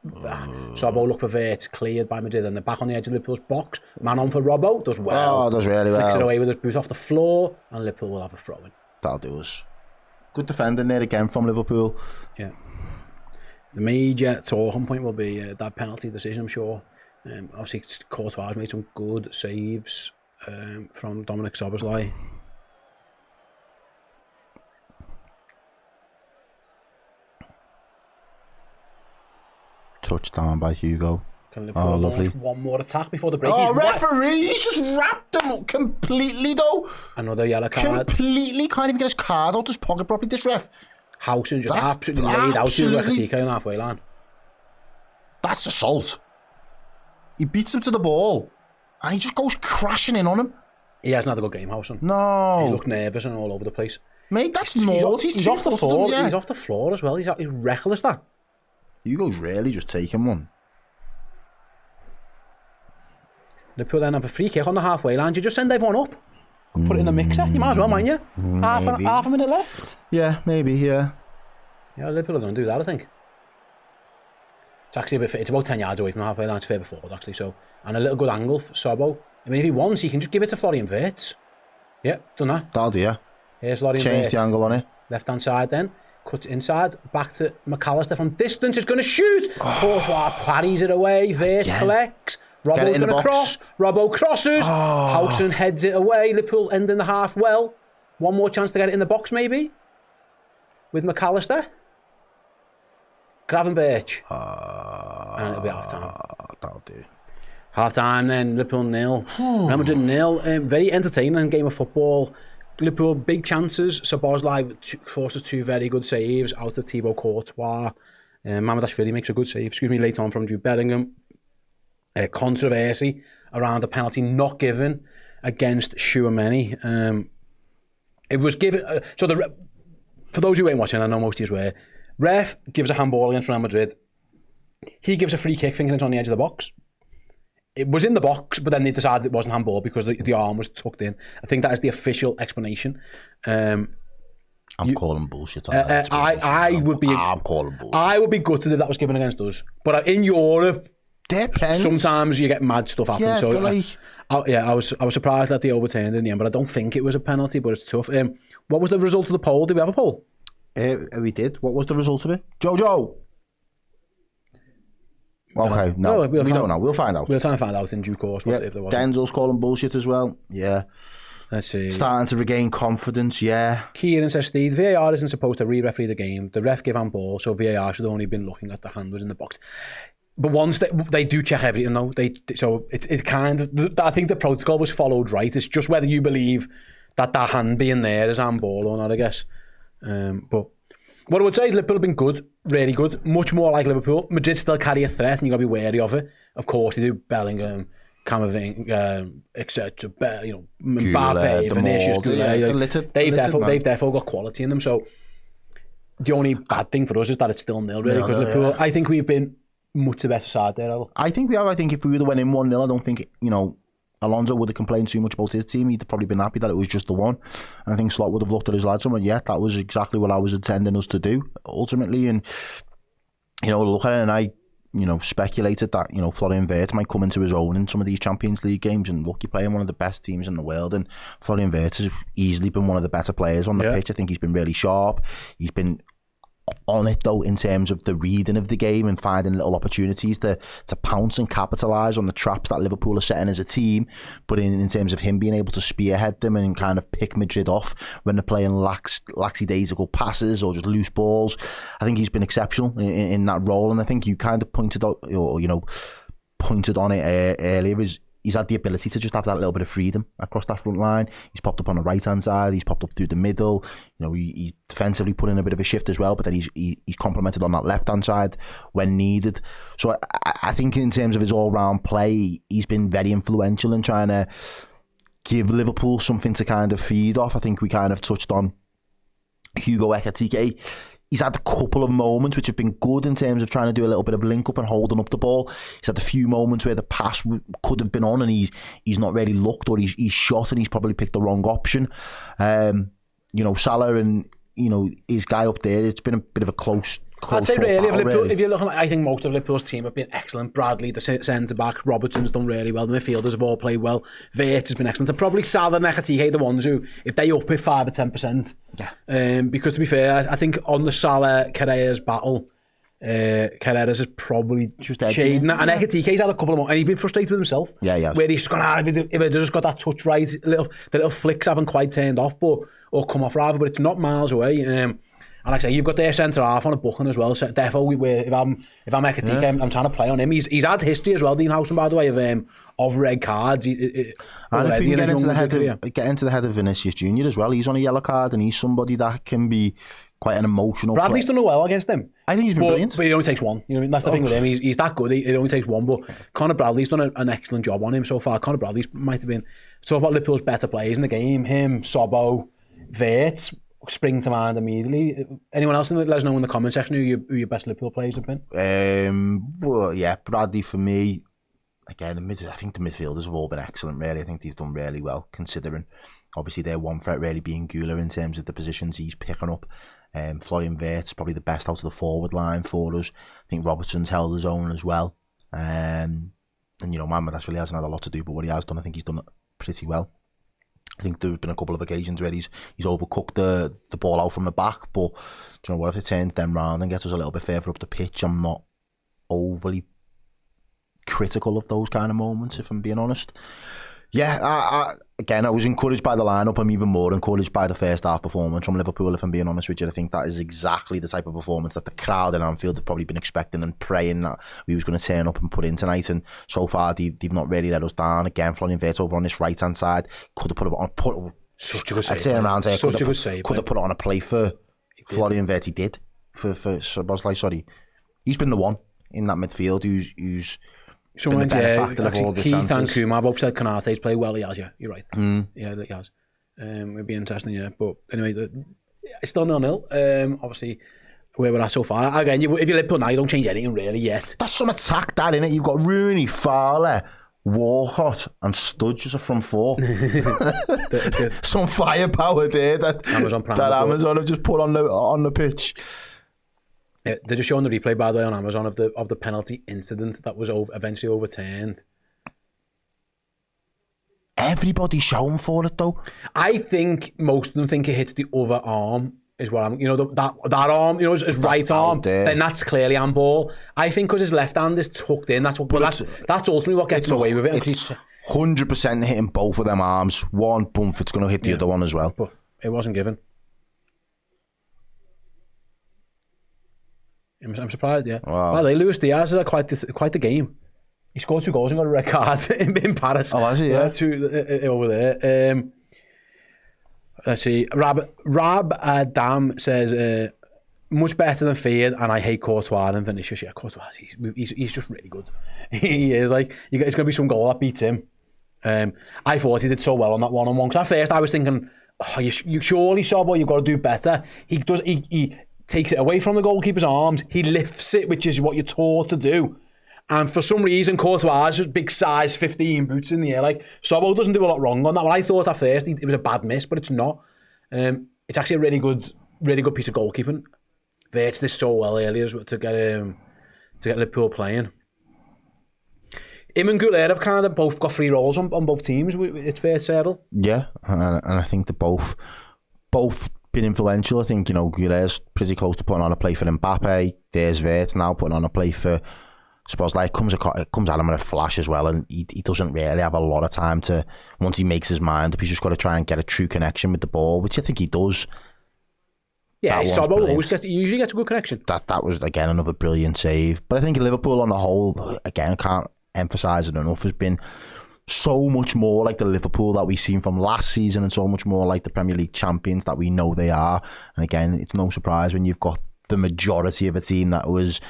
Robbo? Look for Wirtz, cleared by Madrid, and they're back on the edge of Liverpool's box. Man on for Robbo, does well. Does really well. Flicks it away with his boot off the floor, and Liverpool will have a throw in. That'll do us. Good defending there again from Liverpool. Yeah. The major talking point will be that penalty decision, I'm sure. Obviously, Courtois made some good saves from Dominic Szoboszlai. Touchdown by Hugo. Can Liverpool lovely. launch one more attack before the break? Referee! He's just wrapped them up completely, though. Another yellow card. Completely. Can't even get his card out his pocket properly, this ref. Howson just absolutely laid out to Rakitic on the halfway line. That's assault. He beats him to the ball, and he just goes crashing in on him. He hasn't had a good game, Howson. No. He looked nervous and all over the place. Mate, that's naughty. He's off the floor. He's off the floor as well. He's reckless, that. Hugo's really just taking one. Liverpool then have a free kick on the halfway line. You just send everyone up. Put it in the mixer. You might as well, mind you. Half a minute left. Yeah, maybe, yeah. Yeah, Liverpool are going to do that, I think. It's actually a bit. It's about 10 yards away from the halfway line. It's further forward, actually. So, and a little good angle for Sobo. I mean, if he wants, he can just give it to Florian Wirtz. Yeah, done that. That'll do, yeah. Here's Florian Change Wirtz. the angle on it. Left-hand side then. Cuts inside. Back to McAllister from distance. Is going to shoot. Courtois parries it away. Wirtz collects. Robbo's going to cross. Robbo crosses. Howson heads it away. Liverpool ending the half well. One more chance to get it in the box, maybe. With McAllister. Gravenberch. And it'll be half-time. That'll do. Half-time then. Liverpool 0. Real Madrid 0. Very entertaining game of football. Liverpool, big chances. Szoboszlai forces 2 very good saves out of Thibaut Courtois. Mamardashvili makes a good save, late on from Jude Bellingham. Controversy around the penalty not given against Tchouaméni. It was given. For those who ain't watching, I know most of you were. Ref gives a handball against Real Madrid. He gives a free kick thinking it's on the edge of the box. It was in the box, but then they decided it wasn't handball because the arm was tucked in. I think that is the official explanation. I'm calling bullshit. I would be. I'm calling bullshit. I would be gutted if that was given against us. But in Europe, sometimes you get mad stuff happen. Yeah, so I was surprised that they overturned it in the end, but I don't think it was a penalty. But it's tough. What was the result of the poll? Did we have a poll? We did. What was the result of it? Jojo. Okay, no, we don't know. We'll find out. We'll try and find out in due course. Yeah, if there was. Denzel's calling bullshit as well. Yeah. Let's see. Starting to regain confidence, yeah. Kieran says, Steve, VAR isn't supposed to re-referee the game. The ref gave handball, so VAR should have only been looking at the hand was in the box. But once they do check everything, though. So it's kind of. I think the protocol was followed right. It's just whether you believe that hand being there is handball or not, I guess. But what I would say is Liverpool have been good, really good, much more like Liverpool. Madrid still carry a threat, and you got to be wary of it. Of course, they do. Bellingham, Camavinga, etc. Mbappe, Vinicius, they've therefore got quality in them. So the only bad thing for us is that it's still 0, really, because Liverpool. I think we've been much the better side there, Errol. I think we have. I think if we would have went in 1-0, I don't think Alonso would have complained too much about his team. He'd have probably been happy that it was just the one. And I think Slot would have looked at his lads and went, yeah, that was exactly what I was intending us to do, ultimately. And, look at it, and I, speculated that, Florian Wirtz might come into his own in some of these Champions League games. And look, you're playing one of the best teams in the world, and Florian Wirtz has easily been one of the better players on the pitch. I think he's been really sharp. He's been on it though in terms of the reading of the game and finding little opportunities to pounce and capitalise on the traps that Liverpool are setting as a team, but in terms of him being able to spearhead them and kind of pick Madrid off when they're playing lackadaisical passes or just loose balls, I think he's been exceptional in that role. And I think you kind of pointed out, pointed on it earlier, is he's had the ability to just have that little bit of freedom across that front line. He's popped up on the right-hand side. He's popped up through the middle. He's defensively put in a bit of a shift as well, but then he's complemented on that left-hand side when needed. So I think in terms of his all-round play, he's been very influential in trying to give Liverpool something to kind of feed off. I think we kind of touched on Hugo Ekitike. He's had a couple of moments which have been good in terms of trying to do a little bit of link up and holding up the ball. He's had a few moments where the pass could have been on and he's not really looked, or he's shot and he's probably picked the wrong option. Salah and his guy up there, it's been a bit of a close I'd say really, if you're looking at, I think most of Liverpool's team have been excellent. Bradley, the centre-back, Robertson's done really well, the midfielders have all played well, Wirtz has been excellent. So probably Salah and Ekitike, the ones who, if they up it 5 or 10%. Because to be fair, I think on the Salah-Carreras battle, Carreras is probably just shading that. And Ekitike's had a couple of months, and he's been frustrated with himself. Where he's gone, if it just got that touch right, the little flicks haven't quite turned off, or come off rather, but it's not miles away. And like I say, you've got their centre half on a booking as well. So therefore, if I'm Ekitike, I'm trying to play on him. He's had history as well, Dean Howson, by the way, of red cards. And if you get into the head of Vinicius Junior as well, he's on a yellow card, and he's somebody that can be quite an emotional. Bradley's done well against him. I think he's been brilliant. But he only takes one. That's the thing with him. He's that good. It only takes one. But Conor Bradley's done an excellent job on him so far. Conor Bradley's might have been. Talk about Liverpool's better players in the game. Him, Sobbo, Wirtz spring to mind immediately. Anyone else? Let us know in the comment section who your best Liverpool players have been. Well, yeah, Bradley for me. Again, I think the midfielders have all been excellent, really. I think they've done really well, considering obviously their one threat really being Güler in terms of the positions he's picking up. Florian Wirtz probably the best out of the forward line for us. I think Robertson's held his own as well. And Mohamed actually hasn't had a lot to do, but what he has done, I think he's done it pretty well. I think there's been a couple of occasions where he's overcooked the ball out from the back, but do you know what, if it turns them round and gets us a little bit further up the pitch, I'm not overly critical of those kind of moments, if I'm being honest. Yeah, I was encouraged by the lineup. I'm even more encouraged by the first half performance from Liverpool, if I'm being honest with you. I think that is exactly the type of performance that the crowd in Anfield have probably been expecting and praying that we was going to turn up and put in tonight. And so far, they've not really let us down. Again, Florian Wirtz over on this right-hand side could have put it on. Such a good save. I'd say around here, could have put it on a play for Florian Wirtz. He did. He's been the one in that midfield who's Someone, Keith and Kumar both said Konate's played well. He has, yeah, you're right. Yeah, he has. It'd be interesting, yeah. But anyway, it's still 0-0. Obviously, where we're at so far. Again, if you Liverpool now, you don't change anything really yet. That's some attack, that, innit? You've got Rooney, Fowler, Walcott, and Studge as a front four. Some firepower there that Amazon have just put on the pitch. Yeah, they're just showing the replay, by the way, on Amazon of the penalty incident that was eventually overturned. Everybody's shouting for it, though. I think most of them think it hits the other arm. Is what I'm, that arm, his right arm. Then that's clearly handball. I think because his left hand is tucked in. That's ultimately what gets him away with it. It's 100% hitting both of them arms. One bump, it's going to hit the other one as well. But it wasn't given. I'm surprised, yeah. Wow. By the way, Luis Diaz has had quite the game. He scored 2 goals and got a red card in Paris. Oh, has he? Yeah. 2 over there. Let's see. Rab Adam says, much better than feared, and I hate Courtois than Vinicius. Yeah, Courtois, he's just really good. He is, like, it's going to be some goal that beats him. I thought he did so well on that one-on-one. Because at first I was thinking, you surely, Sobbo, you've got to do better. He takes it away from the goalkeeper's arms. He lifts it, which is what you're taught to do. And for some reason, Courtois just big size 15 boots in the air. Like, Sobbo doesn't do a lot wrong on that one. I thought at first it was a bad miss, but it's not. It's actually a really good piece of goalkeeping. Wirtz did so well earlier to get Liverpool playing. Him and Goulet have kind of both got free roles on both teams. It's fair to say, Errol. Yeah, and I think they're both been influential. I think, Goulet's pretty close to putting on a play for Mbappe. There's Wirtz now putting on a play for Szoboszlai. It comes at him in a flash as well, and he doesn't really have a lot of time to, once he makes his mind up, he's just got to try and get a true connection with the ball, which I think he does. Yeah, Sobbo usually gets a good connection. That was, again, another brilliant save. But I think Liverpool on the whole, again, can't emphasise it enough, has been so much more like the Liverpool that we've seen from last season and so much more like the Premier League champions that we know they are. And again, it's no surprise when you've got the majority of a team that was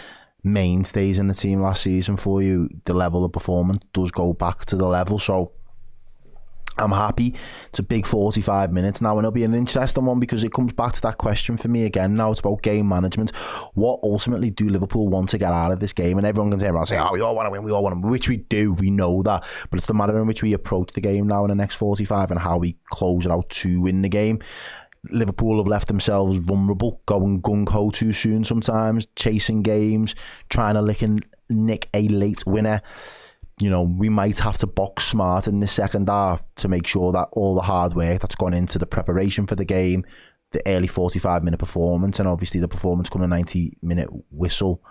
mainstays in the team last season for you, the level of performance does go back to the level. So I'm happy. It's a big 45 minutes now, and it'll be an interesting one because it comes back to that question for me again. Now it's about game management. What ultimately do Liverpool want to get out of this game? And everyone can turn around and say, we all want to win, we all want to win, which we do, we know that. But it's the manner in which we approach the game now in the next 45 and how we close it out to win the game. Liverpool have left themselves vulnerable, going gung-ho too soon sometimes, chasing games, trying to nick a late winner. We might have to box smart in the second half to make sure that all the hard work that's gone into the preparation for the game, the early 45-minute performance, and obviously the performance coming 90-minute whistle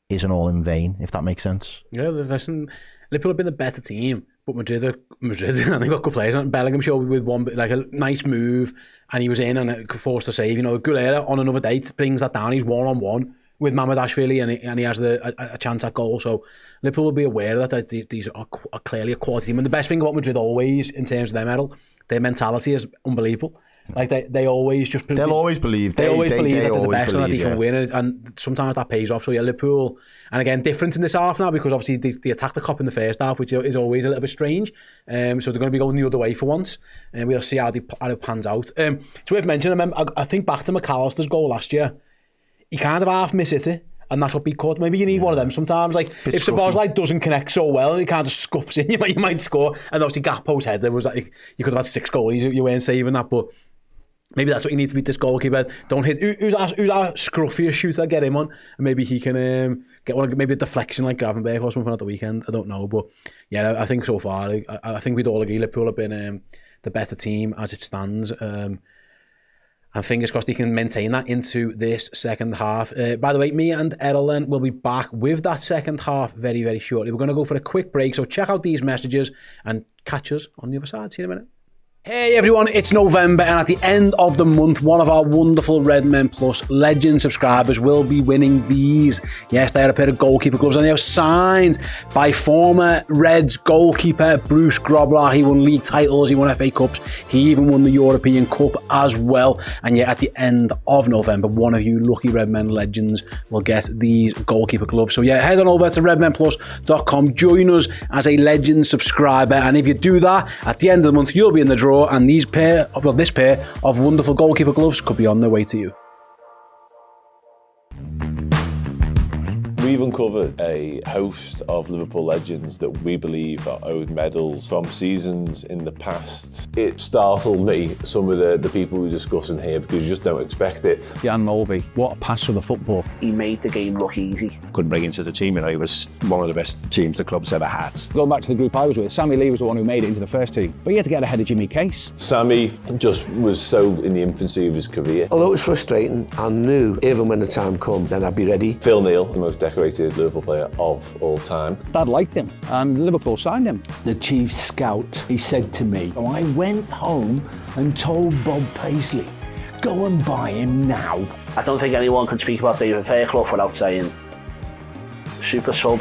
isn't all in vain, if that makes sense. Yeah, listen, Liverpool have been the better team, but Madrid, and they've got good players. Bellingham showed with one, like a nice move, and he was in and forced to save. Goulet on another date brings that down. He's one-on-one with Mamardashvili, and he has a chance at goal. So Liverpool will be aware of that these are clearly a quality team. And the best thing about Madrid always, in terms of them, Errol, their mentality is unbelievable. Like they always just... They'll always believe. They always believe that they're the best and that they can win it. And sometimes that pays off. So yeah, Liverpool, and again, different in this half now because obviously they attacked the Kop in the first half, which is always a little bit strange. So they're going to be going the other way for once. And we'll see how it pans out. It's worth mentioning, I think back to McAllister's goal last year. He kind of half missed it. And that's what beat caught. Maybe you need one of them sometimes. Like if Szoboszlai doesn't connect so well, and he kind of scuffs in, you might score. And obviously Gakpo's header was like you could have had 6 goalies. You weren't saving that, but maybe that's what you need to beat this goalkeeper. Don't hit. Who's our scruffiest shooter? Get him on, and maybe he can get one. Maybe a deflection like Gravenberg or something at the weekend. I don't know, but yeah, I think so far, I think we'd all agree Liverpool have been the better team as it stands. And fingers crossed he can maintain that into this second half. By the way, me and Errol then will be back with that second half very, very shortly. We're going to go for a quick break, so check out these messages and catch us on the other side. See you in a minute. Hey everyone, it's November, and at the end of the month, one of our wonderful Redmen Plus Legend subscribers will be winning these. Yes, they are a pair of goalkeeper gloves, and they are signed by former Reds goalkeeper Bruce Grobbelaar. He won league titles, he won FA Cups, he even won the European Cup as well. And yet at the end of November, one of you lucky Redmen legends will get these goalkeeper gloves. So yeah, head on over to redmenplus.com, join us as a Legend subscriber, and if you do that, at the end of the month, you'll be in the draw. And this pair of wonderful goalkeeper gloves could be on their way to you. We've uncovered a host of Liverpool legends that we believe are owed medals from seasons in the past. It startled me, some of the people we're discussing here, because you just don't expect it. Jan Mulvey, what a pass for the football. He made the game look easy. Couldn't bring into the team, he was one of the best teams the club's ever had. Going back to the group I was with, Sammy Lee was the one who made it into the first team, but he had to get ahead of Jimmy Case. Sammy just was so in the infancy of his career. Although it was frustrating, I knew even when the time come, then I'd be ready. Phil Neal, the most decorated Liverpool player of all time. Dad liked him and Liverpool signed him. The chief scout, he said to me, I went home and told Bob Paisley, go and buy him now. I don't think anyone can speak about David Fairclough without saying super sub.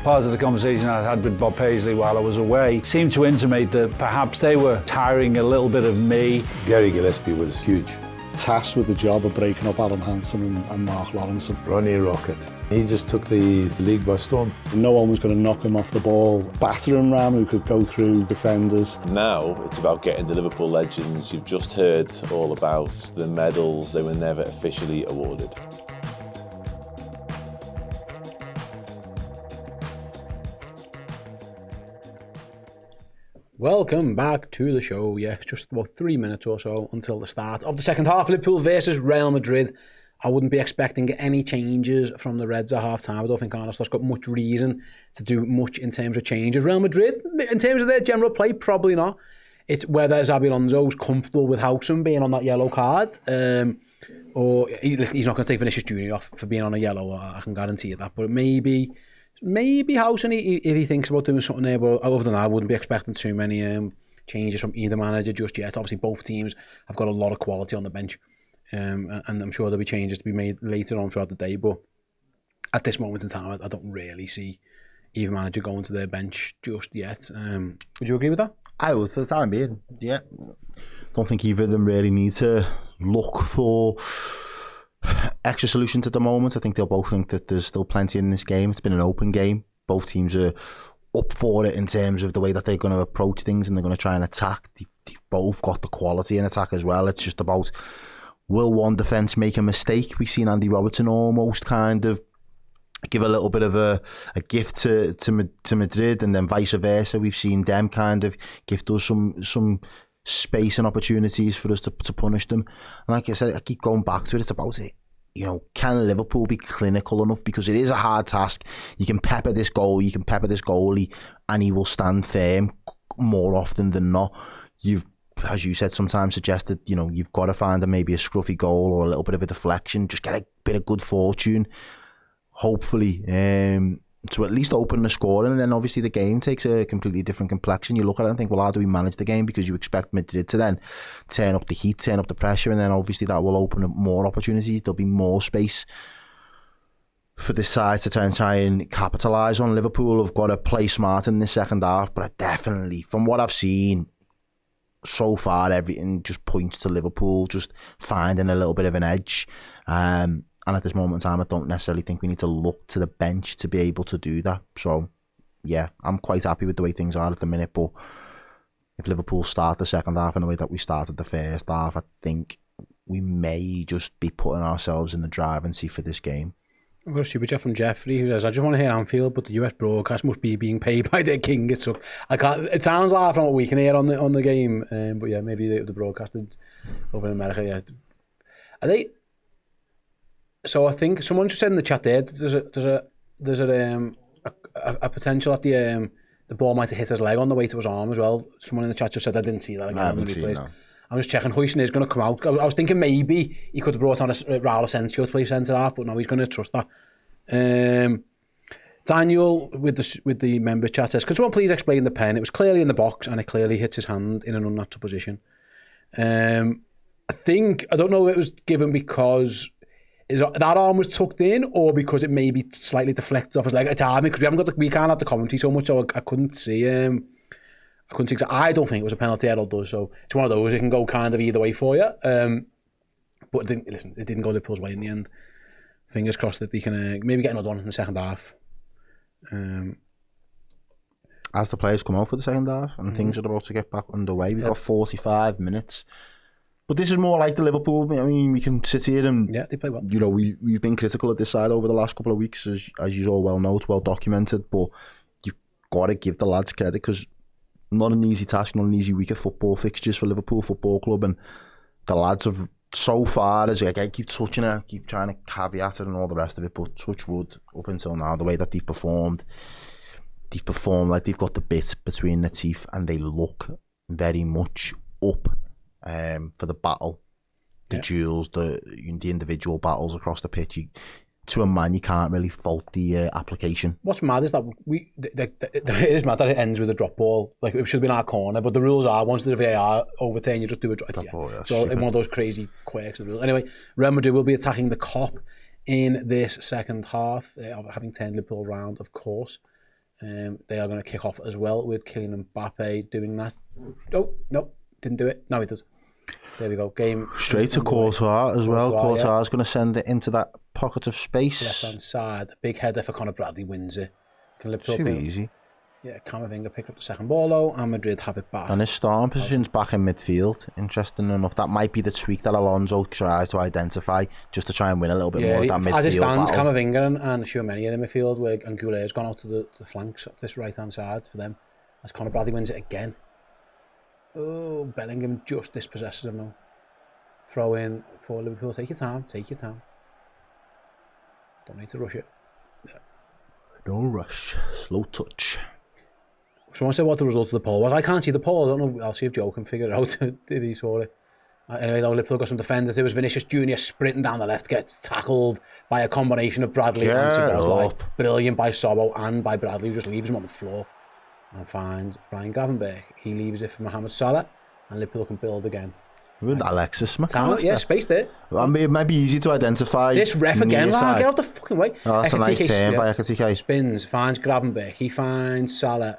Part of the conversation I had with Bob Paisley while I was away seemed to intimate that perhaps they were tiring a little bit of me. Gary Gillespie was huge. Tasked with the job of breaking up Adam Hansen and Mark Lawrenson. Ronnie Rocket. He just took the league by storm. No one was going to knock him off the ball. Battering ram who could go through defenders. Now it's about getting the Liverpool legends. You've just heard all about the medals. They were never officially awarded. Welcome back to the show. Yeah, just about 3 minutes or so until the start of the second half. Liverpool versus Real Madrid. I wouldn't be expecting any changes from the Reds at half-time. I don't think Arne Slot's got much reason to do much in terms of changes. Real Madrid, in terms of their general play, probably not. It's whether Xabi Alonso's comfortable with Howson being on that yellow card, or he's not going to take Vinicius Junior off for being on a yellow. I can guarantee you that. But maybe Howson, if he thinks about doing something there. But other than that, I wouldn't be expecting too many changes from either manager just yet. Obviously, both teams have got a lot of quality on the bench, and I'm sure there'll be changes to be made later on throughout the day. But at this moment in time, I don't really see either manager going to their bench just yet. Would you agree with that? I would, for the time being, yeah. Don't think either of them really need to look for extra solutions at the moment. I think they'll both think that there's still plenty in this game. It's been an open game. Both teams are up for it in terms of the way that they're going to approach things and they're going to try and attack. They've both got the quality in attack as well. It's just about, will one defence make a mistake? We've seen Andy Robertson almost kind of give a little bit of a gift to Madrid, and then vice versa. We've seen them kind of gift us some space and opportunities for us to punish them. And like I said, I keep going back to it. It's about it. You know, can Liverpool be clinical enough? Because it is a hard task. You can pepper this goal, you can pepper this goalie, and he will stand firm more often than not. You've, as you said, sometimes suggested, you know, you've got to find maybe a scruffy goal or a little bit of a deflection. Just get a bit of good fortune, hopefully, to at least open the scoring, and then obviously the game takes a completely different complexion. You look at it and think, well, how do we manage the game? Because you expect Madrid to then turn up the heat, turn up the pressure, and then obviously that will open up more opportunities. There'll be more space for this side to try and capitalise on. Liverpool have got to play smart in the second half, but I definitely, from what I've seen so far, everything just points to Liverpool just finding a little bit of an edge. And at this moment in time, I don't necessarily think we need to look to the bench to be able to do that. So, yeah, I'm quite happy with the way things are at the minute. But if Liverpool start the second half in the way that we started the first half, I think we may just be putting ourselves in the driving seat for this game. I've got a super chat from Jeffrey who says, I just want to hear Anfield, but the US broadcast must be being paid by their king. It sounds like from what we can hear on the game. But yeah, maybe the broadcast over in America, yeah. Are they... So I think someone just said in the chat there, there's a potential that the ball might have hit his leg on the way to his arm as well. Someone in the chat just said I didn't see that again. I haven't seen that. I'm just checking. Huijsen is going to come out. I was thinking maybe he could have brought on a Raul Asensio to play centre half, but no, he's going to trust that. Daniel with the member chat says, could someone please explain the pen? It was clearly in the box and it clearly hits his hand in an unnatural position. I don't know if it was given because that arm was tucked in or because it maybe slightly deflected off his leg. It's hard because we can't have the commentary so much, so I couldn't see. I don't think it was a penalty. Errol does, so it's one of those. It can go kind of either way for you. But listen, it didn't go Liverpool's way in the end. Fingers crossed that they can maybe get another one in the second half. As the players come out for the second half and things are about to get back underway, we've got 45 minutes. But this is more like the Liverpool. I mean, we can sit here and they play well. You know, we've been critical of this side over the last couple of weeks, as you all well know. It's well documented, but you've got to give the lads credit because not an easy task, not an easy week of football fixtures for Liverpool Football Club, and the lads have so far, as I keep touching it, keep trying to caveat it and all the rest of it, but touch wood, up until now, the way that they've performed like they've got the bit between their teeth and they look very much up for the battle, the duels, the individual battles across the pitch. To a man, you can't really fault the application. What's mad is that it is mad that it ends with a drop ball. Like, it should have been our corner, but the rules are once the VAR overturn, you just do a drop ball. Yeah. So in one of those crazy quirks of the rules. Anyway, Real Madrid will be attacking the Kop in this second half, having turned Liverpool round, of course. They are going to kick off as well with Kylian Mbappe doing that. Oh, no, didn't do it. No, he does. There we go. Game straight to Courtois as well. Courtois is going to send it into that pocket of space. Left hand side. Big header for Conor Bradley, wins it. Can Liverpool too easy. Yeah, Camavinga pick up the second ball though, and Madrid have it back. And his starting position's back in midfield. Interesting enough, that might be the tweak that Alonso tries to identify, just to try and win a little bit more of that midfield. As it stands, battle. Camavinga and Tchouaméni in the midfield, where Angule's gone out to the flanks, this right hand side for them. As Conor Bradley wins it again. Oh, Bellingham just dispossesses him now. Throw in for Liverpool. Take your time. Take your time. Don't need to rush it. Don't rush. Slow touch. Someone said what the result of the poll was. I can't see the poll. I don't know. I'll see if Joe can figure it out. Did he saw it? Anyway, though, Liverpool got some defenders. There was Vinicius Jr. sprinting down the left, gets tackled by a combination of Bradley and Szoboszlai. Brilliant by Sobo and by Bradley, who just leaves him on the floor and finds Ryan Gravenberch. He leaves it for Mohamed Salah, and Liverpool can build again. With Alexis McAllister. Yeah, space there. Well, it might be easy to identify. This ref again, get out the fucking way. Oh, that's a nice turn by Ekitike. Spins, finds Gravenberch. He finds Salah.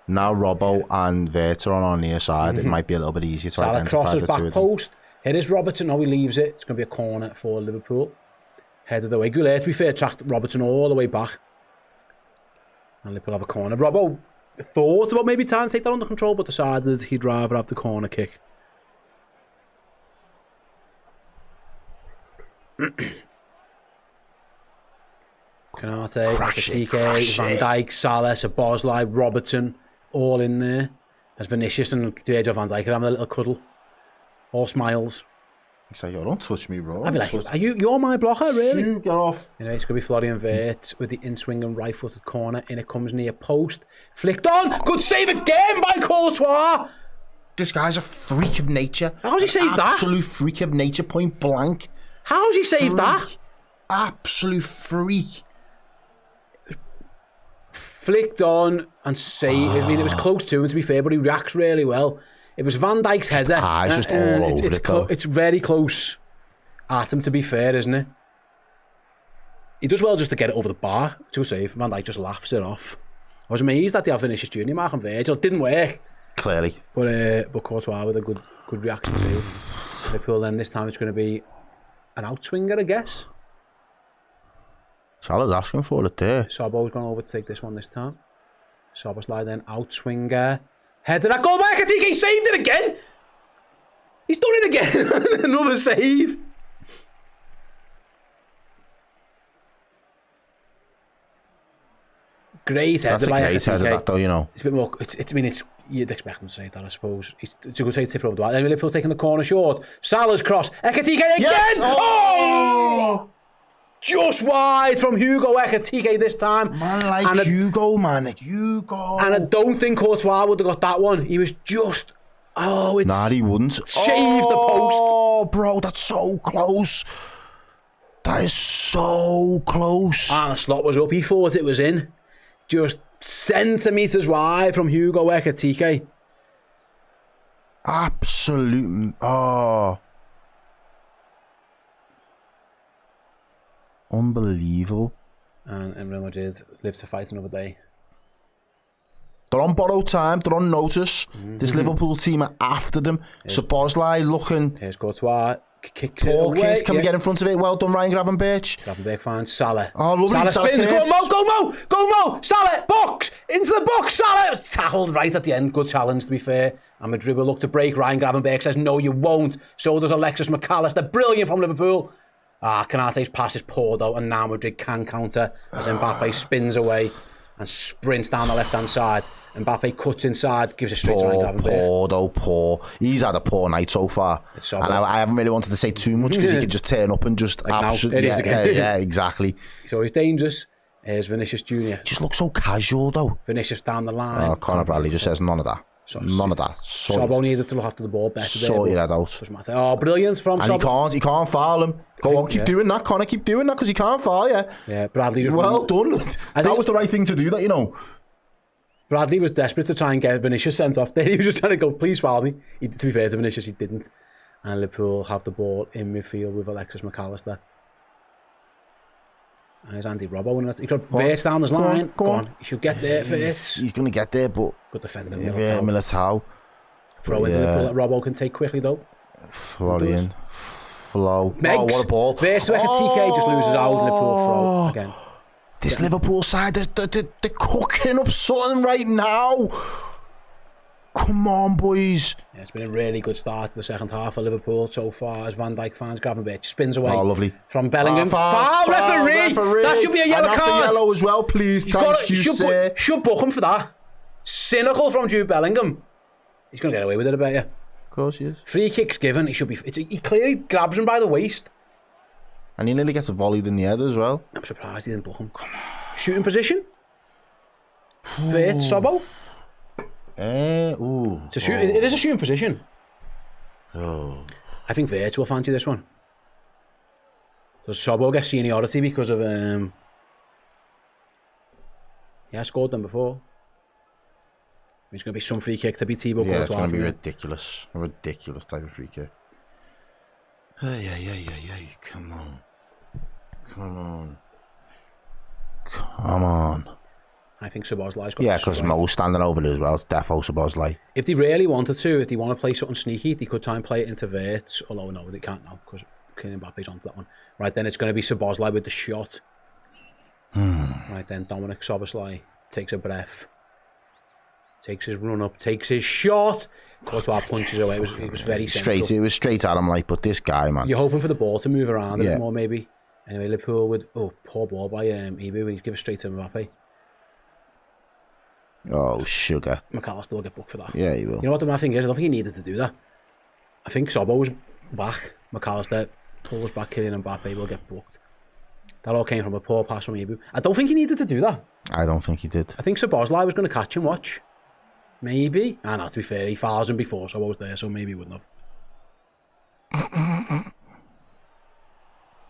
Now Robbo and Wirtz are on near side. It might be a little bit easier to identify crosses the back two of post. Here is Robertson. No, he leaves it. It's going to be a corner for Liverpool. Headed away. Goulet, to be fair, tracked Robertson all the way back. And Liverpool have a corner. Robbo thought about maybe trying to take that under control, but decided he'd rather have the corner kick. Kanate, Ekitike, Van Dijk, Salah, Szoboszlai, Robertson, all in there. As Vinicius and Virgil van Dijk are having a little cuddle. All smiles. He's like, yo, don't touch me, bro. I'd be like, you're my blocker, really? You get off. You know, it's going to be Florian Wirtz with the in-swinging right-footed corner. In it comes near post. Flicked on. Good save again by Courtois. This guy's a freak of nature. How's he saved that? Absolute freak of nature, point blank. How's he saved that? Absolute freak. Flicked on and saved. I mean, it was close to him, to be fair, but he reacts really well. It was Van Dijk's header. It's just all over it, though. It's very close at him, to be fair, isn't it? He does well just to get it over the bar to a save. Van Dijk just laughs it off. I was amazed that they have Vinicius Jr. marking Virgil. It didn't work. Clearly. But Courtois with a good reaction save. Liverpool then, this time it's going to be an outswinger, I guess. Salah's asking for it there. Sobo's gone over to take this one this time. Szoboszlai then outswinger. Header that goal by Ekitike. He saved it again. He's done it again. Another save. Great header. That's a great header, that though, you know. It's a bit more. I mean, you'd expect him to say that, I suppose. It's a good save, tip over the bar. Then Liverpool's taking the corner short. Salah's cross. Ekitike again. Yes! Oh! Just wide from Hugo Ekitike this time. Man, like Hugo, man. Hugo. And I don't think Courtois would have got that one. He was just... Oh, it's... Nah, he wouldn't. Shaved the post. Oh, bro, that's so close. That is so close. And the slot was up. He thought it was in. Just centimetres wide from Hugo Ekitike. Absolute... Oh... Unbelievable. And Real Madrid lives to fight another day. They're on borrowed time. They're on notice. This Liverpool team are after them. Szoboszlai looking. Here's Courtois. Kicks it Ball away. kicks. Can we get in front of it? Well done, Ryan Gravenberch. Gravenberch finds Salah. Oh, lovely. Salah spins. Go Mo, go Mo, go Mo. Salah, box. Into the box, Salah. Tackled right at the end. Good challenge, to be fair. And Madrid will look to break. Ryan Gravenberch says, no, you won't. So does Alexis McAllister. Brilliant from Liverpool. Kanate's pass is poor though, and now Madrid can counter as Mbappe spins away and sprints down the left-hand side. Mbappe cuts inside, gives it straight to Ryan Gravenberch. Poor. He's had a poor night so far. So and I haven't really wanted to say too much because he could just turn up and just like absolutely... It is again. Yeah, exactly. So he's dangerous. Here's Vinicius Jr. Just looks so casual though. Vinicius down the line. Oh, Conor Bradley just says none of that. None of that. Sobo needed to look after the ball better. Sort your head out. Doesn't matter. Oh, brilliance from Sobo. And he can't foul him. Go on, keep doing that, Conor. Keep doing that because he can't foul you. Yeah, Bradley just... Well done. That was the right thing to do, that, you know. Bradley was desperate to try and get Vinicius sent off there. He was just trying to go, please foul me. To be fair to Vinicius, he didn't. And Liverpool have the ball in midfield with Alexis McAllister. There's Andy Robbo. He could Wirtz down his line. Go on. He should get there for it. He's going to get there, but... Good defender. Yeah, Militao. Throw into Liverpool that Robbo can take quickly, though. Florian. Flo. Megs. Oh, what a ball. Wirtz to Ekitike just loses out and Liverpool throw again. This Liverpool side, they're cooking up something right now. Come on, boys. Yeah, it's been a really good start to the second half for Liverpool so far as Van Dijk finds Gravenberch. Spins away. Oh, lovely. From Bellingham. Foul, referee. That should be a yellow and card. That's a yellow as well, please. Thank you, sir. Should book him for that. Cynical from Jude Bellingham. He's going to get away with it, I bet you. Of course he is. Free kicks given, he should be... he clearly grabs him by the waist. And he nearly gets a volleyed in the head as well. I'm surprised he didn't book him. Come on. Shooting position. Wirtz, Sobbo. It is a shooting position. Oh. I think Wirtz will fancy this one. Does Sobbo get seniority because of... Yeah, scored them before. It's going to be some free kick to be Thibaut Courtois. Yeah, it's going to be ridiculous. A ridiculous type of free kick. Come on. Come on. Come on. I think Szoboszlai's got... Yeah, because Mo's standing over it as well. It's defo Szoboszlai. If they really wanted to, if they want to play something sneaky, they could try and play it into Wirtz. Although, no, they can't now, because Kylian Mbappe's onto that one. Right, then it's going to be Szoboszlai with the shot. Right, then Dominic Szoboszlai takes a breath. Takes his run up, takes his shot. Courtois punches away. It was very central. It was straight at him, like, but this guy, man. You're hoping for the ball to move around a bit more, maybe. Anyway, Liverpool with... Oh, poor ball by Ibu when he give it straight to Mbappe. Oh, sugar. McAllister will get booked for that. Yeah, he will. You know what the thing is? I don't think he needed to do that. I think Sobbo was back. McAllister pulls back. Kylian Mbappe will get booked. That all came from a poor pass from Ibu. I don't think he needed to do that. I don't think he did. I think Szoboszlai was going to catch him, watch. Maybe. I know, to be fair, he fouls him before, so I was there, so maybe he wouldn't have.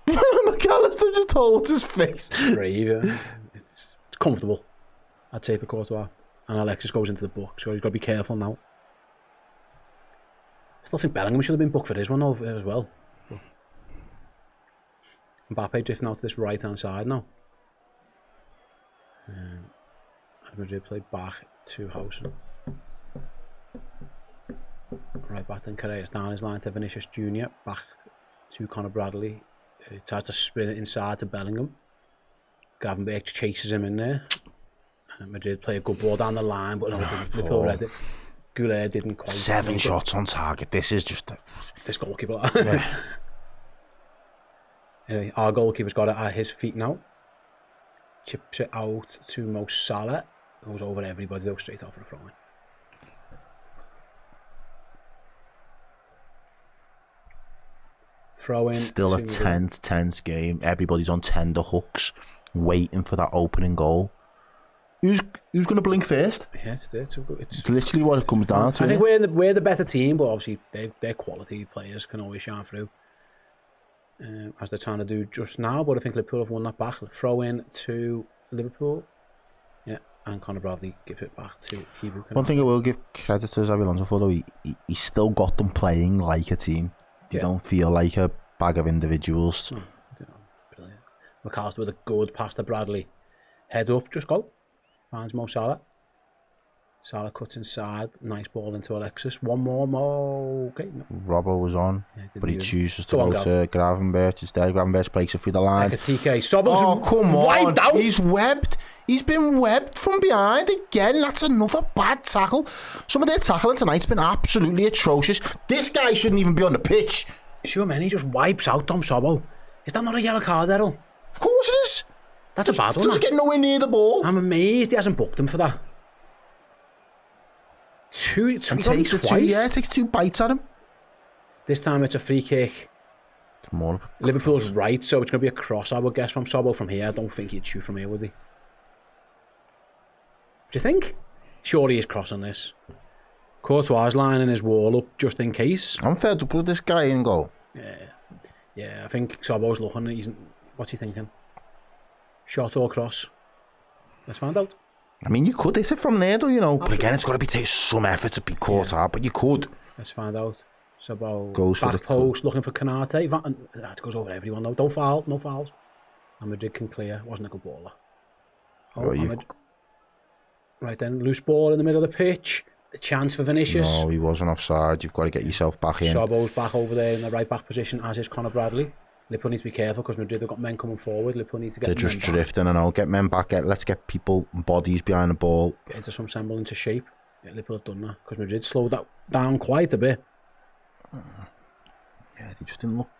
McAllister just holds his face. Brave, yeah. It's comfortable, I'd say, for Courtois. And Alexis goes into the book, so he's got to be careful now. I still think Bellingham should have been booked for this one as well. But Mbappe drifting out to this right-hand side now. Madrid played back to Housen. Right back then, Correa's down his line to Vinicius Jr. Back to Conor Bradley. He tries to spin it inside to Bellingham. Gravenberch chases him in there. Madrid play a good ball down the line, but Liverpool read it. Goulet didn't quite... 7 shots on target. This is just... This goalkeeper. Yeah. Anyway, our goalkeeper's got it at his feet now. Chips it out to Mo Salah. Goes over everybody, though, straight out for the throw-in. Throw-in. Still a tense game. Everybody's on tender hooks, waiting for that opening goal. Who's going to blink first? Yeah, it's literally what it comes down to. I think we're the better team, but obviously their quality players can always shine through. As they're trying to do just now, but I think Liverpool have won that back. Throw in to Liverpool. Yeah, and Conor Bradley gives it back to Ibu. One thing I will give credit to Xabi Alonso for, though, he still got them playing like a team. They don't feel like a bag of individuals. Brilliant. McAllister with a good pass to Bradley. Head up, just go. Finds Mo Salah. Salah cuts inside. Nice ball into Alexis. One more, Mo. Okay. No. Robbo was on, but he chooses to go to Gravenberch instead. Gravenberch breaks it through the line. Like a TK. Sobbo's come on. Wiped out. He's webbed. He's been webbed from behind again. That's another bad tackle. Some of their tackling tonight's been absolutely atrocious. This guy shouldn't even be on the pitch. Sure, man. He just wipes out Dom Sobbo. Is that not a yellow card, Errol? Of course it is. That's a bad one. Doesn't get nowhere near the ball. I'm amazed he hasn't booked him for that. Two takes it twice. Yeah, it takes 2 bites at him. This time it's a free kick. It's more of a Liverpool's right, so it's going to be a cross, I would guess, from Sobbo from here. I don't think he'd shoot from here, would he? Do you think? Surely he's crossing this. Courtois lining his wall up just in case. I'm fair to put this guy in goal. Yeah, I think Sobbo's looking. What's he thinking? Shot or cross? Let's find out. I mean, you could hit it from there, though, you know. But again, it's got to be taking some effort to be Courtois, but you could. Let's find out. Sobbo goes back for the post, looking for Canate. That goes over everyone, though. Don't foul, no fouls. And Madrid can clear. Wasn't a good baller. Right then, loose ball in the middle of the pitch. A chance for Vinicius. No, he wasn't offside. You've got to get yourself back in. Sobbo's back over there in the right back position, as is Conor Bradley. Liverpool needs to be careful because Madrid have got men coming forward. Liverpool need to get They're just drifting, I know. Get men back. Let's get people, bodies behind the ball. Get into some semblance of shape. Yeah, Liverpool have done that because Madrid slowed that down quite a bit. Yeah, they just didn't look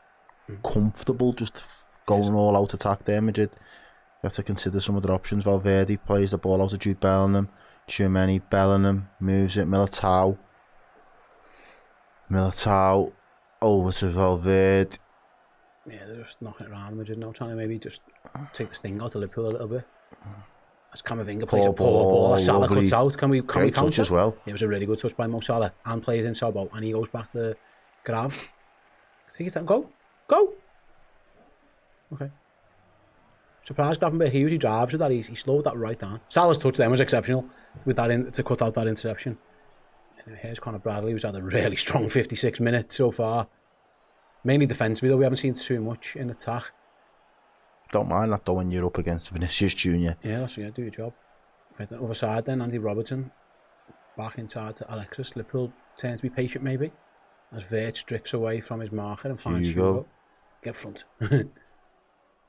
comfortable just going all out attack there, Madrid. You have to consider some of their options. Valverde plays the ball out to Jude Bellingham. Tchouameni, Bellingham moves it. Militao. Militao over to Valverde. Yeah, they're just knocking it around Madrid now, trying to maybe just take the sting out of Liverpool a little bit. As Camavinga plays a poor ball, that Salah cuts out. Can we Great counter? touch as well. It was a really good touch by Mo Salah and plays in Sobo, and he goes back to grab. Take it down, go. Okay. Surprised Gravenberch Hughes, he drives with that, he slowed that right down. Salah's touch then was exceptional with that to cut out that interception. And here's Conor Bradley, who's had a really strong 56 minutes so far. Mainly defensively though, we haven't seen too much in attack. Don't mind that though when you're up against Vinicius Jr. Yeah, that's do your job. Right, then other side then, Andy Robertson. Back inside to Alexis. Liverpool turns to be patient maybe. As Wirtz drifts away from his marker and finds Hugo. Get up front.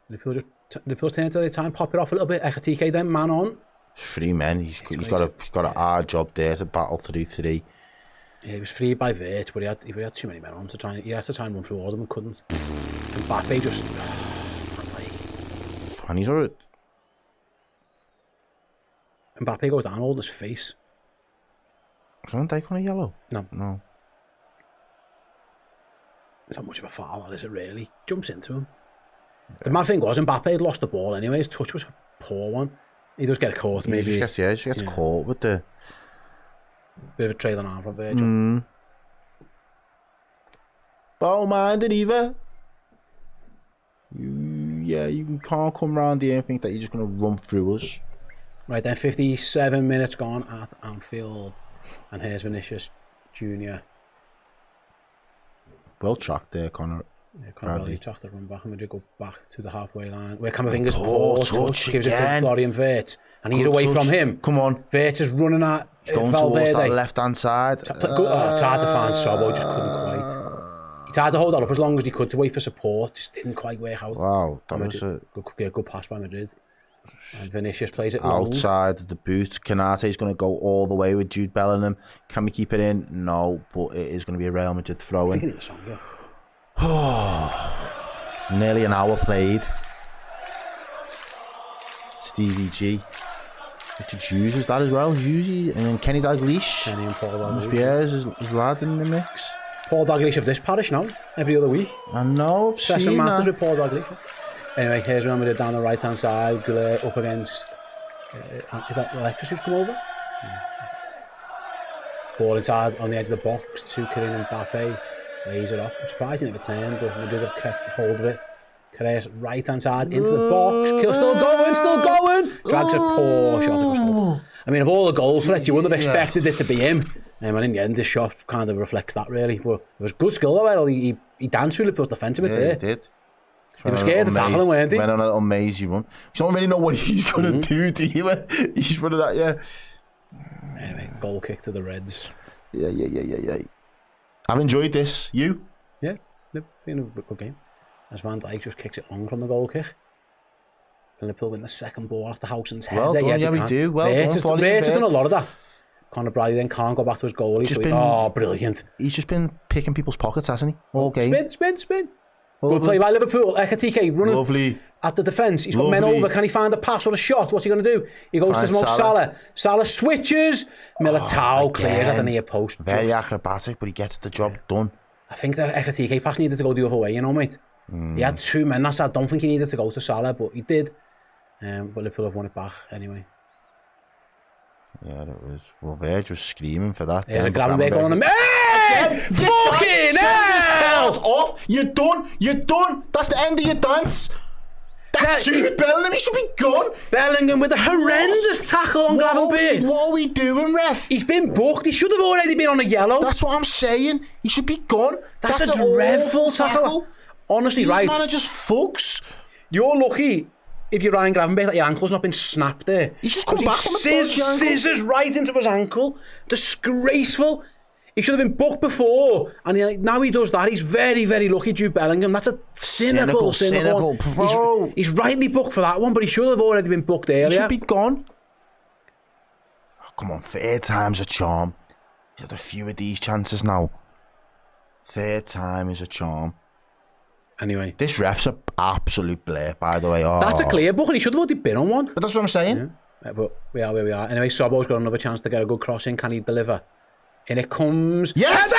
Liverpool's turn to the time, pop it off a little bit. Ekatike then, man on. 3 men, he's got a hard job there to battle through 3. Yeah, he was freed by Wirtz, but he had too many men on to try. He had to try and run through all of them and couldn't. And Mbappe just... And he's alright. Mbappe goes down holding his face. Is Van Dijk on a yellow? No. It's not much of a foul, that is it really? Jumps into him. Yeah. The mad thing was, Mbappe had lost the ball anyway. His touch was a poor one. He does get caught, maybe. He just gets caught with the... Bit of a trailing arm from Virgil. Ball-minded either. You can't come round here and think that you're just going to run through us. Right then, 57 minutes gone at Anfield. And here's Vinicius Jr. Well tracked there, Conor. Yeah, Conor Bradley tracked the run back and we go back to the halfway line. Where Camavinga's poor touch gives it to Florian Wirtz. And he's away from him. Come on. Wirtz is running at going Valverde. Towards that left-hand side. Tried to find Sobo, just couldn't quite. He tried to hold that up as long as he could to wait for support. Just didn't quite work out. Wow, that was a good pass by Madrid. And Vinicius plays it long. Outside of the boot. Kanate's going to go all the way with Jude Bellingham. Can we keep it in? No, but it is going to be a Real Madrid throw-in. Nearly an hour played. Stevie G. Richard Hughes is that as well. Hughes and then Kenny Dalglish. Kenny and Paul Dalglish. Must be his lad in the mix. Paul Dalglish of this parish now, every other week. I know. Pressing matters with Paul Dalglish. Anyway, here's Real Madrid down the right hand side. Goulet up against. Is that Alexis who's come over? Ball inside on the edge of the box to Kylian Mbappe. Lays it off. I'm surprised he never turned, but Madrid have kept hold of it. Carres right hand side into the box. Kill still going. Drags a poor shot across goal. I mean, of all the goal threats, you wouldn't have expected it to be him. And in the end, this shot kind of reflects that really. But it was good skill though, Errol. He danced through Liverpool's defence a bit there. He did. He was scared to tackle him, weren't he? Went on a little mazy run. You don't really know what he's going to do, do you? He's running at you. Anyway, goal kick to the Reds. Yeah. I've enjoyed this. You? Yeah, been a good game. As Van Dijk just kicks it long from the goal kick. Liverpool win the second ball off the Housen's head. Well done, yeah, we do. Well done. Wirtz has done a lot of that. Conor Bradley then can't go back to his goalie. Brilliant. He's just been picking people's pockets, hasn't he? All game. Spin. Good play by Liverpool. Ekatike running lovely at the defence. He's got men over. Can he find a pass or a shot? What's he going to do? He goes to Mo Salah. Salah switches. Militao clears at the near post. Very acrobatic, but he gets the job done. I think the Ekatike pass needed to go the other way, mate. He had 2 men. I don't think he needed to go to Salah, but he did. But Liverpool have won it back anyway. Yeah, it was. Well, Virgil was screaming for that. There's a Gravenberch on him. Hey! Fucking hell! Off! You're done! That's the end of your dance! That's Jude Bellingham, he should be gone! Bellingham with a horrendous tackle on Gravenberch. What are we doing, ref? He's been booked, he should have already been on a yellow. That's what I'm saying, he should be gone. That's a dreadful tackle. Honestly, these right. These men are just fucks. You're lucky if you're Ryan Gravenberch that your ankle's not been snapped there. He's just come back from a scissors right into his ankle. Disgraceful. He should have been booked before, and now he does that. He's very, very lucky, Jude Bellingham. That's a cynical. Bro. He's rightly booked for that one, but he should have already been booked earlier. He should be gone. Oh, come on, third time's a charm. You've had a few of these chances now. Third time is a charm. Anyway, this ref's an absolute blur, by the way. That's a clear book, and he should have already been on one. But that's what I'm saying. Yeah. But we are where we are. Anyway, Sobo's got another chance to get a good crossing. Can he deliver? And it comes. Yes!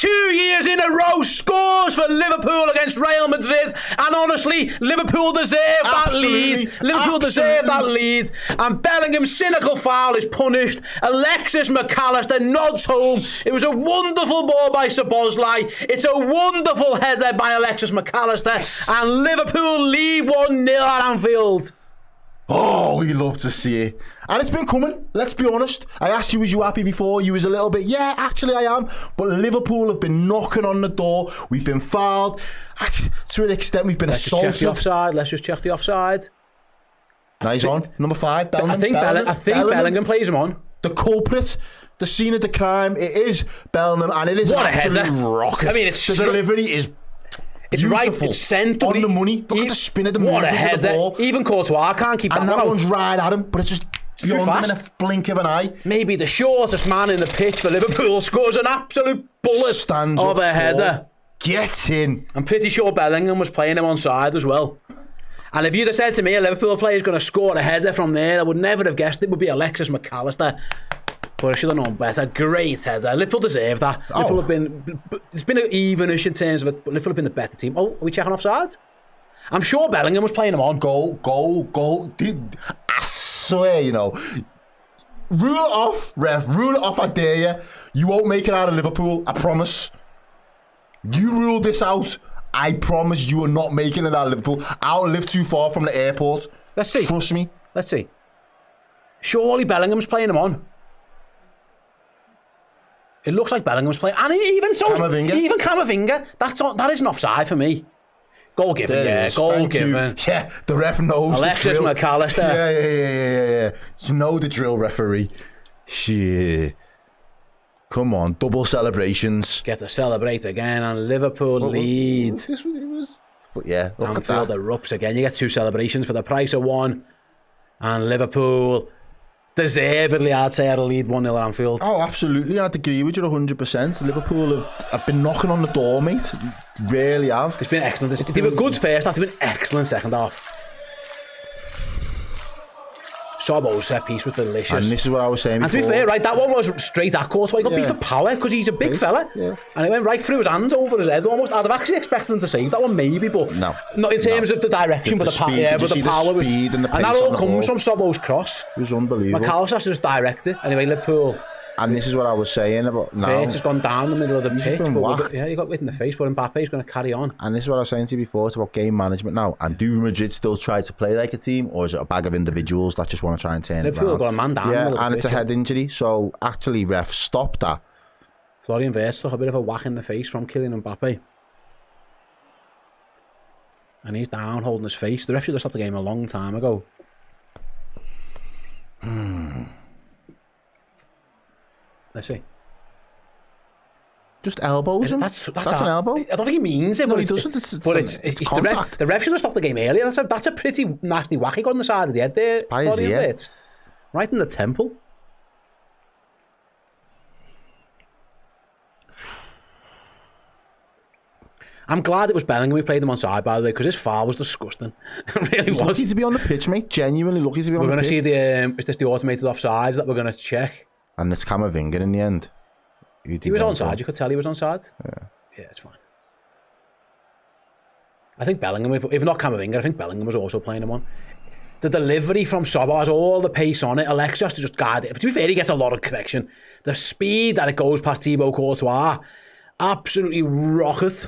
2 years in a row, scores for Liverpool against Real Madrid. And honestly, Liverpool deserve that lead. Liverpool deserve that lead. And Bellingham's cynical foul is punished. Alexis McAllister nods home. It was a wonderful ball by Szoboszlai. It's a wonderful header by Alexis McAllister. And Liverpool lead 1-0 at Anfield. Oh, we love to see it. And it's been coming, let's be honest. I asked you, was you happy before? You was a little bit, yeah, actually I am. But Liverpool have been knocking on the door. We've been fouled. To an extent, we've been assaulted. Let's just check the offside. Now he's on. Number 5, Bellingham. I think Bellingham plays him on. The culprit, the scene of the crime, it is Bellingham, and it is what an absolute rocket. I mean, the delivery is it's beautiful. Right, it's sent on the money. Look at the spin of the movement of the ball. Even Courtois can't keep that one out. And that one's right at him, but it's just beyond him in a blink of an eye. Maybe the shortest man in the pitch for Liverpool scores an absolute bullet of a header. Get in. I'm pretty sure Bellingham was playing him on side as well. And if you'd have said to me a Liverpool player is going to score a header from there, I would never have guessed it would be Alexis McAllister. But I should have known better. Great header. Liverpool deserve that. Liverpool have been... It's been evenish in terms of it, but Liverpool have been the better team. Oh, are we checking offside? I'm sure Bellingham was playing him on. Goal. I swear, you know. Rule it off, ref. Rule it off, I dare you. You won't make it out of Liverpool. I promise. You rule this out. I promise you are not making it out of Liverpool. I don't live too far from the airport. Let's see. Trust me. Let's see. Surely Bellingham's playing him on. It looks like Bellingham's playing, and even so, even Camavinga, that isn't offside for me. Goal given, goal given. Yeah, the ref knows. Alexis the drill. McAllister. Yeah. You know the drill, referee. Shit. Come on, double celebrations. Get to celebrate again, and Liverpool leads. But yeah, look at that. Anfield erupts again. You get 2 celebrations for the price of 1, and Liverpool deservedly, I'd say, had a lead 1-0 at Anfield. Oh, absolutely. I'd agree with you 100%. Liverpool have been knocking on the door, mate. Really have. It's been excellent. They were good first half. They've been excellent second half. Szoboszlai's set piece was delicious. And this is what I was saying before. And to be fair, right, that one was straight at Courtois. He got beat for power because he's a big fella. Yeah. And it went right through his hands over his head almost. I'd have actually expected him to save that one maybe, but no. Not in terms of the direction, but the power. Yeah, but the power was. And that all comes from Szoboszlai's cross. It was unbelievable. McAllister just directed it. Anyway, Liverpool. And this is what I was saying about now. Wirtz has gone down the middle of the pitch. But he got hit in the face, but Mbappe's going to carry on. And this is what I was saying to you before. It's about game management now. And do Madrid still try to play like a team, or is it a bag of individuals that just want to try and turn it around? Liverpool got a man down. Yeah, and it's a head injury. So actually, ref, stop that. Florian Wirtz took a bit of a whack in the face from Kylian Mbappe. And he's down, holding his face. The ref should have stopped the game a long time ago. Let's see. Just elbows him. That's an elbow. I don't think he means it, No, but he doesn't. It's contact. The ref should have stopped the game earlier. That's a pretty nasty whack he got on the side of the head there. Right in the temple. I'm glad it was Bellingham who played him on side, by the way, because his foul was disgusting. It really was. Lucky to be on the pitch, mate. Genuinely lucky to be on the pitch. We're going to see is this the automated offsides that we're going to check? And it's Camavinga in the end. He was onside. You could tell he was onside. Yeah, it's fine. I think Bellingham, if not Camavinga, I think Bellingham was also playing him on. The delivery from Szoboszlai has all the pace on it. Alexis has to just guard it. But to be fair, he gets a lot of connection. The speed that it goes past Thibaut Courtois, absolutely rocket.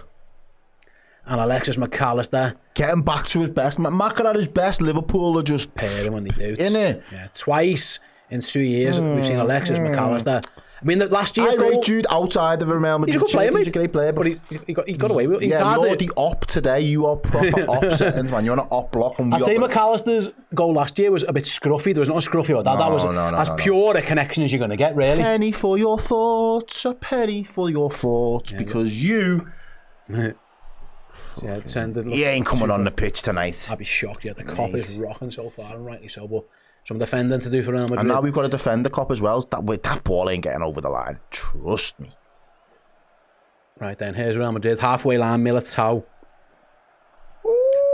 And Alexis McAllister getting back to his best. Macca at his best. Liverpool are just pairing when they do. Innit? Yeah, twice in 2 years we've seen Alexis McAllister. I mean, last year's goal... I rate Jude outside of Real Madrid. He's a good player, mate. He's a great player. But he got away with it. Yeah, you're the op today. You are proper op settings, man. You're on an op block. I'd say McAllister's goal last year was a bit scruffy. There was nothing scruffy about that. That was as pure a connection as you're going to get, really. Penny for your thoughts. A penny for your thoughts. Yeah, because you... Yeah, he ain't coming on the pitch tonight. I'd be shocked. Yeah, the cop is rocking so far, and rightly so. But some defending to do for Real Madrid. And now we've got to defend the cop as well. That ball ain't getting over the line. Trust me. Right then, here's Real Madrid. Halfway line, Militao.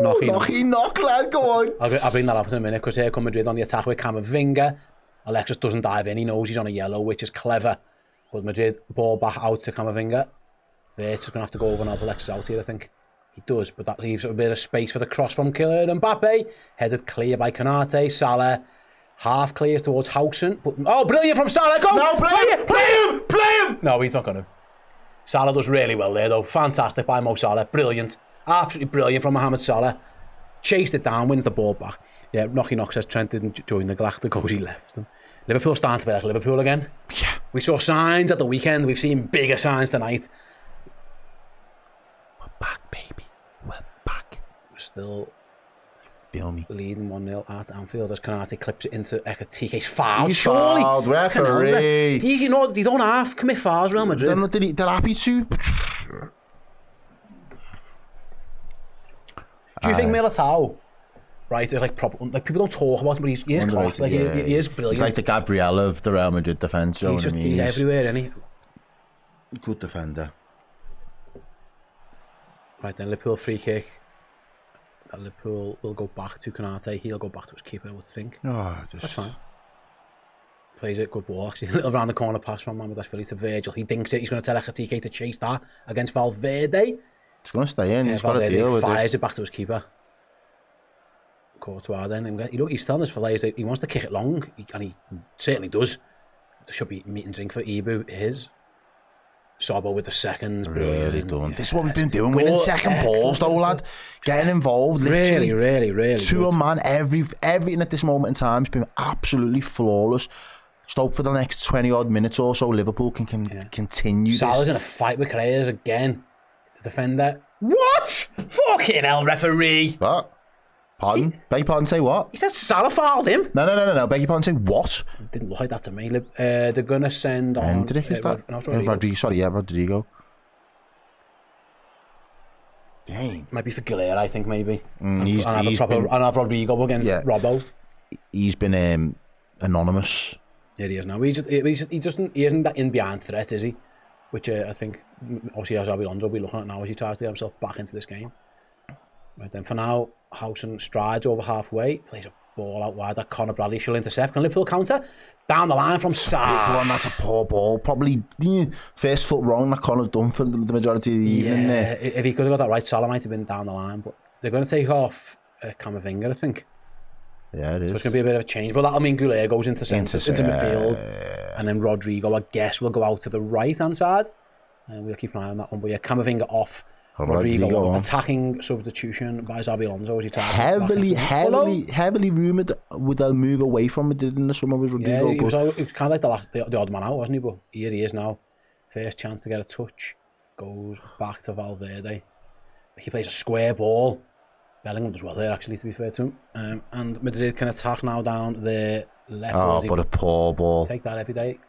Knock, lad, go on. I'll bring that up in a minute, because here come Madrid on the attack with Camavinga. Alexis doesn't dive in. He knows he's on a yellow, which is clever. But Madrid, ball back out to Camavinga. Wirtz is going to have to go over and help Alexis out here, I think. He does, but that leaves a bit of space for the cross from Kylian Mbappe. Headed clear by Konate. Salah half clears towards Housen. But, oh, brilliant from Salah. Go! No, play him! No, he's not going to. Salah does really well there, though. Fantastic by Mo Salah. Brilliant. Absolutely brilliant from Mohamed Salah. Chased it down, wins the ball back. Yeah, Knocky Knock says Trent didn't join the Galacticos, he left them. Liverpool starting to be like Liverpool again. Yeah. We saw signs at the weekend. We've seen bigger signs tonight. We're back, baby. We're back. We're still leading 1-0 at Anfield as Konate clips it into Ekatike's foul. He's fouled, referee. You know, they don't half commit fouls, Real Madrid. They're happy to. Do you think Militao, right, is like proper, like people don't talk about him, but he is class, like he is brilliant. He's like the Gabriel of the Real Madrid defence, you know what I mean? He's everywhere, isn't he? Good defender. Right then, Liverpool free kick. Liverpool will go back to Konate. He'll go back to his keeper, I would think. That's fine. Plays it, good ball. Actually, a little round the corner pass from Mamardashvili to Virgil. He dinks it. He's going to tell Ekatike to chase that against Valverde. It's going to stay in. He's got to deal with it. Fires it back to his keeper. Courtois then. He's telling us for players that he wants to kick it long, and he certainly does. There should be meat and drink for Ibu. His. Sobo with the seconds. Really done. This is what we've been doing. Winning second balls, though, lad. Getting involved. Really. To a man, everything at this moment in time has been absolutely flawless. Just hope for the next 20-odd minutes or so, Liverpool can continue this. Salah's in a fight with Correas again. The defender. What? Fucking hell, referee. What? Pardon? Beg your pardon, say what? He said Salah fouled him. No. Beg your pardon, say what? Didn't look like that to me. They're going to send on... Hendrick, is that? Rodrigo. Sorry, yeah, Rodrigo. Dang. Might be for Gillere, I think, maybe. And have Rodrigo against Robbo. He's been anonymous. Yeah, he is now. He isn't that in behind threat, is he? Which I think, obviously, as Xabi Alonso will be looking at now as he tries to get himself back into this game. Right then, for now, Housen strides over halfway, plays a ball out wide that Conor Bradley should intercept. Can Liverpool counter? Down the line from Salah. That's a poor ball. Probably first foot wrong that Conor's done for the majority of the evening there. If he could have got that right, Salah might have been down the line. But they're going to take off Camavinga, I think. Yeah, it is. So it's going to be a bit of a change. But that'll mean Goulet goes into midfield. And then Rodrigo, I guess, will go out to the right-hand side. And we'll keep an eye on that one. But yeah, Camavinga off. Rodrigo attacking substitution by Xabi Alonso as he tries heavily rumoured would they move away from Madrid in the summer with Rodrigo. Yeah, he was kind of like the odd man out, wasn't he? But here he is now. First chance to get a touch. Goes back to Valverde. He plays a square ball. Bellingham does well there, actually, to be fair to him. And Madrid can attack now down the left. But a poor ball. Take that every day.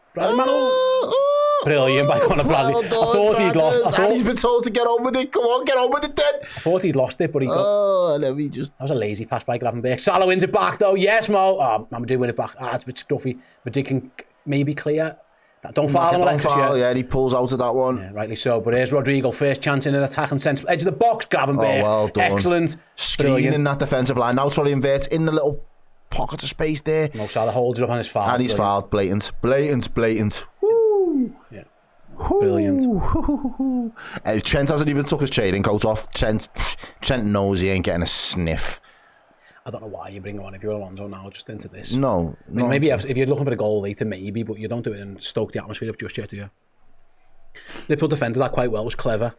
Brilliant by Conor Bradley. Well done, I thought he'd lost. And he's been told to get on with it. Come on, get on with it then. I thought he'd lost it, but he got... That was a lazy pass by Gravenberch. Salah wins it back, though. Yes, Mo. Madrid win it back. It's a bit stuffy. Madrid can maybe clear. Don't foul him, Alexis. Yeah, he pulls out of that one. Yeah, rightly so. But here's Rodrigo. First chance in an attack and sense. Edge of the box, Gravenberch. Well done. Excellent. Screening that defensive line. Now Troy inverts in the little pocket of space there. Mo Salah holds it up on his foul. And he's fouled. Blatant. Woo! Yeah. Brilliant. Trent hasn't even took his training coat off. Trent knows he ain't getting a sniff. I don't know why you bring him on if you're Alonso now just into this. No. Maybe if you're looking for a goal later, maybe, but you don't do it and stoke the atmosphere up just yet, do you? Liverpool defended that quite well. It was clever.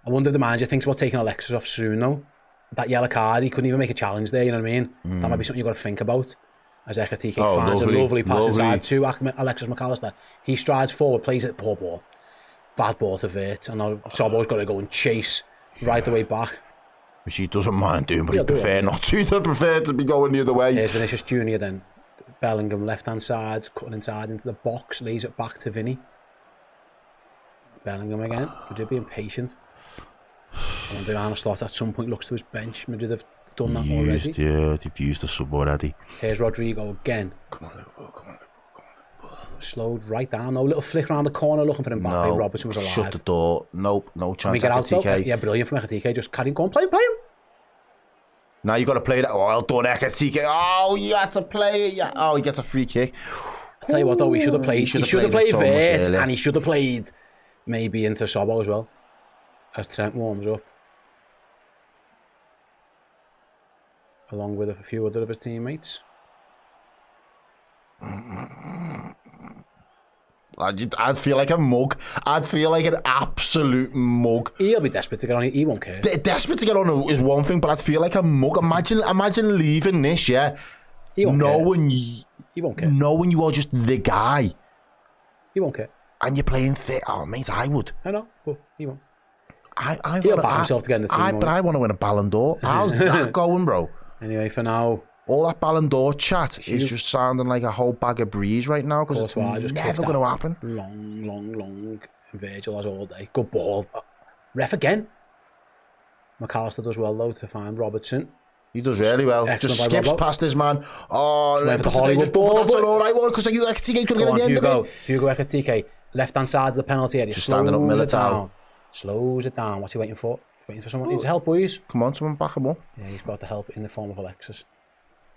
I wonder if the manager thinks about taking Alexis off soon, though. That yellow card, he couldn't even make a challenge there, you know what I mean? That might be something you've got to think about. As Ekatike finds a lovely pass inside to Alexis McAllister. He strides forward, plays it, poor ball. Bad ball to Wirtz. And now Sobo's got to go and chase right the way back. Which he doesn't mind doing, but he'd prefer not to. He'd prefer to be going the other way. Here's Vinicius Junior then. Bellingham left-hand side, cutting inside into the box, lays it back to Vinny. Bellingham again. Madrid being patient. I wonder if Arne Slot at some point looks to his bench. Madrid have done that already. Yeah, they've used the sub already. Here's Rodrigo again. Come on, Liverpool. Slowed right down. No little flick around the corner looking for him back. No, Robertson was alive. Shut the door. Nope, no chance. We get out though. Yeah, brilliant from Ekatike. Just carry him, go on, play him. Now you got to play that. Well done, Ekatike. Oh, you had to play it. Yeah. Oh, he gets a free kick. I tell you what though, we should have played. He should have played Wirtz, and he should have played maybe into Sobo as well. as Trent warms up, along with a few other of his teammates. I'd feel like a mug. I'd feel like an absolute mug. He'll be desperate to get on. He won't care. Desperate to get on is one thing, but I'd feel like a mug. Imagine leaving this, yeah. He won't knowing care. He won't care. Knowing you are just the guy. He won't care. And you're playing fit. Oh, mate, I would. I know, but he won't. He'll back himself to get in the team. But I want to win a Ballon d'Or. How's that going, bro? Anyway, for now, all that Ballon d'Or chat is just sounding like a whole bag of breeze right now because it's never going to happen. Long. Virgil has all day. Good ball. Ref again. McAllister does well, though, to find Robertson. He does really well. Excellent. Just skips past his man. Oh, for the Hollywood ball. That's an all right one because you Ekatike could get in the end of it. Hugo Ekatike, left-hand side of the penalty area. Just standing up Militao. Slows it down. What's he waiting for? He's waiting for someone. Needs help, boys. Come on, someone back him up. Yeah, he's got the help in the form of Alexis.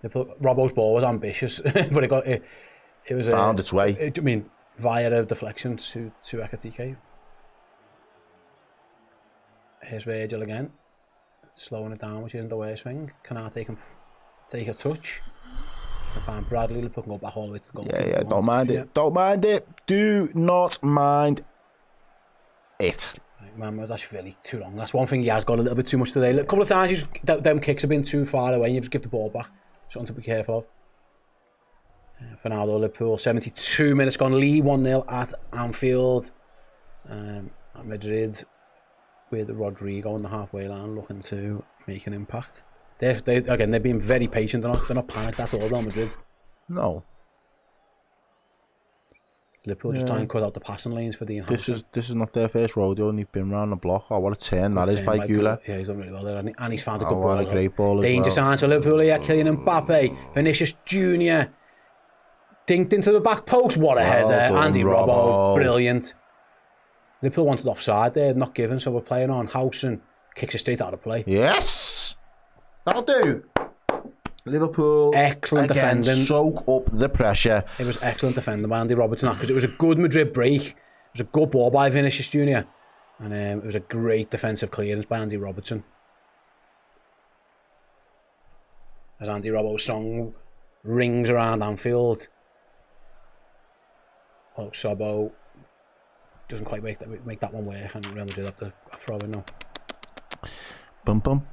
Robbo's ball was ambitious, but it was found its way. I mean, via a deflection to Ekatike. Here's Virgil again. Slowing it down, which isn't the worst thing. Canate can take a touch. And Bradley can go back all the way to the goal. Yeah, don't mind it. Don't mind it. Do not mind it. Man, was actually really too long. That's one thing he has got a little bit too much today. A couple of times, them kicks have been too far away and you just give the ball back. Something to be careful of. For now, though, Liverpool, 72 minutes gone. Lead 1-0 at Anfield. At Madrid, with Rodrigo on the halfway line looking to make an impact. They've been very patient. They're not panicked at all, Real Madrid. No. Liverpool just try and cut out the passing lanes for the enhancement. This is not their first rodeo and they've been round the block. Oh, what a turn that is by Gula. Yeah, he's done really well there, and he's found a good ball. What a great ball as Danger signs for Liverpool here. Kylian Mbappe, Vinicius Jr. Dinked into the back post. What a header. Andy Robbo, brilliant. Liverpool wanted offside there, not given, so we're playing on. Housen kicks it straight out of play. Yes! That'll do. Liverpool, excellent again, defending. Soak up the pressure. It was excellent defending by Andy Robertson because it was a good Madrid break. It was a good ball by Vinicius Jr. And it was a great defensive clearance by Andy Robertson. As Andy Robbo's song rings around Anfield. Oh, Sobbo doesn't quite make that one work, and Real Madrid have to throw in now. Bum bum.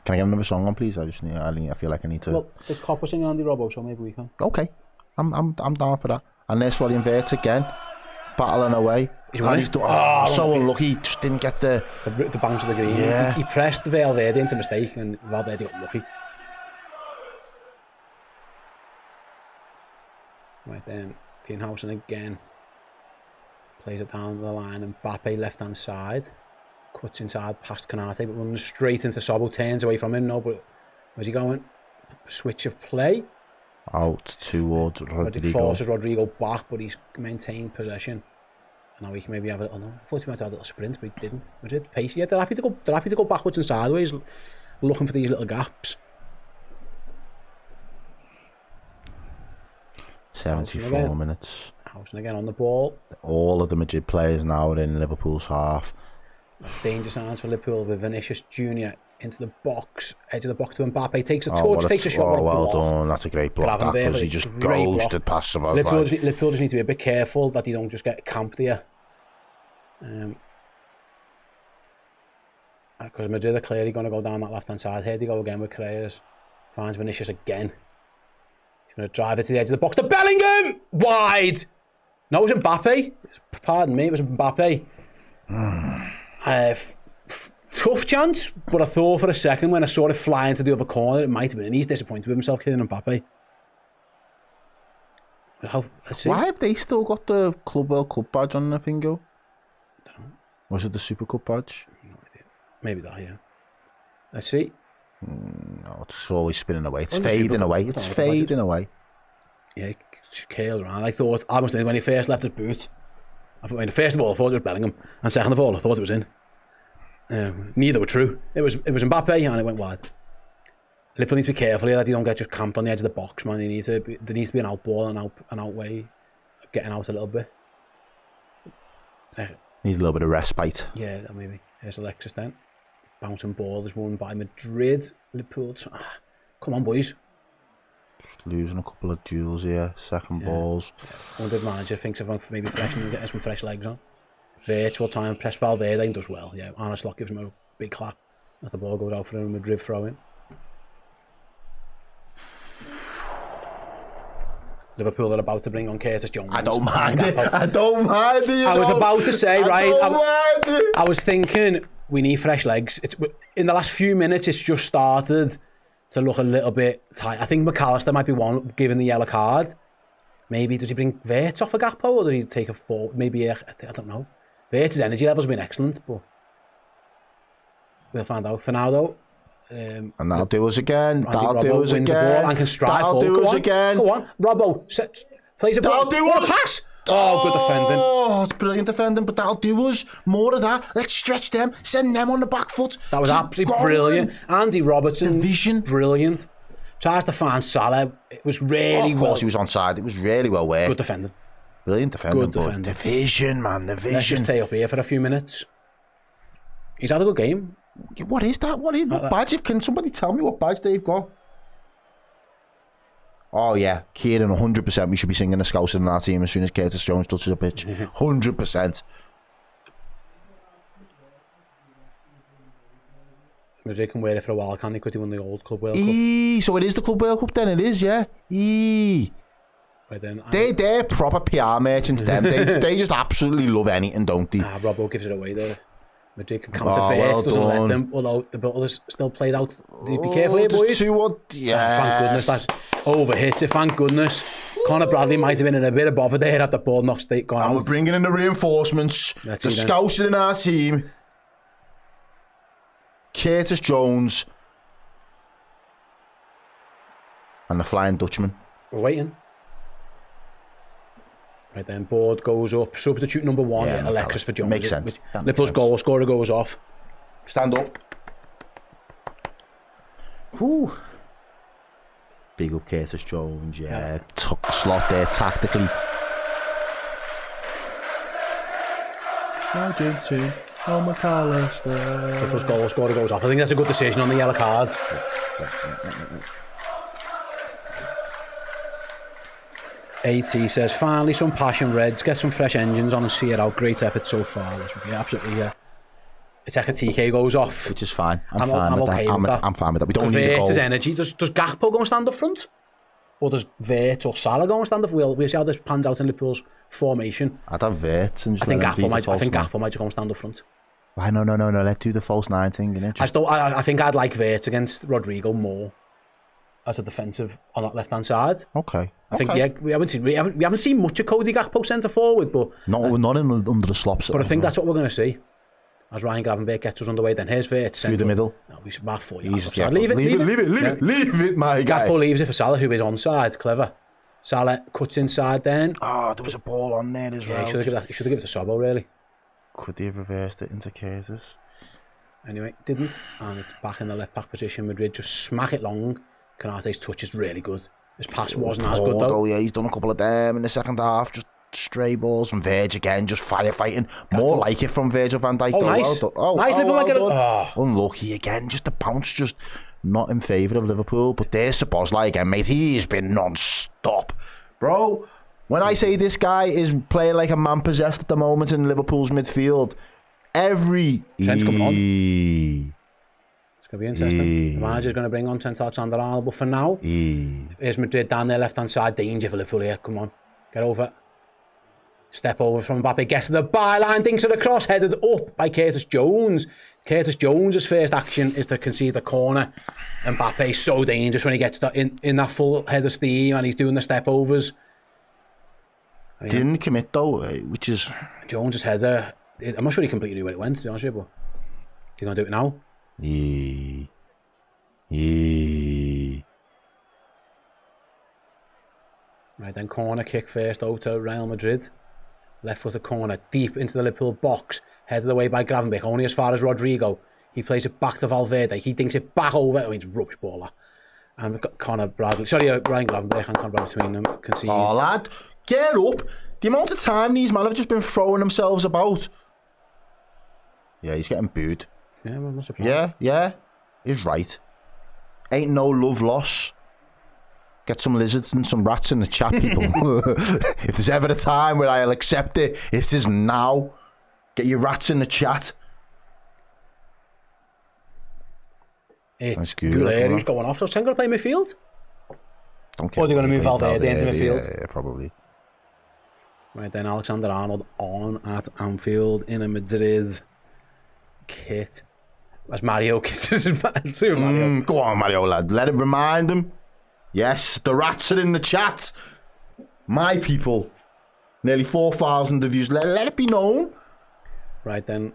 Can I get another song on, please? I feel like I need to. Well, the Copper singing Andy Robbo, so maybe we can. Okay, I'm down for that. And there's William Wirtz again, battling away. He's so unlucky. Just didn't get the bounce of the green. Yeah. He pressed Valverde into mistake, and Valverde got lucky. Right then, Dean Housen again plays it down the line, and Mbappe left hand side cuts inside past Canate, but runs straight into Sobbo, turns away from him. No, but where's he going? Switch of play out towards Rodrigo. Forces Rodrigo back, but he's maintained possession. And now he can maybe have a little. I thought he might have a little sprint, but he didn't. Madrid pace. Yeah, they're happy to go backwards and sideways, looking for these little gaps. 74 minutes. Housen again on the ball. All of the Madrid players now are in Liverpool's half. Danger signs for Liverpool with Vinicius Jr. into the box, edge of the box to Mbappe, takes a touch, takes a shot. Well done, that's a great block. Because he just ghosted past him. Liverpool just need to be a bit careful that they don't just get camped here. Because Madrid are clearly going to go down that left hand side. Here they go again with Creyers. Finds Vinicius again. He's going to drive it to the edge of the box to Bellingham! Wide! No, it was Mbappe. Pardon me, it was Mbappe. Tough chance, but I thought for a second when I saw it fly into the other corner, it might have been, and he's disappointed with himself, Kylian Mbappe. Let's see. Why have they still got the World Cup badge on their finger? I don't know. Was it the Super Cup badge? No idea. Maybe that, yeah. Let's see. No, it's always spinning away. It's fading away. It's fading away. Yeah, it curled around. I must admit, when he first left his boot, first of all, I thought it was Bellingham, and second of all, I thought it was in. Neither were true. It was Mbappe, and it went wide. Liverpool need to be careful here that they don't get just camped on the edge of the box, man. There needs to be an out ball and an out way of getting out a little bit. Need a little bit of respite. Yeah, maybe. Here's Alexis then. Bouncing ball is won by Madrid. Liverpool. Come on, boys. Losing a couple of duels here. Second balls. Yeah. Wonder if manager thinks of maybe getting some fresh legs on. Wirtz will try and press Valverde and does well. Yeah, Arne Slot gives him a big clap as the ball goes out for a Madrid throw-in. Liverpool are about to bring on Curtis Jones. I don't mind it. I don't mind it. I was about to say, right? I was thinking we need fresh legs. It's in the last few minutes. It's just started to look a little bit tight. I think McAllister might be one given the yellow card. Maybe does he bring Wirtz off a Gakpo or does he take a four? Maybe I don't know. Wirtz's energy levels have been excellent, but we'll find out. For now, though. And that'll do us again. That'll do us again. And can strike that'll forward. do us again. Go on, Robbo plays a ball. That'll do us. Pass. Oh, good defending. Oh, it's brilliant defending, but that'll do us. More of that. Let's stretch them. Send them on the back foot. That was absolutely brilliant. Andy Robertson, division, brilliant. Tries to find Salah. It was really of course he was onside. It was really well worked. Good defending. Brilliant defending. Good defending. Division, man, division. Let's just stay up here for a few minutes. He's had a good game. What is that? What badge? Can somebody tell me what badge they've got? Oh yeah, Kieran, 100%. We should be singing a Scouser in our team as soon as Curtis Jones touches a pitch. 100%. Madrid can wear it for a while, can't they? Because they won the old Club World Cup. So it is the Club World Cup then, it is, yeah. Right then, they're proper PR merchants, them. They just absolutely love anything, don't they? Robbo gives it away there. Madrid can counter first, doesn't let them, although the ball is still played out. Be careful here, boys. Yeah. Thank goodness that's overhit it, thank goodness. Conor Bradley might have been in a bit of bother there at the ball knocked gone out. And we're bringing in the reinforcements. The Scouser in our team. Curtis Jones. And the Flying Dutchman. We're waiting. Right then, board goes up. Substitute number 1, Alexis for Jones. Makes sense. Liverpool's goal scorer goes off. Stand up. Whew. Big up Curtis Jones, yeah. Took the slot there tactically. Argentina, McAllister. Liverpool's goal scorer goes off. I think that's a good decision on the yellow card. AT says, finally some passion, Reds. Get some fresh engines on and see it out. Great effort so far. This would be absolutely, It's like a TK goes off. Which is fine. I'm okay with that. I'm fine with that. We don't need a goal. Wirtz's energy. Does Gakpo go and stand up front? Or does Wirtz or Salah go and stand up? We'll see how this pans out in Liverpool's formation. I'd have Wirtz and just I think Gakpo might just go and stand up front. Why? No. Let's do the false 9 thing. You know? I think I'd like Wirtz against Rodrigo more as a defensive on that left-hand side. Okay. I think we haven't seen much of Cody Gakpo centre forward, but not under the slops. But I think that's what we're going to see as Ryan Gravenberch gets us underway. Then here's Wirtz through the middle. No, we should mark 4 yards. Leave it, my guy. Gakpo leaves it for Salah, who is onside. Clever. Salah cuts inside. Then there was a ball on there as well. He should have given it to Sobbo, really. Could he have reversed it into Curtis? Anyway, didn't, and it's back in the left back position. Madrid just smack it long. Canate's touch is really good. His pass wasn't as good though. Yeah, he's done a couple of them in the second half. Just stray balls from Virg again, just firefighting. More like it from Virgil van Dijk. Nice. Nice, Liverpool. Unlucky again. Just the bounce, just not in favour of Liverpool. But there's Szoboszlai again, mate. He's been non-stop. Bro, when I say this guy is playing like a man possessed at the moment in Liverpool's midfield, Trent's coming on. It's going to be interesting. The manager's going to bring on Trent Alexander-Arnold, but for now, here's Madrid down their left-hand side. Danger for Liverpool here. Come on, get over. Step over from Mbappe, gets to the byline, thinks of the cross, headed up by Curtis Jones. Curtis Jones' first action is to concede the corner. Mbappe's so dangerous when he gets in that full head of steam and he's doing the step overs. Didn't commit though, which is... Jones' header, I'm not sure he completely knew where it went, to be honest with you, but you're going to do it now? Right then, corner kick first out to Real Madrid. Left footed corner, deep into the Liverpool box. Headed away by Gravenberch, only as far as Rodrigo. He plays it back to Valverde. He thinks it back over. I mean, it's a rubbish baller. And we've got Ryan Gravenberch and Conor Bradley between them. Conceded. Oh, lad, get up. The amount of time these men have just been throwing themselves about. Yeah, he's getting booed. Yeah, well, I'm not surprised. Yeah, he's right. Ain't no love loss. Get some lizards and some rats in the chat, people. If there's ever a time where I'll accept it, it is now. Get your rats in the chat. It's Goulet who's going off. So Trent going to play midfield? Or are they going to move Valverde into midfield? Yeah, probably. Right then, Alexander-Arnold on at Anfield in a Madrid kit. As Mario kisses his Super Mario. Go on, Mario, lad. Let it remind him. Yes, the rats are in the chat. My people. Nearly 4,000 of yous. Let it be known. Right then.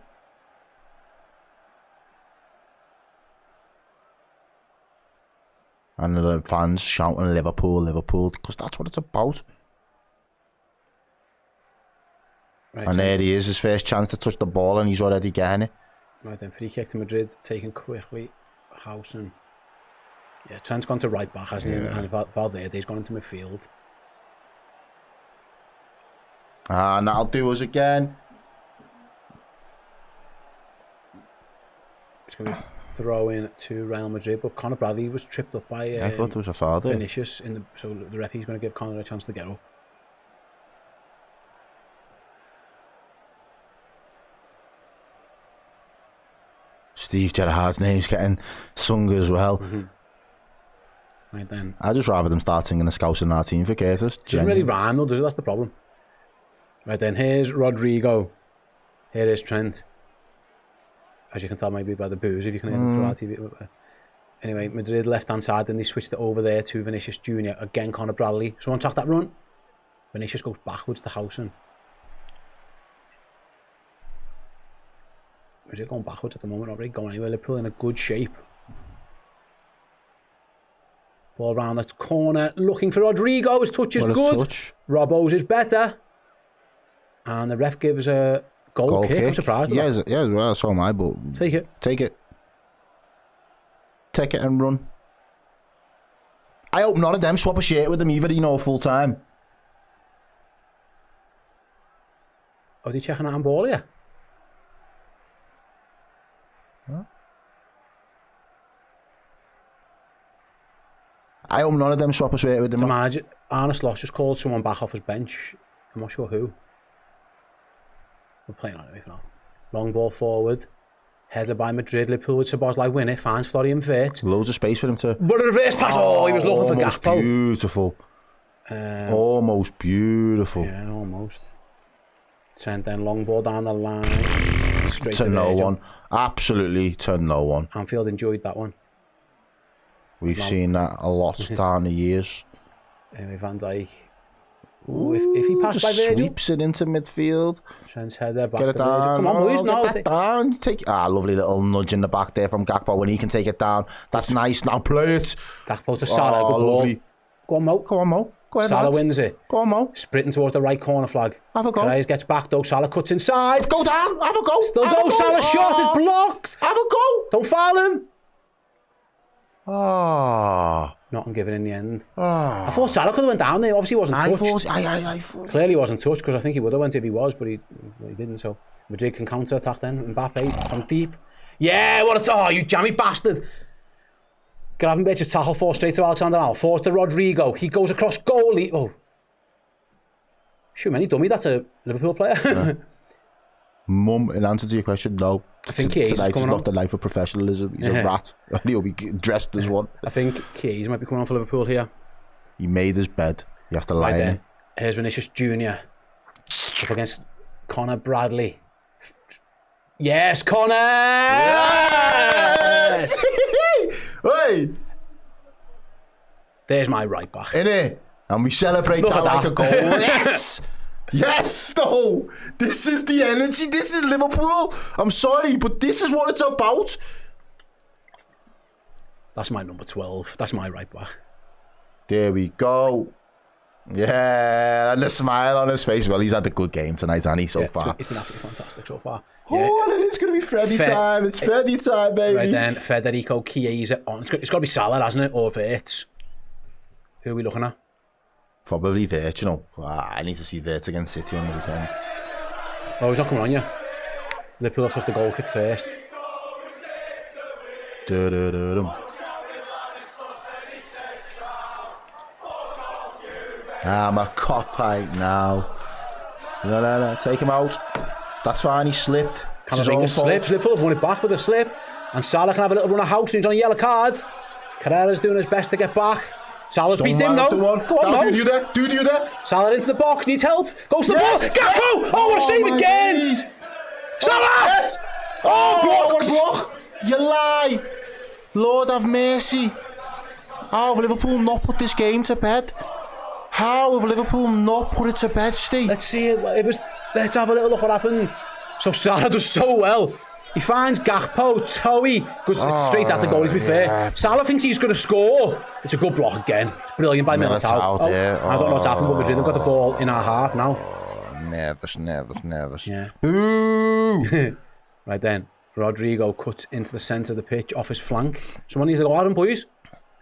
And the fans shouting Liverpool, Liverpool, because that's what it's about. Right, and there he is, his first chance to touch the ball, and he's already getting it. Right then, free kick to Madrid, taken quickly. Housen. Yeah, Trent's gone to right back, hasn't he? And Valverde's gone into midfield. And that'll do us again. It's going to throw in to Real Madrid, but Conor Bradley was tripped up by I thought there was a foul there. Vinicius, so the referee's going to give Conor a chance to get up. Steve Gerrard's name's getting sung as well. Right then. I'd just rather them start singing the Scouts in our team for Curtis. Doesn't really rhyme though, does it? That's the problem. Right then, here's Rodrigo. Here is Trent. As you can tell maybe by the boos, if you can hear them through our TV. Anyway, Madrid left-hand side, and they switched it over there to Vinicius Jr. Again, Conor Bradley. Someone track that run. Vinicius goes backwards to Housen. Madrid going backwards at the moment, not really going anywhere. Liverpool in a good shape. Ball around the corner, looking for Rodrigo. His touch is good. Touch. Robbo's is better. And the ref gives a goal kick. I'm surprised. Yeah, well, so am I, but... Take it. Take it. Take it and run. I hope none of them swap a shirt with them either, full time. Oh, are they checking out on ball here? Huh? I hope none of them swap a shirt with them. The manager, Arne Slot, just called someone back off his bench. I'm not sure who. We're playing on it now. Long ball forward. Header by Madrid. Liverpool with Szoboszlai win it. Finds Florian Wirtz. Loads of space for him to... But a reverse pass. Oh, he was looking for Gakpo. Beautiful. Almost beautiful. Yeah, almost. Trent then long ball down the line. Straight to no Virgil. one. Absolutely to no one. Anfield enjoyed that one. We've seen that a lot down the years. Anyway, Van Dijk. Ooh, if he passed by Virgil. Sweeps it into midfield. Trent's header back Get it to down. Virgil. Come on, boys. Get that down. Lovely little nudge in the back there from Gakpo when he can take it down. That's nice. Now play it. Gakpo to Salah. Good ball. Lovely. Go on, Mo. Go on, Mo. Go ahead, Salah lad. wins it. Go on, Mo. Sprinting towards the right corner flag. Have a go. Perez gets back though. Salah cuts inside. Go down. Have a go. Still go. Salah's shot is blocked. Have a go. Don't foul him. Not giving in the end. I thought Salah could have went down there. Obviously, he wasn't touched. I thought. Clearly, wasn't touched because I think he would have went if he was, but he didn't. So Madrid can counter attack then. Mbappe from deep. Yeah, what a you jammy bastard. Gravenberch's tackle forced straight to Alexander-Arnold. Forced to Rodrigo. He goes across goalie. Oh. Shoot, man, he dummy. That's a Liverpool player. Mum, in answer to your question, no. I think Keys tonight is coming not on. the life of professionalism. He's a rat. And he'll be dressed as one. I think Keys might be coming on for Liverpool here. He made his bed. He has to lie in it. Here's Vinicius Jr. Up against Conor Bradley. Yes, Conor! Yes! Hey! There's my right back. Innit? And we celebrate that like a goal. Yes! Yes, though. This is the energy. This is Liverpool. I'm sorry, but this is what it's about. That's my number 12. That's my right back. There we go. Yeah, and the smile on his face. Well, he's had a good game tonight, hasn't he, so far? It's been absolutely fantastic so far. Oh, and it's going to be Freddy time. It's Freddy time, baby. Right then, Federico Chiesa on. It's got to be Salah, hasn't it? Or Wirtz. Who are we looking at? Probably Wirtz, I need to see Wirtz against City on the weekend. Oh, he's not coming on, yeah? Liverpool have took the goal kick first. I'm a cop-out now. No, take him out. That's fine, he slipped. Camavinga slips, Liverpool have won it back with a slip. And Salah can have a little run of house and he's on a yellow card. Carrera's doing his best to get back. Salah's beat him now. Go on, do that. Salah into the box, needs help. Goes to the ball. Gakpo! Oh, what a save again! Days. Salah! Yes! Oh, what a block! You lie! Lord have mercy. How have Liverpool not put this game to bed? How have Liverpool not put it to bed, Steve? Let's see it. Let's have a little look what happened. So Salah does so well. He finds Gakpo, Toey, goes straight at the goal, to be fair. Salah thinks he's going to score. It's a good block again. Brilliant by Militao. I don't know what's happened, but Madrid have got the ball in our half now. Nervous. Yeah. Boo! Right then, Rodrigo cuts into the centre of the pitch off his flank. Someone needs to go at him, boys.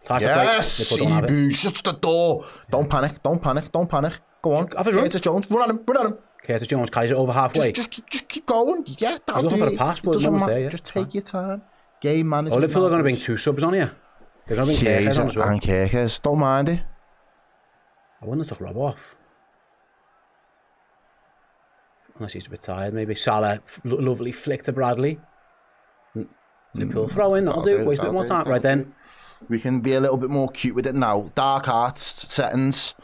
Yes, Ibu, shut the door. Don't panic. Go on. Have a run. Curtis Jones, run at him. Curtis Jones carries it over halfway. Just keep going. Yeah, he's looking for the pass, but no one's there yet. Just take your time. Game management. Liverpool are going to bring 2 subs on here. They're going to bring Kirkes on as well. And Kirkes, don't mind it. I wouldn't have took Rob off. Unless he's a bit tired, maybe. Salah, lovely flick to Bradley. Liverpool throw in, that'll do. Waste a bit more time. Right then. We can be a little bit more cute with it now. Dark arts settings.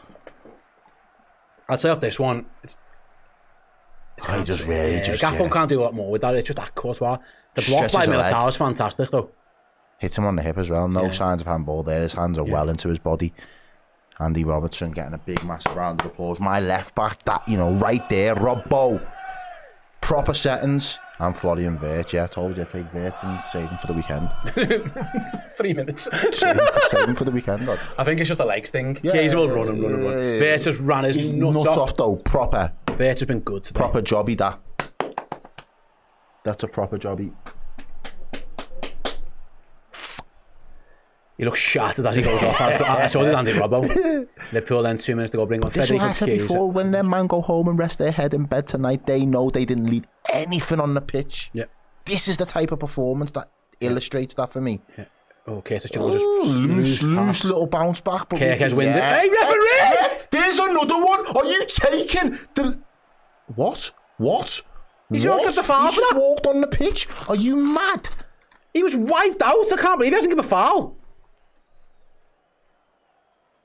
I'd say off this one, Gakpo can't do a lot more with that. It's just that courtois. The block by Militao is fantastic, though. Hit him on the hip as well. No signs of handball there. His hands are well into his body. Andy Robertson getting a big, massive round of applause. My left back, that, right there. Robbo. Proper settings. And Florian Wirtz. Yeah, I told you, take Wirtz and save him for the weekend. 3 minutes. save him for the weekend, God. I think it's just a legs thing. Yeah, he's will run. Wirtz has ran his nuts off. Though, proper. Wirtz has been good today. Proper jobby, that. That's a proper jobby. He looks shattered as he goes off. I saw the Andy Robbo. Liverpool then 2 minutes to go bring on This is what I said before, when their man go home and rest their head in bed tonight, they know they didn't leave anything on the pitch. Yeah. This is the type of performance that illustrates that for me. Yeah. Oh, Curtis Jones just loose little bounce back. Kirkes wins it. Hey, referee! There's another one. Are you taking the... What? He's not got the foul. He just walked on the pitch. Are you mad? He was wiped out. I can't believe he doesn't give a foul.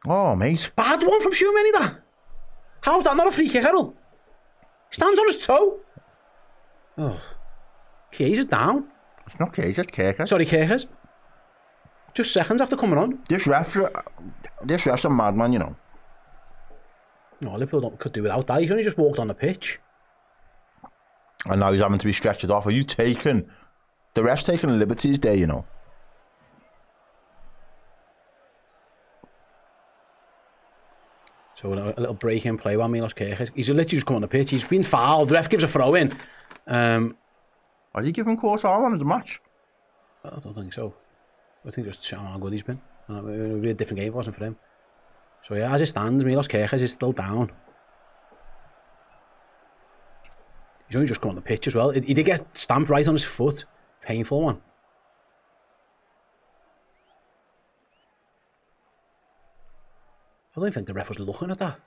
Oh, mate. Bad one from Shoemany, that. How's that not a free kick, Errol? Stands on his toe. Oh. Cage is down. It's not Cage, it's Kirkes. Sorry, Kirkes. Just seconds after coming on. This ref's a madman, you know. No, Liverpool could do without that. He's only just walked on the pitch. And now he's having to be stretched off. Are you taking... The ref's taking liberties there, you know. So a little break in play by Milos Kirkes. He's literally just come on the pitch. He's been fouled. The ref gives a throw in. Are you giving Courtois on as a match? I don't think so. I think just showing how good he's been. It would be a different game if it wasn't for him. So yeah, as it stands, Milos Kirkes is still down. He's only just come on the pitch as well. He did get stamped right on his foot. Painful one. I don't think the ref was looking at that.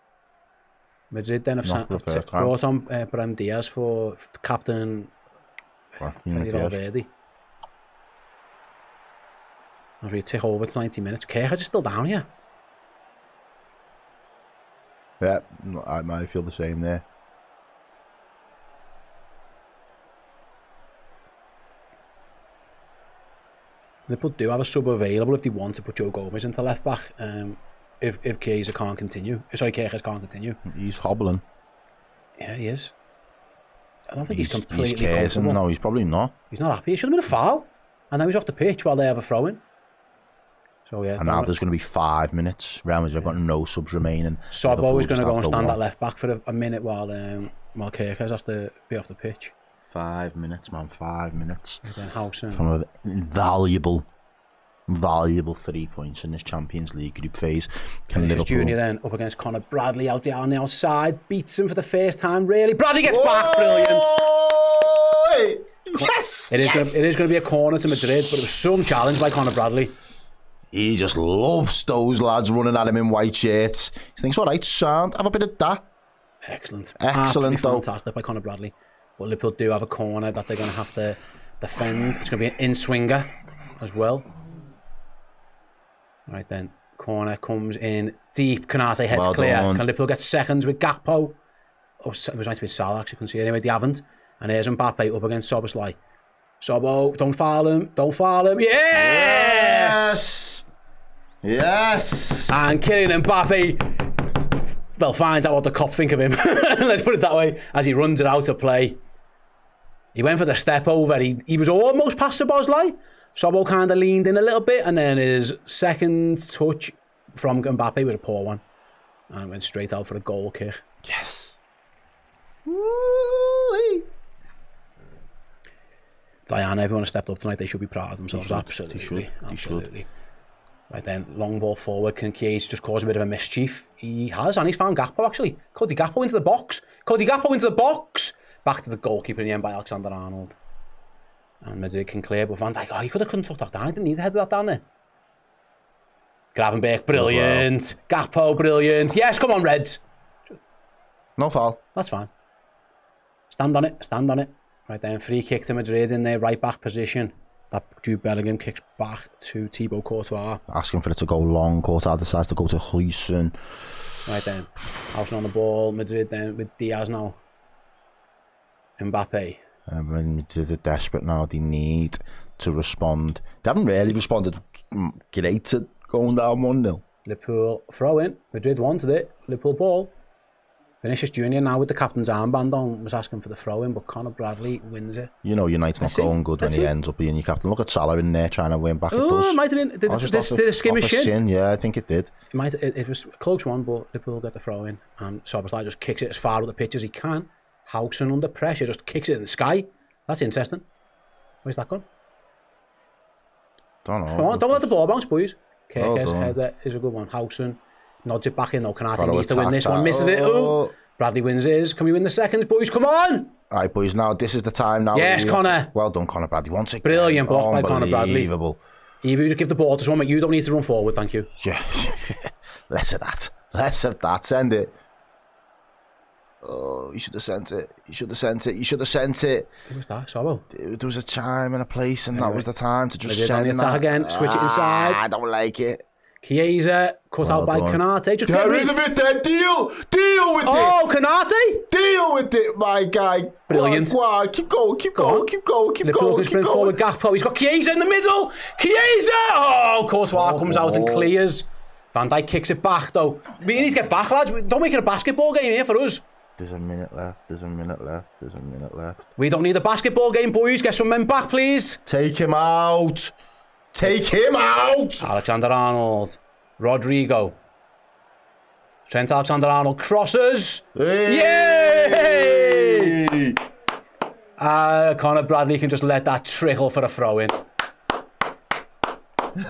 Madrid then have brought on Brahim Diaz for captain Valverde. As we take over, it's 90 minutes. Kirkes is still down here. Yeah, I might feel the same there. Liverpool do have a sub available if they want to put Joe Gomez into left back. If Kirkes can't continue. Sorry, Kirkes can't continue. He's hobbling. Yeah, he is. I don't think he's completely comfortable. No, he's probably not. He's not happy. It should have been a foul. And now he's off the pitch while they have a throw-in. So yeah. And now there's going to be 5 minutes. Real Madrid have got no subs remaining. Sobbo is going to go and stand at left back for a minute while Kirkes has to be off the pitch. 5 minutes, man. 5 minutes. And then Howson. From a valuable 3 points in this Champions League group phase. Can Liverpool Junior then up against Conor Bradley out there on the outside, beats him for the first time. Really, Bradley gets back, brilliant. Oi! Yes! It is going to be a corner to Madrid, but it was some challenge by Conor Bradley. He just loves those lads running at him in white shirts. He thinks, all right, sound, have a bit of that. Excellent. Excellent, Absolutely fantastic by Conor Bradley. But Liverpool do have a corner that they're going to have to defend. It's going to be an in-swinger as well. Right then, corner comes in deep. Konate heads clear. Can Liverpool get seconds with Gakpo? Oh, it was nice to be Salah, actually, couldn't see it. Anyway, they haven't. And there's Mbappe up against Szoboszlai. Sobo, don't foul him. Don't foul him. Yes! Yes! And Kylian Mbappe, well, finds out what the cop think of him. Let's put it that way. As he runs it out to play. He went for the step over. He was almost past Szoboszlai. Sobo kind of leaned in a little bit. And then his second touch from Mbappe was a poor one. And went straight out for a goal kick. Yes. Diana, everyone has stepped up tonight. They should be proud of themselves. Absolutely. They should. Right then, long ball forward. Can Chiesa just cause a bit of a mischief? He has, and he's found Gakpo actually. Cody Gakpo into the box. Back to the goalkeeper in the end by Alexander-Arnold. And Madrid can clear, but Van Dijk, he couldn't tuck that down. He didn't need to head that down there. Gravenberch, brilliant. Gakpo, brilliant. Yes, come on, Reds. No foul. That's fine. Stand on it. Right then, free kick to Madrid in their right back position. That Jude Bellingham kicks back to Thibaut Courtois. Asking for it to go long. Courtois decides to go to Huijsen. Right then, Housen on the ball. Madrid then with Diaz now. Mbappe. When Madrid are desperate now, they need to respond. They haven't really responded great to going down 1-0. Liverpool throw in. Madrid wanted it. Liverpool ball. Vinicius Junior now with the captain's armband on was asking for the throw in, but Conor Bradley wins it. You know United's not going good when he ends up being your captain. Look at Salah in there trying to win back. It might have been. Did it skim his shin? Yeah, I think it did. It was a close one, but Liverpool got the throw in, and Szoboszlai just kicks it as far up the pitch as he can. Housen under pressure just kicks it in the sky. That's interesting. Where's that gone? Don't know. Come on, don't let the ball bounce, boys. Kirker's header is a good one. Housen nods it back in though. Konate needs to win this one. Misses it. Oh. Bradley wins his. Can we win the seconds, boys? Come on! All right, boys. Now this is the time. Now. Yes, Conor. Well done, Conor Bradley. Once again. Brilliant block by Conor Bradley. Unbelievable. You just give the ball to someone. You don't need to run forward. Thank you. Yeah. Less of that. Less of that. Send it. Oh, you should have sent it. You should have sent it. Who was that? Sobo? There was a time and a place, and that was the time to just send on the attack again. Switch it inside. I don't like it. Chiesa cut out by Konate. Just get rid of it then. Deal with it. Oh, Konate. Deal with it, my guy. Brilliant. Go on. Keep going. Liverpool sprint forward. Gakpo. He's got Chiesa in the middle. Chiesa. Oh, Courtois comes out and clears. Van Dijk kicks it back though. We need to get back, lads. Don't make it a basketball game here for us. There's a minute left. We don't need a basketball game, boys. Get some men back, please. Take him out. Alexander-Arnold. Rodrigo. Trent Alexander-Arnold crosses. Yay! Conor Bradley can just let that trickle for a throw-in. I'll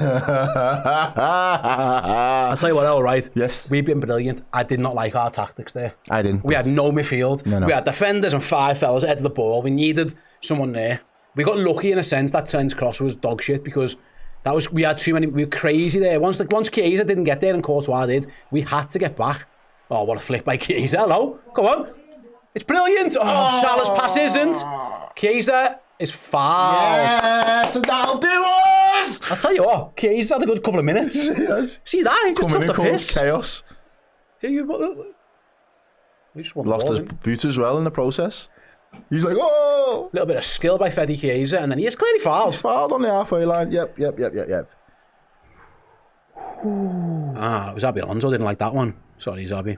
tell you what, all right. Yes. We've been brilliant. I did not like our tactics there. I didn't. We had no midfield. No. We had defenders and 5 fellas ahead of the ball. We needed someone there. We got lucky in a sense that Trent's cross was dog shit because we had too many. We were crazy there. Once Chiesa didn't get there and Courtois did, we had to get back. Oh, what a flick by Chiesa. Hello. Come on. It's brilliant. Oh, Salah's pass isn't. Chiesa is foul. Yes, and that'll do us. I'll tell you what, Chiesa's had a good couple of minutes. Yes. See that? He just took the piss. Chaos. We just won Lost his boot as well in the process. He's like, oh! A little bit of skill by Fede Chiesa, and then he is clearly fouled. He's fouled on the halfway line. Yep. It was Xabi Alonso. Didn't like that one. Sorry, Xabi.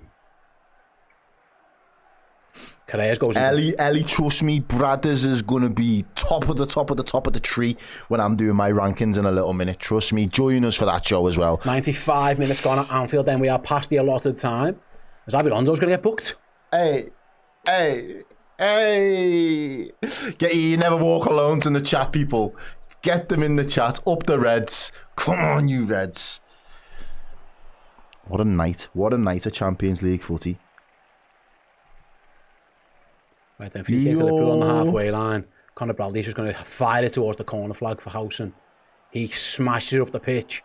Carreras goes into... Ellie, trust me, Bradders is going to be top of the tree when I'm doing my rankings in a little minute. Trust me, join us for that show as well. 95 minutes gone at Anfield, then we are past the allotted time. Xabi Alonso's going to get booked. Hey! You never walk alone in the chat, people. Get them in the chat. Up the Reds. Come on, you Reds. What a night of Champions League footy. Right then, free kick to Liverpool on the halfway line. Conor Bradley's just going to fire it towards the corner flag for Howson. He smashes it up the pitch.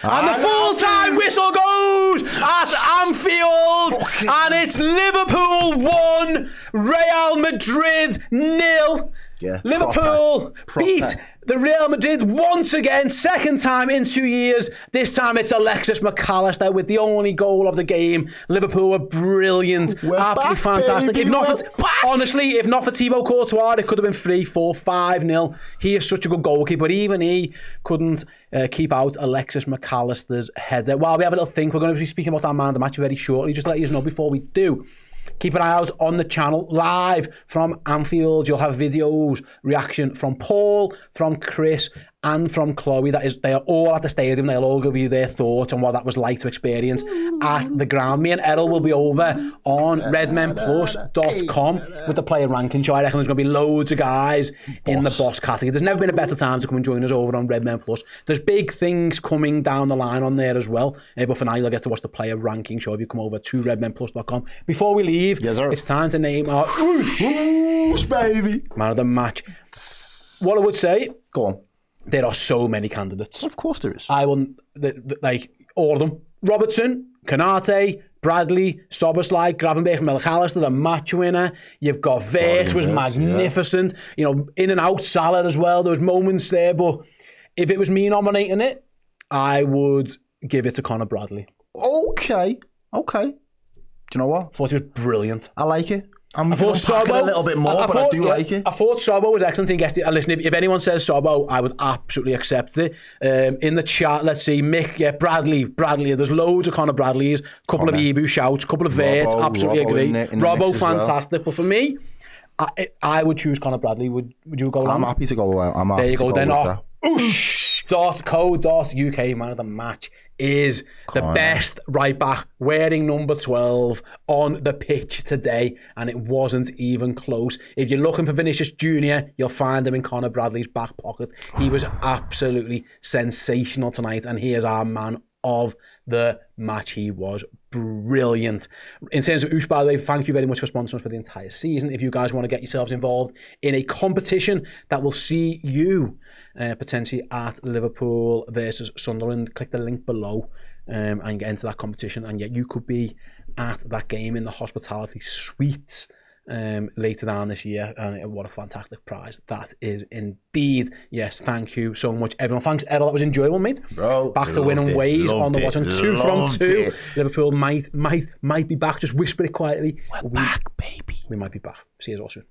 And the full-time whistle goes at Anfield, and it's Liverpool 1, Real Madrid 0. Yeah, Liverpool beat the Real Madrid once again, second time in 2 years. This time it's Alexis McAllister with the only goal of the game. Liverpool were brilliant, absolutely fantastic. Baby, Honestly, if not for Thibaut Courtois, it could have been 3-4, 5-0. He is such a good goalkeeper, but even he couldn't keep out Alexis McAllister's header. While we have a little think, we're going to be speaking about our man of the match very shortly. Just to let you know before we do, keep an eye out on the channel live from Anfield. You'll have videos, reaction from Paul, from Chris, and from Chloe. They are all at the stadium. They'll all give you their thoughts on what that was like to experience at the ground. Me and Errol will be over on redmenplus.com with the player ranking show. I reckon there's going to be loads of guys in the boss category. There's never been a better time to come and join us over on Red Men Plus. There's big things coming down the line on there as well. But for now, you'll get to watch the player ranking show if you come over to redmenplus.com. Before we leave, it's time to name our baby man of the match. What I would say, go on. There are so many candidates. Of course there is. I want, like, all of them. Robertson, Konate, Bradley, Soboslai, Gravenberch, McAllister, the match winner. You've got Wirtz, was magnificent. You know, in and out, Salah as well. There was moments there, but if it was me nominating it, I would give it to Conor Bradley. Okay. Do you know what? I thought he was brilliant. I like it. I thought Sobo a little bit more, but I do like it. I thought Sobo was excellent. Listen, if anyone says Sobo, I would absolutely accept it. In the chat, let's see, Mick, Bradley. There's loads of Conor Bradleys, couple of Ebu shouts, couple of Wirtz, absolutely agree. Robbo, fantastic. Well. But for me, I would choose Conor Bradley. Would you go? I'm happy to go. There you go. Then .co.uk man of the match is the best right back wearing number 12 on the pitch today, and it wasn't even close. If you're looking for Vinicius Jr., you'll find him in Conor Bradley's back pocket. He was absolutely sensational tonight, and he is our man of the match. He was brilliant. In terms of Oosh, by the way, thank you very much for sponsoring us for the entire season. If you guys want to get yourselves involved in a competition that will see you potentially at Liverpool versus Sunderland, click the link below and get into that competition, and yet you could be at that game in the hospitality suite later down this year, and what a fantastic prize that is indeed. Yes, thank you so much, everyone. Thanks, Errol. That was enjoyable, mate. Bro, back to winning ways on the Watching. 2 from 2. Liverpool might be back. Just whisper it quietly. We're back, baby. We might be back. See you all soon.